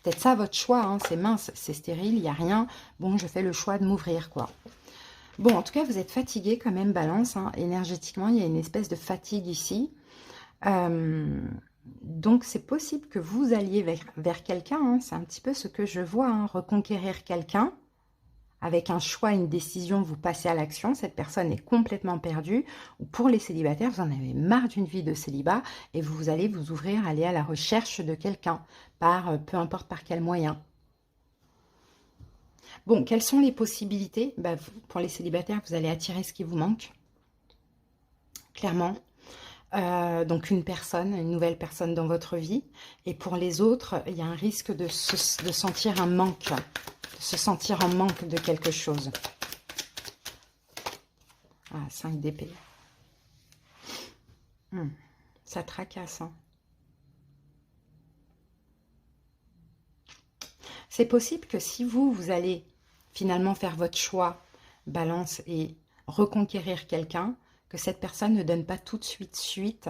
peut-être ça votre choix, hein, c'est mince, c'est stérile, il n'y a rien. Bon, je fais le choix de m'ouvrir, quoi. Bon, en tout cas, vous êtes fatigué quand même, Balance. Hein. Énergétiquement, il y a une espèce de fatigue ici. Donc, c'est possible que vous alliez vers quelqu'un. Hein. C'est un petit peu ce que je vois. Hein. Reconquérir quelqu'un. Avec un choix, une décision, vous passez à l'action. Cette personne est complètement perdue. Ou pour les célibataires, vous en avez marre d'une vie de célibat. Et vous allez vous ouvrir, aller à la recherche de quelqu'un. Peu importe par quel moyen. Bon, quelles sont les possibilités? Bah, pour les célibataires, vous allez attirer ce qui vous manque. Clairement. Donc une personne, une nouvelle personne dans votre vie. Et pour les autres, il y a un risque de sentir un manque. De se sentir en manque de quelque chose. Ah, 5 d'épée. Ça tracasse, hein. C'est possible que si vous allez finalement faire votre choix, Balance, et reconquérir quelqu'un, que cette personne ne donne pas tout de suite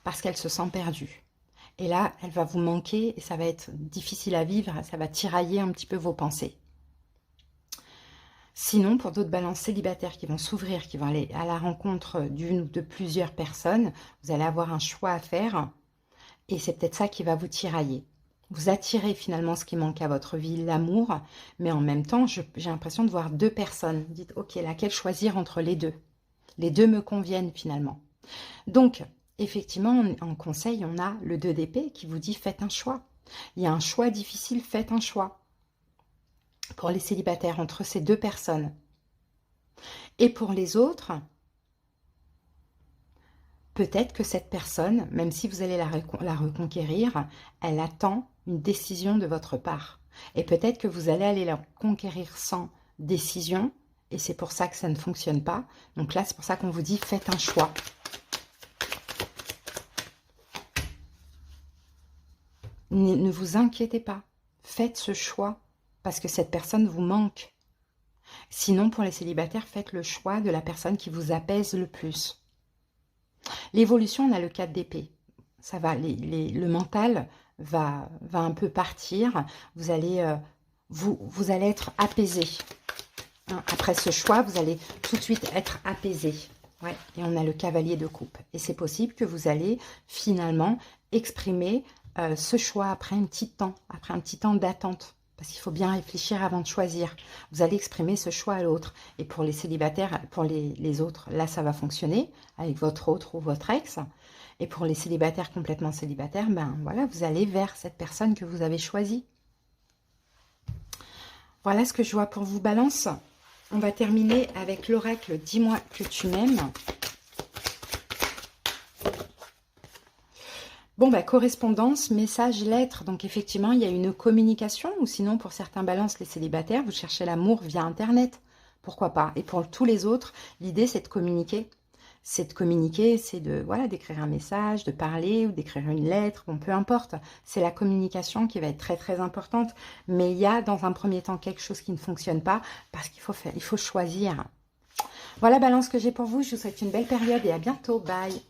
parce qu'elle se sent perdue. Et là, elle va vous manquer et ça va être difficile à vivre, ça va tirailler un petit peu vos pensées. Sinon, pour d'autres balances célibataires qui vont s'ouvrir, qui vont aller à la rencontre d'une ou de plusieurs personnes, vous allez avoir un choix à faire et c'est peut-être ça qui va vous tirailler. Vous attirez finalement ce qui manque à votre vie, l'amour, mais en même temps, j'ai l'impression de voir deux personnes. Vous dites, ok, laquelle choisir entre les deux? Les deux me conviennent finalement. Donc, effectivement, en conseil, on a le 2 d'épée qui vous dit faites un choix. Il y a un choix difficile, faites un choix. Pour les célibataires, entre ces deux personnes. Et pour les autres, peut-être que cette personne, même si vous allez la reconquérir, elle attend une décision de votre part. Et peut-être que vous allez aller la conquérir sans décision, et c'est pour ça que ça ne fonctionne pas. Donc là, c'est pour ça qu'on vous dit, faites un choix. Ne vous inquiétez pas. Faites ce choix, parce que cette personne vous manque. Sinon, pour les célibataires, faites le choix de la personne qui vous apaise le plus. L'évolution, on a le 4 d'épée. Ça va, le mental va un peu partir. Vous allez être apaisé. Après ce choix, vous allez tout de suite être apaisé. Ouais. Et on a le cavalier de coupe. Et c'est possible que vous allez finalement exprimer ce choix après un petit temps d'attente. Parce qu'il faut bien réfléchir avant de choisir. Vous allez exprimer ce choix à l'autre. Et pour les célibataires, pour les autres, là, ça va fonctionner avec votre autre ou votre ex. Et pour les célibataires complètement célibataires, ben voilà, vous allez vers cette personne que vous avez choisie. Voilà ce que je vois pour vous, Balance. On va terminer avec l'oracle « Dis-moi que tu m'aimes ». Bon, bah, correspondance, message, lettre. Donc, effectivement, il y a une communication. Ou sinon, pour certains balances, les célibataires, vous cherchez l'amour via Internet. Pourquoi pas? Et pour tous les autres, l'idée, c'est de communiquer. C'est voilà, d'écrire un message, de parler ou d'écrire une lettre. Bon, peu importe. C'est la communication qui va être très, très importante. Mais il y a, dans un premier temps, quelque chose qui ne fonctionne pas parce qu'il faut choisir. Voilà, Balance, que j'ai pour vous. Je vous souhaite une belle période et à bientôt. Bye!